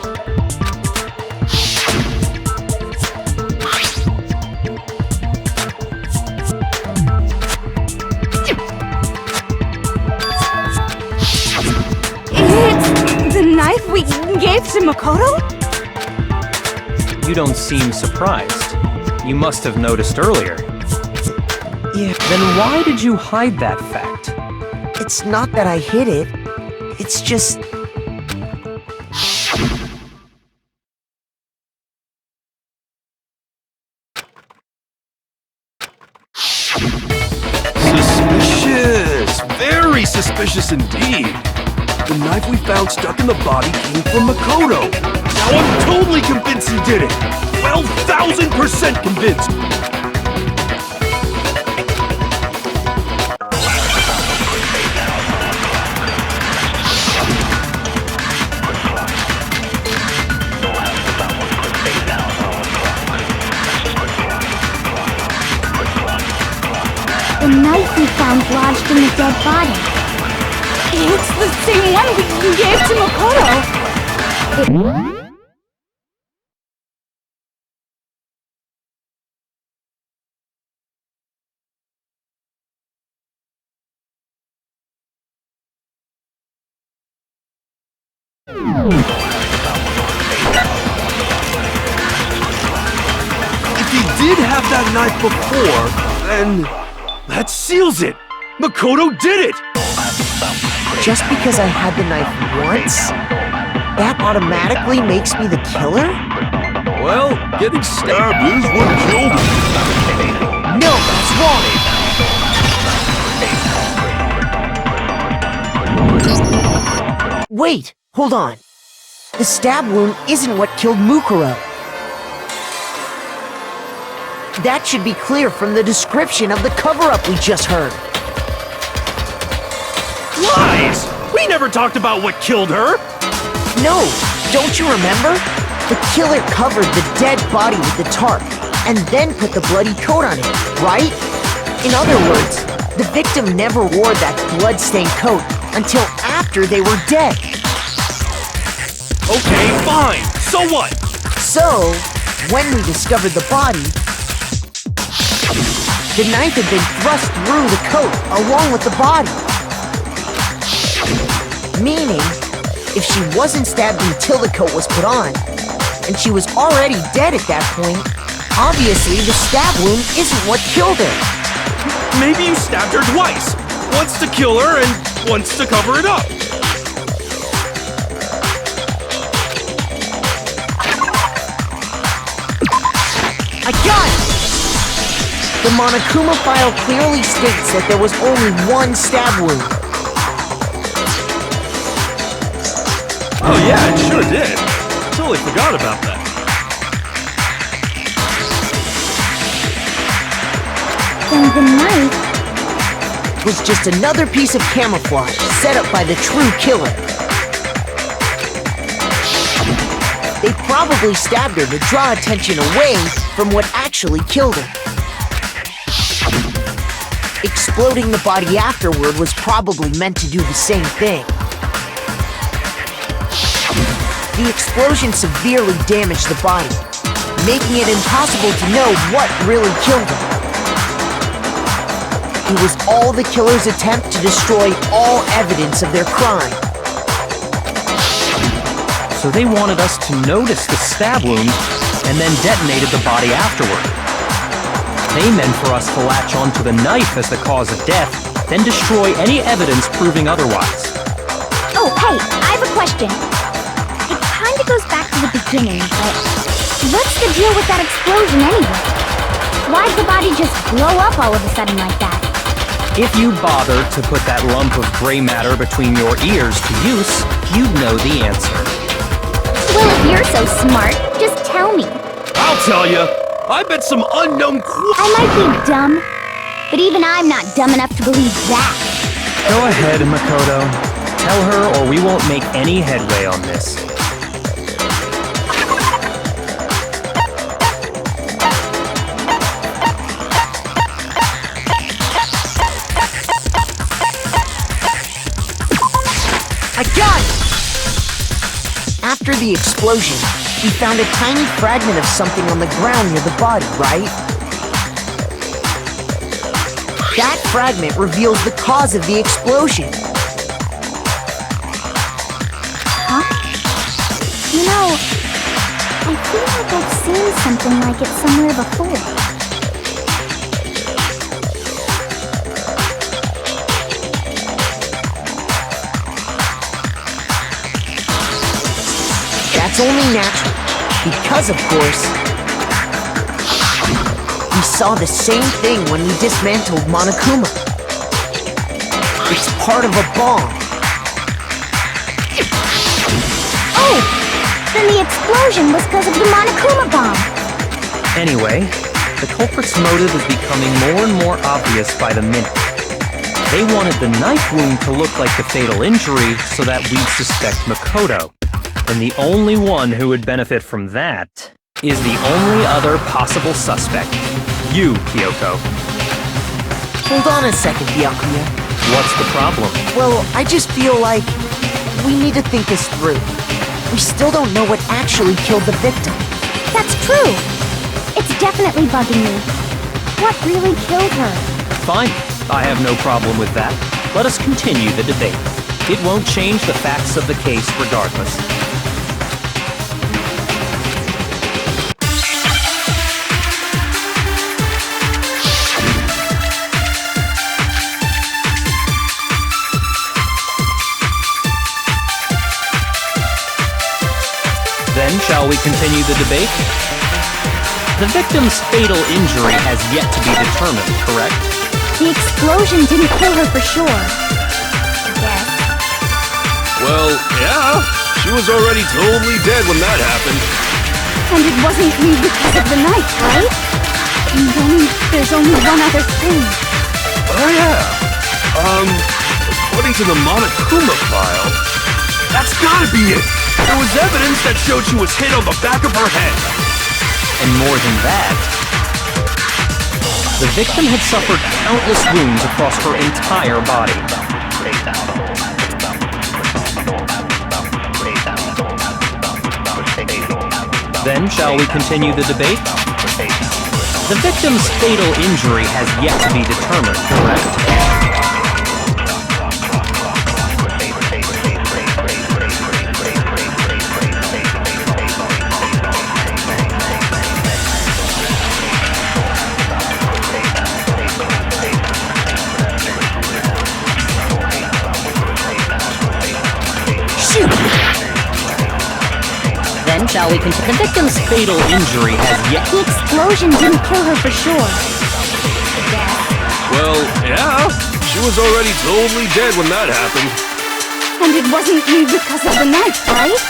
[SPEAKER 9] It's the knife we gave to Makoto?
[SPEAKER 5] You don't seem surprised. You must have noticed earlier.
[SPEAKER 7] Yeah,
[SPEAKER 5] Then why did you hide that fact?
[SPEAKER 7] it's not that I hid it. It's just...
[SPEAKER 2] Suspicious! Very suspicious indeed. The knife we found stuck in the body came from Makoto. Now I'm totally convinced he did it. 12,000% convinced.
[SPEAKER 4] The knife we found lodged in the dead body.
[SPEAKER 9] It's the same one we gave to Makoto!
[SPEAKER 2] If he did have that knife before, then that seals it. Makoto did it.
[SPEAKER 7] Just because I had the knife once, that automatically makes me the killer?
[SPEAKER 2] Well, getting stabbed is what killed him.
[SPEAKER 7] No, that's wrong! Wait, hold on. The stab wound isn't what killed Mukuro. That should be clear from the description of the cover-up we just heard.
[SPEAKER 2] Lies! We never talked about what killed her!
[SPEAKER 7] No, don't you remember? The killer covered the dead body with the tarp, and then put the bloody coat on it, right? In other words, the victim never wore that blood-stained coat until after they were dead.
[SPEAKER 2] Okay, fine. So what?
[SPEAKER 7] So, when we discovered the body, the knife had been thrust through the coat along with the body. Meaning, if she wasn't stabbed until the coat was put on, and she was already dead at that point, obviously the stab wound isn't what killed her.
[SPEAKER 2] Maybe you stabbed her twice. Once to kill her and once to cover it up.
[SPEAKER 7] I got it! The Monokuma file clearly states that there was only one stab wound.
[SPEAKER 2] Oh yeah, it sure did. Totally forgot about that.
[SPEAKER 4] Then the knife...
[SPEAKER 7] was just another piece of camouflage set up by the true killer. They probably stabbed her to draw attention away from what actually killed her. Exploding the body afterward was probably meant to do the same thing. The explosion severely damaged the body, making it impossible to know what really killed her. It was all the killer's attempt to destroy all evidence of their crime.
[SPEAKER 5] So they wanted us to notice the stab wound and then detonated the body afterward. They meant for us to latch onto the knife as the cause of death, then destroy any evidence proving otherwise.
[SPEAKER 4] Oh, hey, I have a question. It kinda goes back to the beginning, but what's the deal with that explosion anyway? Why'd the body just blow up all of a sudden like that?
[SPEAKER 5] If you bothered to put that lump of gray matter between your ears to use, you'd know the answer.
[SPEAKER 4] Well, if you're so smart, just tell me.
[SPEAKER 2] I'll tell you. I bet some unknown
[SPEAKER 4] I might be dumb, but even I'm not dumb enough to believe that.
[SPEAKER 5] Go ahead, Makoto. Tell her or we won't make any headway on this.
[SPEAKER 7] I got it! After the explosion, we found a tiny fragment of something on the ground near the body, right? That fragment reveals the cause of the explosion.
[SPEAKER 4] Huh? You know, I feel like I've seen something like it somewhere before.
[SPEAKER 7] That's only natural, because of course, we saw the same thing when we dismantled Monokuma. It's part of a bomb.
[SPEAKER 4] Oh! Then the explosion was because of the Monokuma bomb!
[SPEAKER 5] Anyway, the culprit's motive is becoming more and more obvious by the minute. They wanted the knife wound to look like the fatal injury so that we'd suspect Makoto. And the only one who would benefit from that is the only other possible suspect. You, Kyoko.
[SPEAKER 7] Hold on a second, Byakuya.
[SPEAKER 5] What's the problem?
[SPEAKER 7] Well, I just feel like we need to think this through. We still don't know what actually killed the victim.
[SPEAKER 4] That's true! It's definitely bugging me. What really killed her?
[SPEAKER 5] Fine. I have no problem with that. Let us continue the debate. It won't change the facts of the case regardless. Then, shall we continue the debate? The victim's fatal injury has yet to be determined, correct?
[SPEAKER 4] The explosion didn't kill her for sure. I guess.
[SPEAKER 2] Well, yeah. She was already totally dead when that happened.
[SPEAKER 4] And it wasn't because of the knife, right? And then there's only one other thing.
[SPEAKER 2] Oh, yeah. According to the Monokuma file, that's gotta be it. There was evidence that showed she was hit on the back of her head.
[SPEAKER 5] And more than that, the victim had suffered countless wounds across her entire body. Then, shall we continue the debate? The victim's fatal injury has yet to be determined, correct?
[SPEAKER 8] Then shall we continue?
[SPEAKER 5] The victim's fatal injury has yet...
[SPEAKER 4] The explosion didn't kill her for sure.
[SPEAKER 2] Well, yeah. She was already totally dead when that happened.
[SPEAKER 4] And it wasn't because of the knife, right?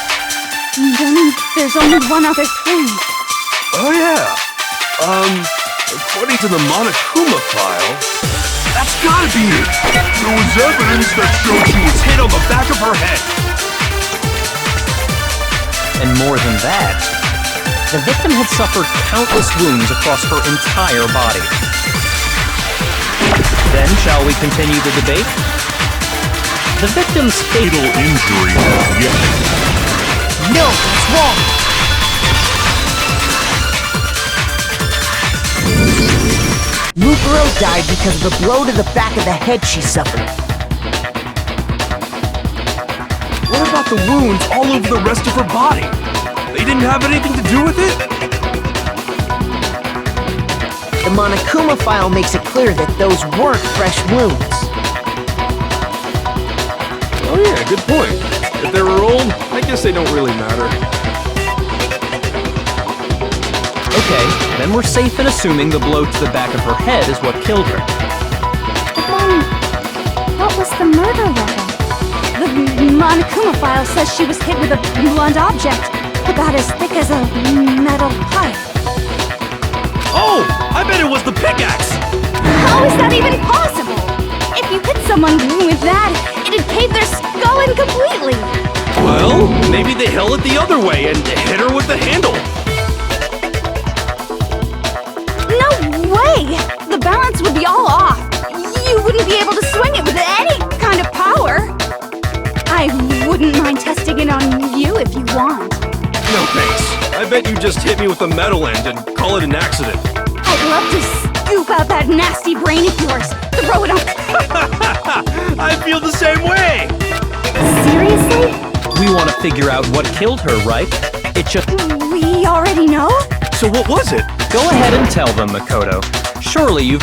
[SPEAKER 4] And then there's only one other thing.
[SPEAKER 2] Oh, yeah. According to the Monokuma file, that's gotta be it. There was evidence that showed she was hit on the back of her head.
[SPEAKER 5] And more than that, the victim had suffered countless wounds across her entire body. Then, shall we continue the debate? The victim's fatal injury has yet...
[SPEAKER 7] No, that's wrong! Mukuro died because of the blow to the back of the head she suffered.
[SPEAKER 2] What about the wounds all over the rest of her body? They didn't have anything to do with it?
[SPEAKER 7] The Monokuma file makes it clear that those weren't fresh wounds.
[SPEAKER 2] Oh yeah, good point. If they were old, I guess they don't really matter.
[SPEAKER 5] Okay, then we're safe in assuming the blow to the back of her head is what killed her.
[SPEAKER 4] But then, what was the murder weapon? The Monokuma file says she was hit with a blunt object, about as thick as a metal pipe.
[SPEAKER 2] Oh! I bet it was the pickaxe!
[SPEAKER 4] How is that even possible? If you hit someone with that, it'd cave their skull in completely.
[SPEAKER 2] Well, maybe they held it the other way and hit her with the handle.
[SPEAKER 4] No way! The balance would be all off. You wouldn't be able to swing it with any kind of power. I wouldn't mind testing it on you if you want.
[SPEAKER 2] No thanks. I bet you just hit me with a metal end and call it an accident.
[SPEAKER 4] I'd love to scoop out that nasty brain of yours, throw it on...
[SPEAKER 2] I feel the same way!
[SPEAKER 4] Seriously?
[SPEAKER 5] We want to figure out what killed her, right? It just...
[SPEAKER 4] We already know?
[SPEAKER 2] So what was it?
[SPEAKER 5] Go ahead and tell them, Makoto. Surely you've...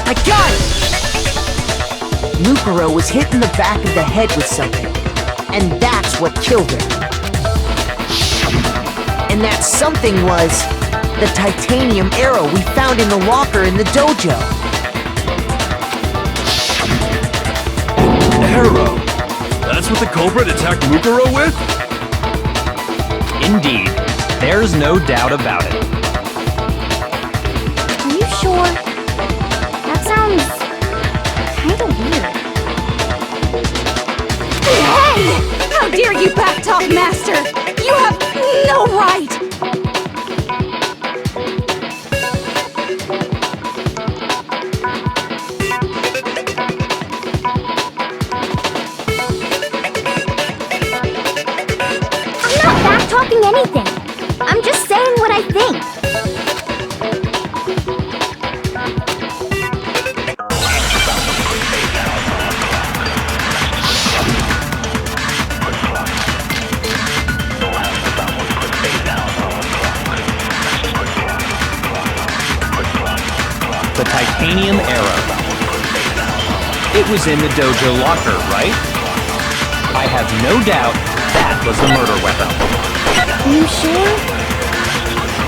[SPEAKER 7] I got it! Mukuro was hit in the back of the head with something, and that's what killed her. And that something was the titanium arrow we found in the locker in the dojo.
[SPEAKER 2] Arrow? That's what the culprit attacked Mukuro with?
[SPEAKER 5] Indeed. There's no doubt about it.
[SPEAKER 4] Are you sure? That sounds... kinda weird. Hey! How dare you backtalk, Master! You have no right! I'm not backtalking anything. I'm just saying what I think.
[SPEAKER 5] The titanium arrow. It was in the dojo locker, right? I have no doubt that That was the murder weapon.
[SPEAKER 4] You sure?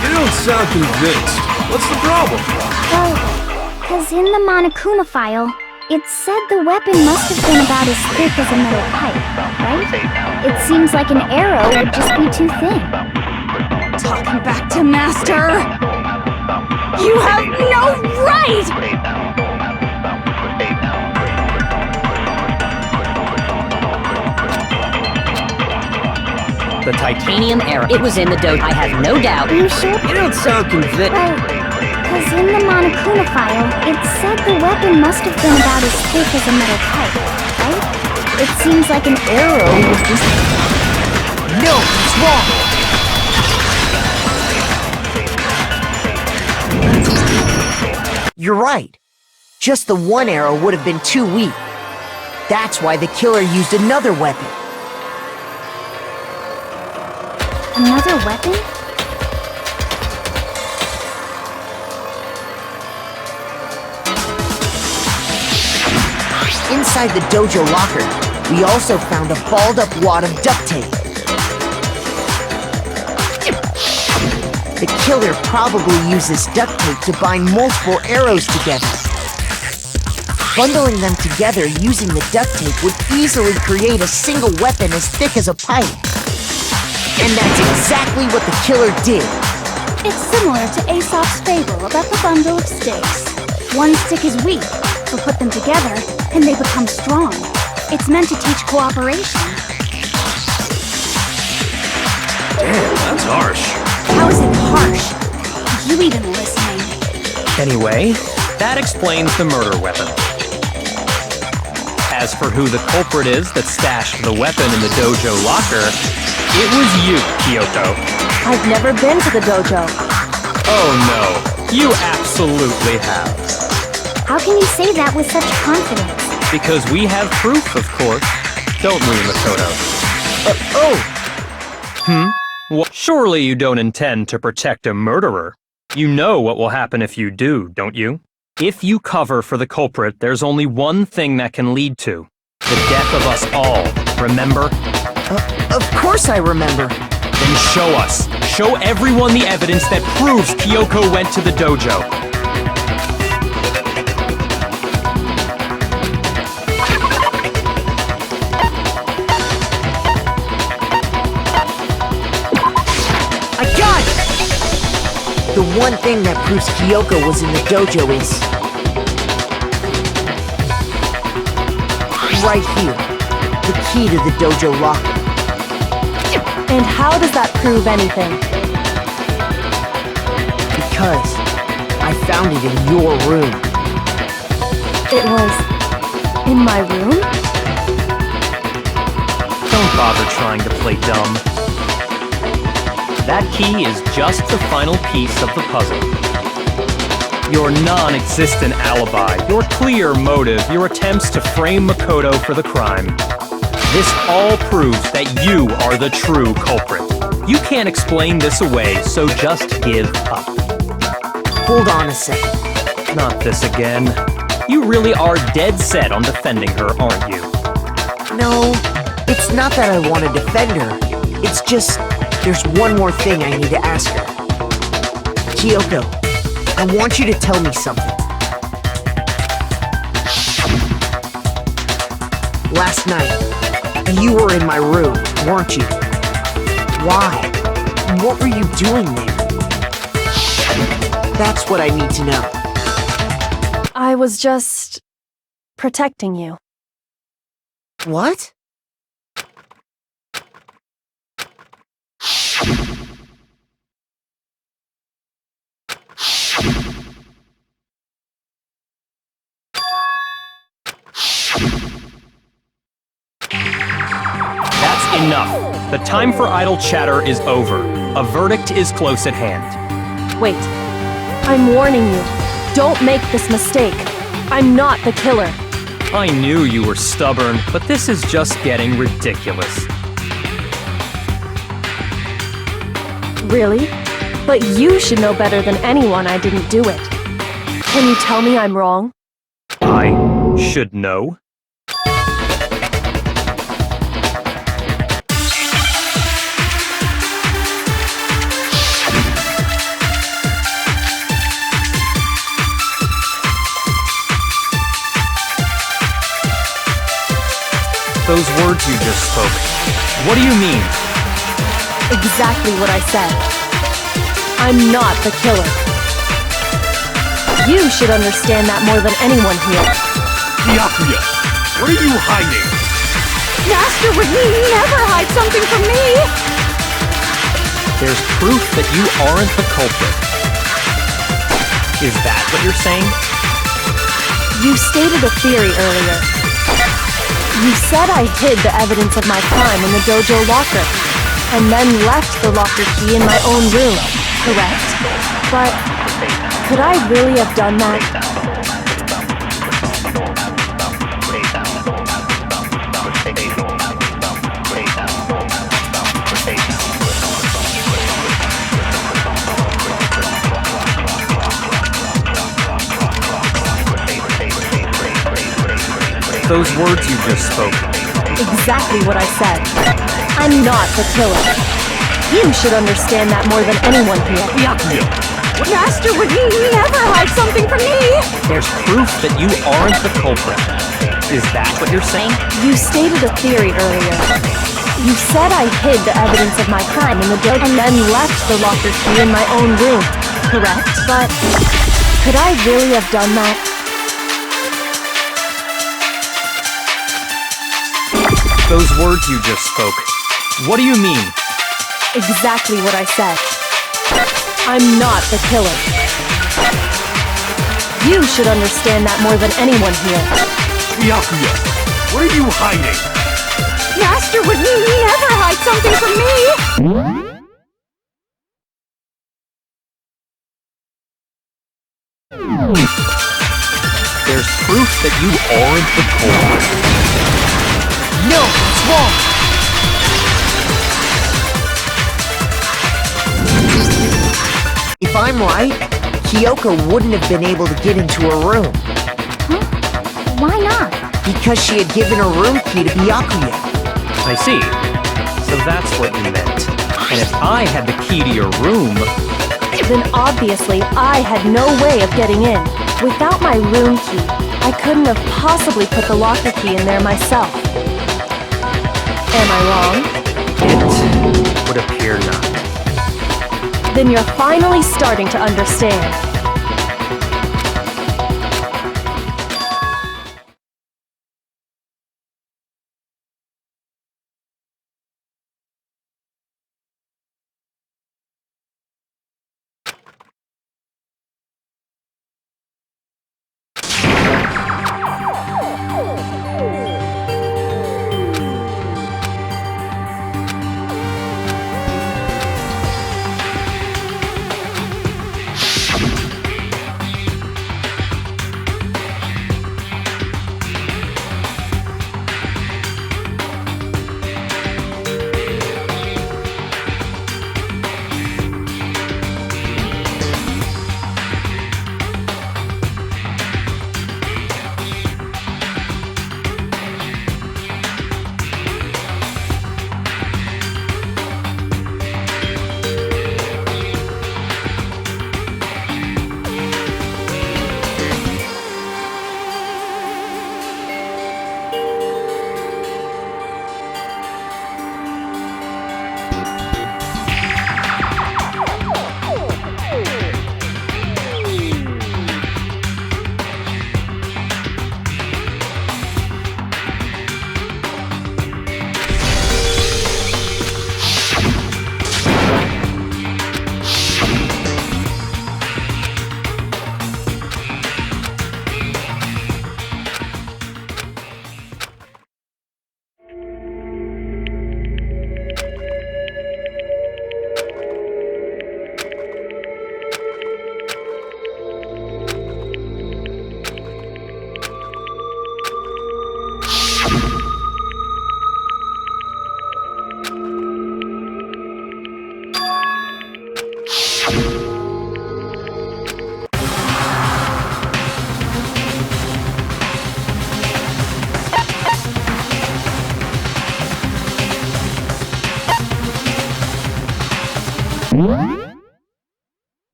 [SPEAKER 2] You don't sound convinced. What's the problem?
[SPEAKER 4] Well, because in the Monokuma file, it said the weapon must have been about as thick as a metal pipe, right? It seems like an arrow would just be too thin.
[SPEAKER 9] Talking back to Master! You have no right!
[SPEAKER 8] The titanium arrow. It was in the dojo. I have no doubt.
[SPEAKER 4] You sure?
[SPEAKER 2] You don't sound convinced.
[SPEAKER 4] Well, because in the Monokuma file, it said the weapon must have been about as thick as a metal pipe, right? It seems like an arrow would just...
[SPEAKER 7] No, it's wrong! You're right. Just the one arrow would have been too weak. That's why the killer used another weapon.
[SPEAKER 4] Another weapon?
[SPEAKER 7] Inside the dojo locker, we also found a balled-up wad of duct tape. The killer probably uses duct tape to bind multiple arrows together. Bundling them together using the duct tape would easily create a single weapon as thick as a pipe. And that's exactly what the killer did.
[SPEAKER 4] It's similar to Aesop's fable about the bundle of sticks. One stick is weak, but put them together, and they become strong. It's meant to teach cooperation.
[SPEAKER 2] Damn, that's harsh.
[SPEAKER 4] How is it harsh? Are you even listening?
[SPEAKER 5] Anyway, that explains the murder weapon. As for who the culprit is that stashed the weapon in the dojo locker, it was you, Kyoko.
[SPEAKER 1] I've never been to the dojo.
[SPEAKER 5] Oh no, you absolutely have.
[SPEAKER 4] How can you say that with such confidence?
[SPEAKER 5] Because we have proof, of course. Don't we, Makoto? Well, surely you don't intend to protect a murderer. You know what will happen if you do, don't you? If you cover for the culprit, there's only one thing that can lead to the death of us all, remember?
[SPEAKER 7] Of course I remember.
[SPEAKER 5] Then show us. Show everyone the evidence that proves Kyoko went to the dojo.
[SPEAKER 7] I got it! The one thing that proves Kyoko was in the dojo is... right here. The key to the dojo locker.
[SPEAKER 1] And how does that prove anything?
[SPEAKER 7] Because I found it in your room.
[SPEAKER 1] It was in my room?
[SPEAKER 5] Don't bother trying to play dumb. That key is just the final piece of the puzzle. Your non-existent alibi, your clear motive, your attempts to frame Makoto for the crime. This all proves that you are the true culprit. You can't explain this away, so just give up.
[SPEAKER 7] Hold on a second.
[SPEAKER 5] Not this again. You really are dead set on defending her, aren't you?
[SPEAKER 7] No, it's not that I want to defend her. It's just, there's one more thing I need to ask her. Kyoko, I want you to tell me something. Last night, you were in my room, weren't you? Why? What were you doing there? That's what I need to know.
[SPEAKER 1] I was just protecting you.
[SPEAKER 7] What?
[SPEAKER 5] That's enough. The time for idle chatter is over. A verdict is close at hand.
[SPEAKER 1] Wait. I'm warning you. Don't make this mistake. I'm not the killer.
[SPEAKER 5] I knew you were stubborn, but this is just getting ridiculous.
[SPEAKER 1] Really? But you should know better than anyone I didn't do it. Can you tell me I'm wrong?
[SPEAKER 5] I should know. Those words you just spoke, what do you mean?
[SPEAKER 1] Exactly what I said. I'm not the killer. You should understand that more than anyone here.
[SPEAKER 2] Byakuya, what are you hiding?
[SPEAKER 9] Master would never hide something from me!
[SPEAKER 5] There's proof that you aren't the culprit. Is that what you're saying?
[SPEAKER 1] You stated a theory earlier. You said I hid the evidence of my crime in the dojo locker, and then left the locker key in my own room, correct? But could I really have done that?
[SPEAKER 5] Those words you just spoke.
[SPEAKER 1] Exactly what I said. I'm not the killer. You should understand that more than anyone here.
[SPEAKER 2] Byakuya!
[SPEAKER 9] Master would never hide something from me!
[SPEAKER 5] There's proof that you aren't the culprit. Is that what you're saying?
[SPEAKER 1] You stated a theory earlier. You said I hid the evidence of my crime in the dojo and then left the locker key in my own room, correct? But could I really have done that?
[SPEAKER 5] Those words you just spoke, what do you mean?
[SPEAKER 1] Exactly what I said. I'm not the killer. You should understand that more than anyone here.
[SPEAKER 2] Byakuya, what are you hiding?
[SPEAKER 9] Master would never hide something from me!
[SPEAKER 5] There's proof that you aren't the culprit.
[SPEAKER 7] No, it's wrong! If I'm right, Kyoko wouldn't have been able to get into her room.
[SPEAKER 4] Huh? Why not?
[SPEAKER 7] Because she had given her room key to Byakuya.
[SPEAKER 5] I see. So that's what you meant. And if I had the key to your room,
[SPEAKER 1] Then obviously I had no way of getting in. Without my room key, I couldn't have possibly put the locker key in there myself. Am I wrong?
[SPEAKER 5] it would appear not.
[SPEAKER 1] Then you're finally starting to understand.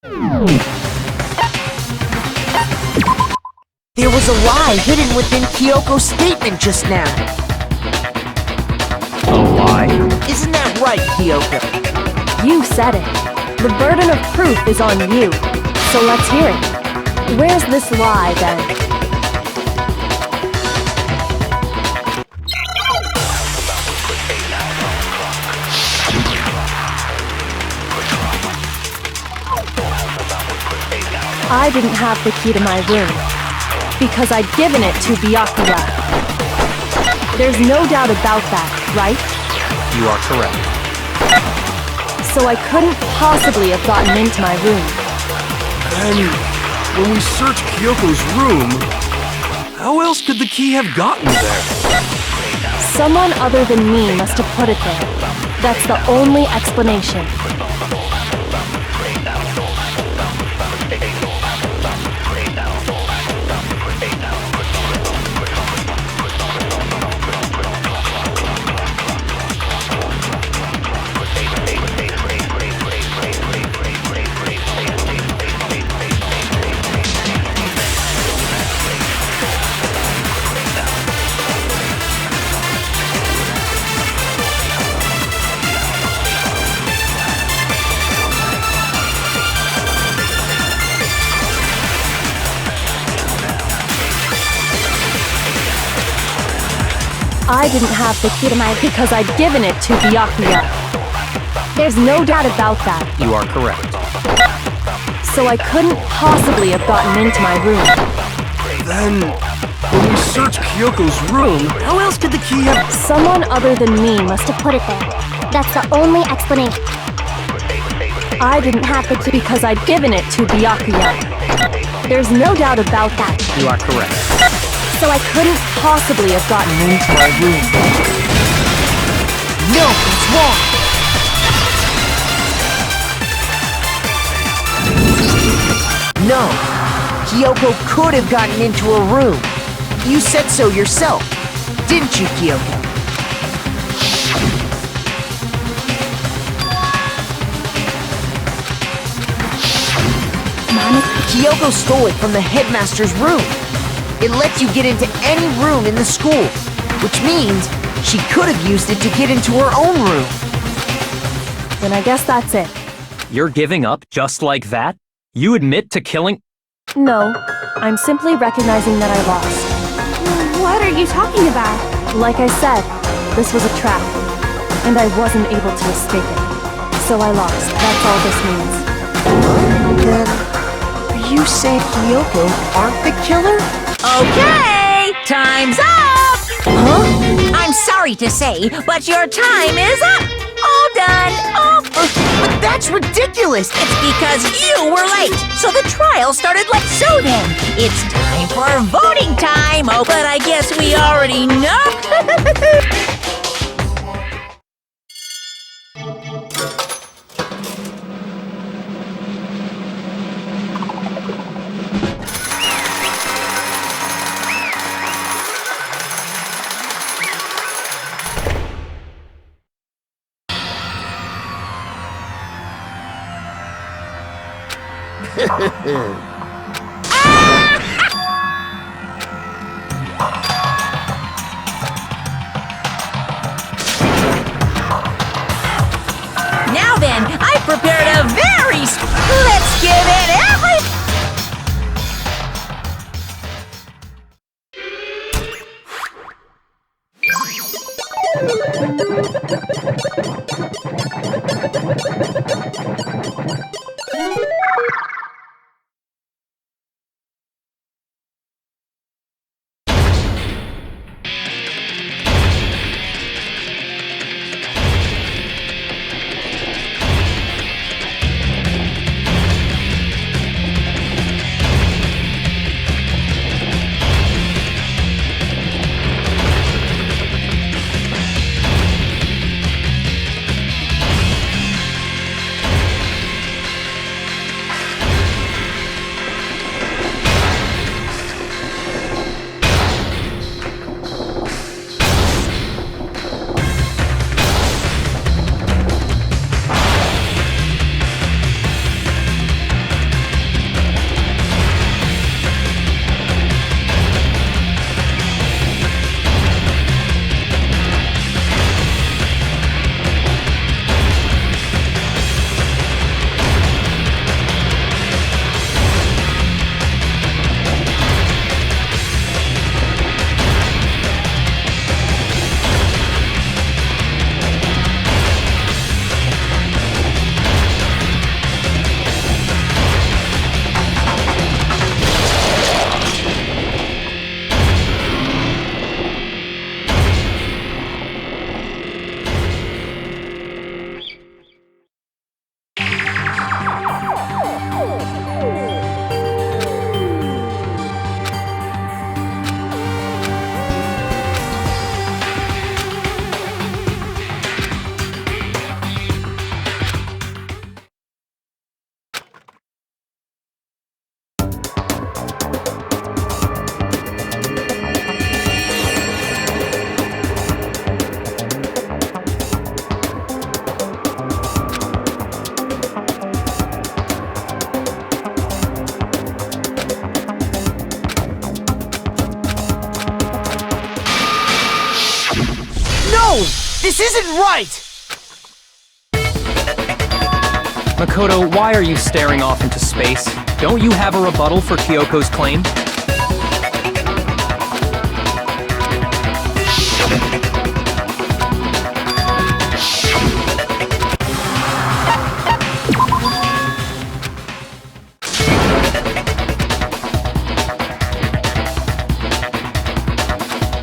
[SPEAKER 7] There was a lie hidden within Kyoko's statement just now.
[SPEAKER 5] A lie?
[SPEAKER 7] Isn't that right, Kyoko?
[SPEAKER 1] You said it. The burden of proof is on you. So let's hear it. Where's this lie, then? I didn't have the key to my room, because I'd given it to Byakuya. There's no doubt about that, right?
[SPEAKER 5] You are correct.
[SPEAKER 1] So I couldn't possibly have gotten into my room.
[SPEAKER 2] And when we searched Kyoko's room, how else could the key have gotten there?
[SPEAKER 1] Someone other than me must have put it there. That's the only explanation. I didn't have the key to my because I'd given it to Byakuya. There's no doubt about that.
[SPEAKER 5] You are correct.
[SPEAKER 1] So I couldn't possibly have gotten into my room.
[SPEAKER 2] Then, when we searched Kyoko's room, how else could the key have...
[SPEAKER 1] Someone other than me must have put it there.
[SPEAKER 4] That's the only explanation.
[SPEAKER 1] I didn't have the key because I'd given it to Byakuya. There's no doubt about that.
[SPEAKER 5] You are correct.
[SPEAKER 1] So I couldn't possibly have gotten into my room.
[SPEAKER 7] No, it's wrong. No, Kyoko could have gotten into her room. You said so yourself, didn't you, Kyoko? Kyoko stole it from the headmaster's room. It lets you get into any room in the school, which means she could have used it to get into her own room.
[SPEAKER 1] Then I guess that's it.
[SPEAKER 5] You're giving up just like that? You admit to killing...
[SPEAKER 1] No, I'm simply recognizing that I lost.
[SPEAKER 4] What are you talking about?
[SPEAKER 1] Like I said, this was a trap, and I wasn't able to escape it. So I lost. That's all this means.
[SPEAKER 7] Then, are you saying Kyoko aren't the killer?
[SPEAKER 3] Okay, time's up! Huh? I'm sorry to say, but your time is up! All done! Oh,
[SPEAKER 7] But that's ridiculous!
[SPEAKER 3] it's because you were late, so the trial started like so then. It's time for voting time! Oh, but I guess we already know! Now then, I've prepared a very... Let's give it
[SPEAKER 7] This isn't right!
[SPEAKER 5] Makoto, why are you staring off into space? Don't you have a rebuttal for Kyoko's claim?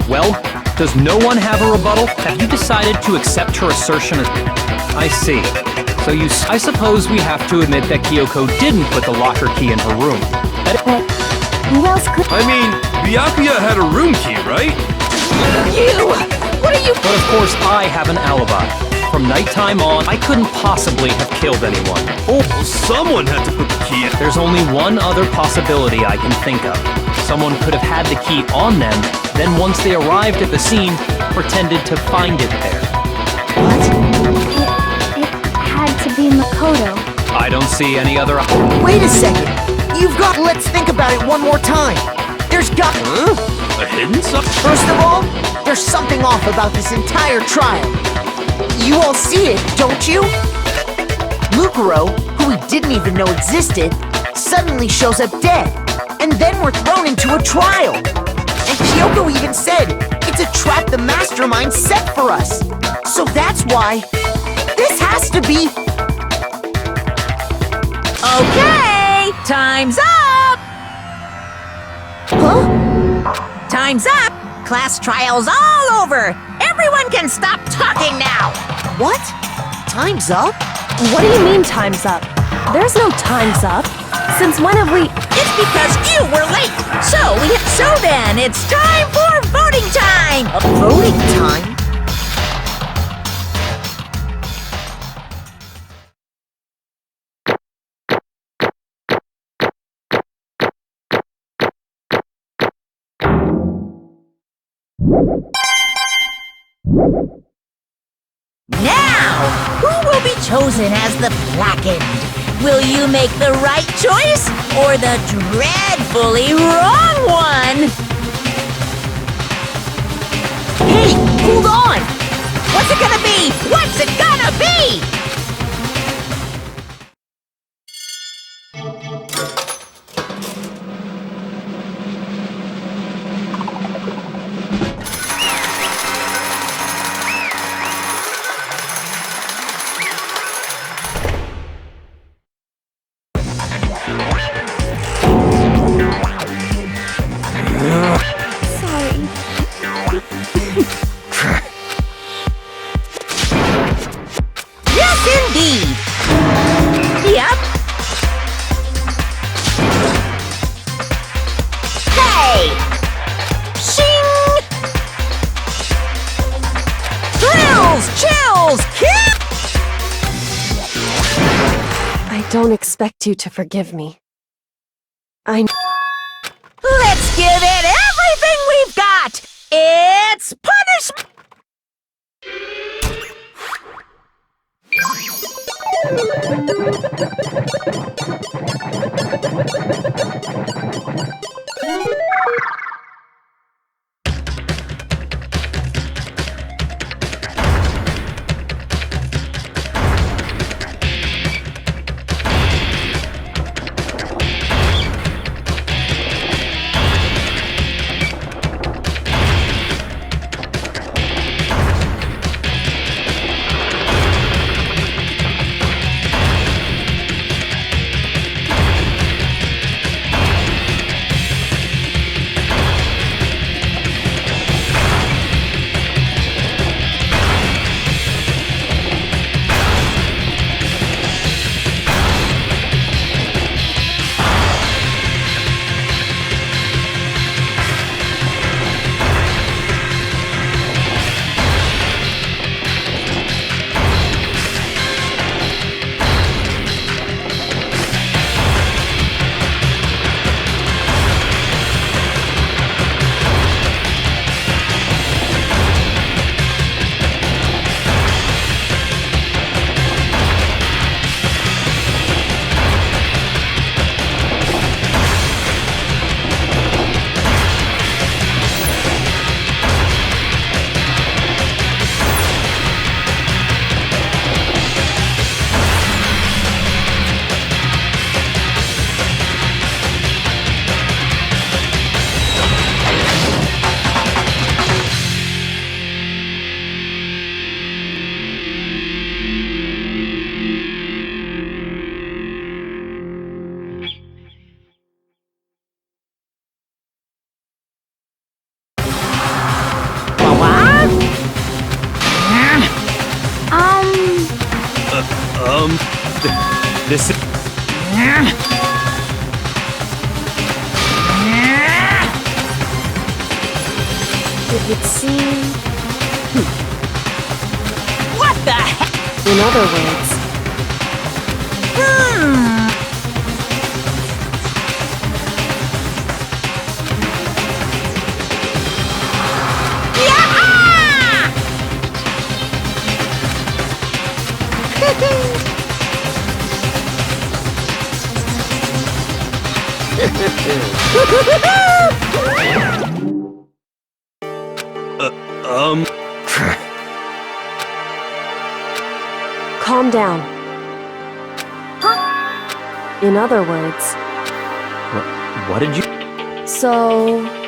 [SPEAKER 5] Well, does no one have a rebuttal? Have you decided to accept her assertion? I see. So I suppose we have to admit that Kyoko didn't put the locker key in her room.
[SPEAKER 4] But who else could?
[SPEAKER 2] I mean, Byakuya had a room key, right?
[SPEAKER 9] You! What are you?
[SPEAKER 5] But of course, I have an alibi. From nighttime on, I couldn't possibly have killed anyone.
[SPEAKER 2] Oh, well, someone had to put the key in.
[SPEAKER 5] There's only one other possibility I can think of. Someone could have had the key on them, then once they arrived at the scene, pretended to find it there.
[SPEAKER 4] What? It had to be Makoto.
[SPEAKER 5] I don't see any other...
[SPEAKER 7] Wait a second! You've got... Let's think about it one more time. There's got...
[SPEAKER 2] Huh? A hidden something?
[SPEAKER 7] First of all, there's something off about this entire trial. You all see it, don't you? Mukuro, who we didn't even know existed, suddenly shows up dead. And then we're thrown into a trial. And Kyoko even said, it's a trap the mastermind set for us. So that's why this has to be...
[SPEAKER 3] Okay, time's up!
[SPEAKER 7] Huh?
[SPEAKER 3] Time's up! Class trial's all over! Everyone can stop talking now!
[SPEAKER 7] What? Time's up?
[SPEAKER 1] What do you mean time's up? There's no time's up. Since when have we...
[SPEAKER 3] It's because you were late! So then, it's time for voting time!
[SPEAKER 7] Voting time?
[SPEAKER 3] Now, who will be chosen as the blackened? Will you make the right choice or the dreadfully wrong one?
[SPEAKER 7] Hey, hold on!
[SPEAKER 3] What's it gonna be? What's it gonna be?
[SPEAKER 4] Sorry.
[SPEAKER 3] Yes, indeed. Yep. Hey! Shing! Thrills, chills, kill!
[SPEAKER 1] I don't expect you to forgive me.
[SPEAKER 3] Let's give it everything we've got! It's punishment!
[SPEAKER 1] It would seem...
[SPEAKER 7] What the heck?
[SPEAKER 1] In other words, calm down. In other words,
[SPEAKER 5] What did you...
[SPEAKER 1] so...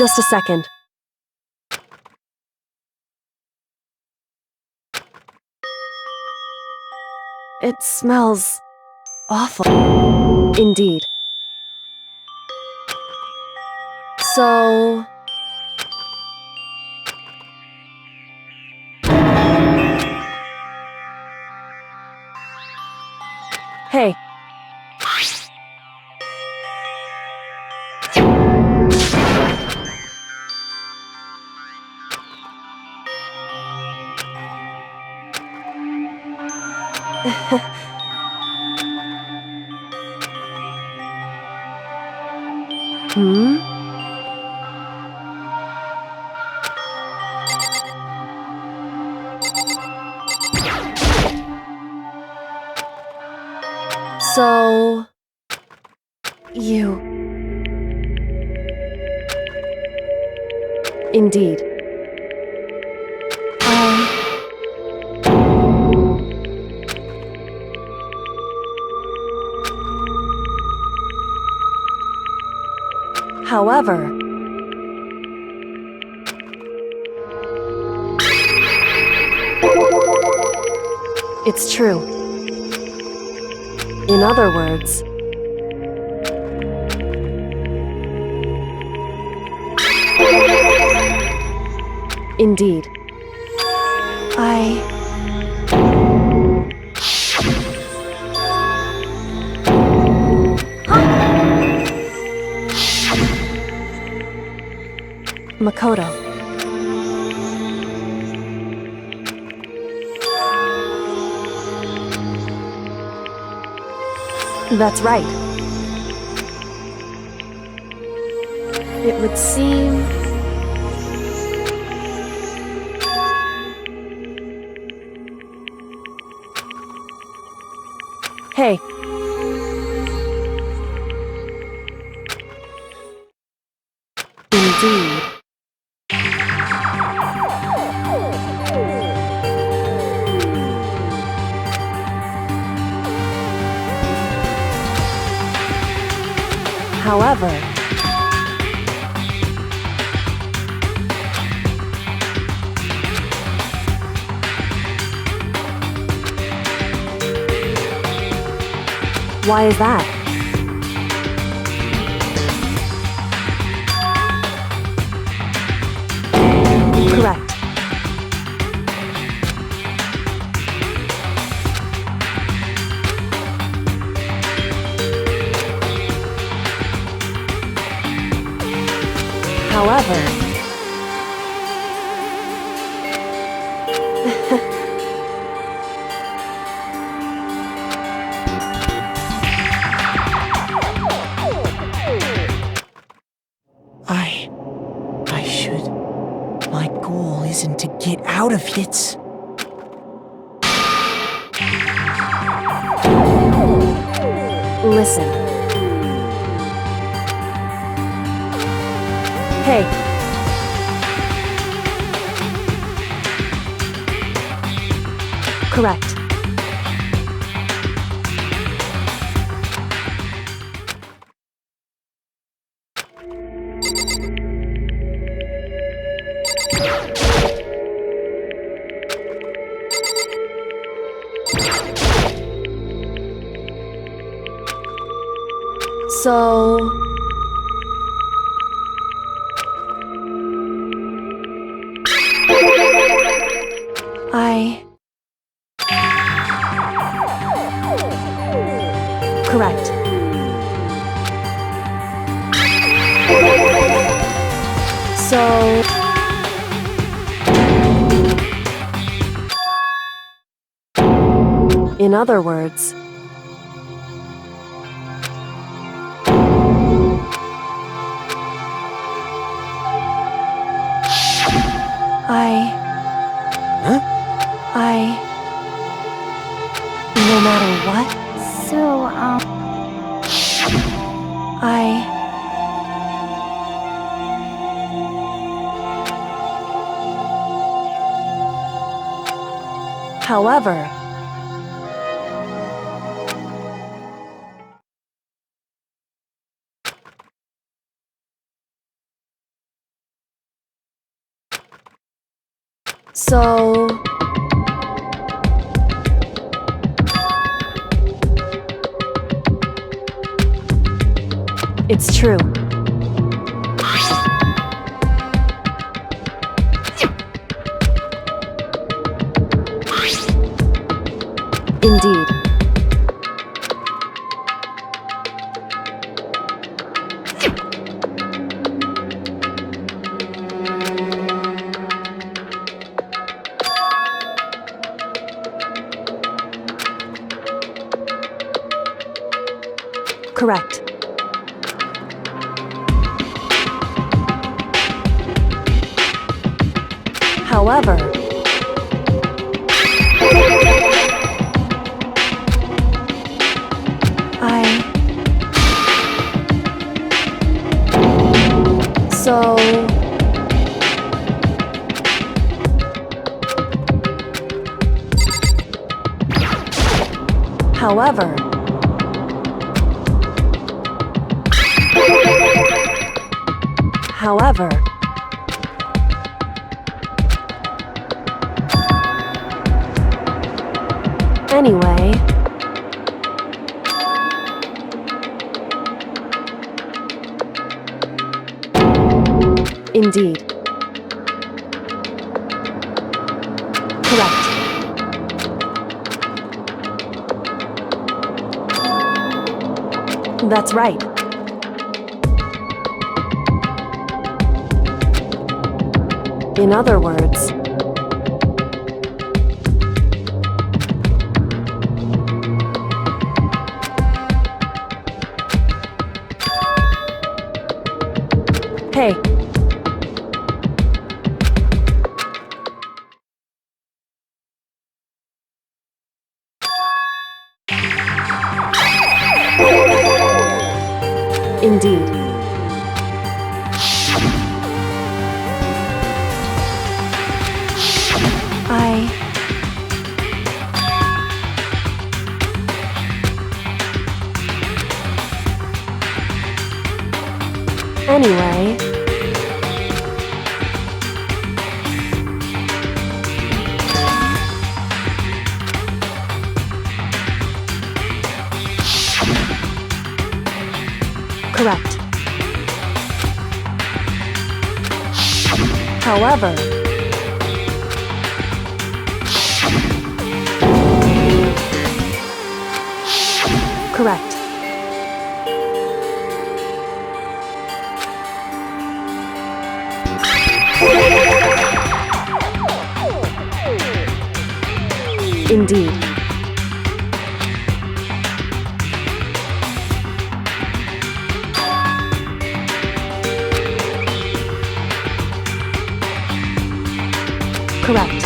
[SPEAKER 1] Just a second. It smells awful. Indeed. So... Hey. Hmm? So... you... Indeed. However... It's true. In other words... Indeed. Makoto. That's right. It would seem... Hey. Indeed. However... Why is that? Correct. However...
[SPEAKER 7] I should... My goal isn't to get out of it.
[SPEAKER 1] Listen. Hey. Correct. So... Correct. So... In other words... No matter what?
[SPEAKER 4] So,
[SPEAKER 1] However... So... It's true. Indeed. Correct. However... However, however, anyway, indeed. Correct. That's right. In other words, hey. Indeed. Anyway, correct. However, correct. Indeed. Correct.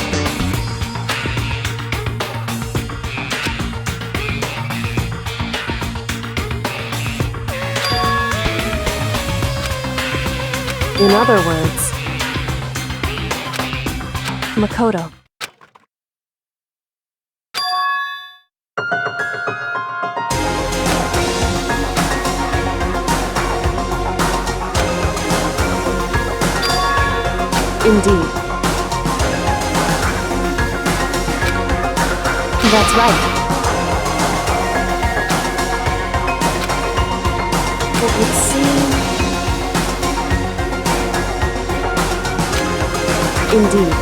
[SPEAKER 1] In other words, Makoto. Indeed. That's right. It would seem... Indeed.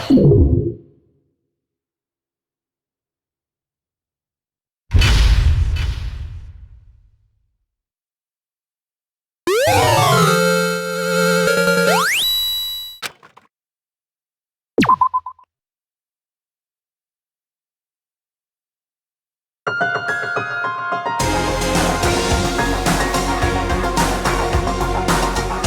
[SPEAKER 10] You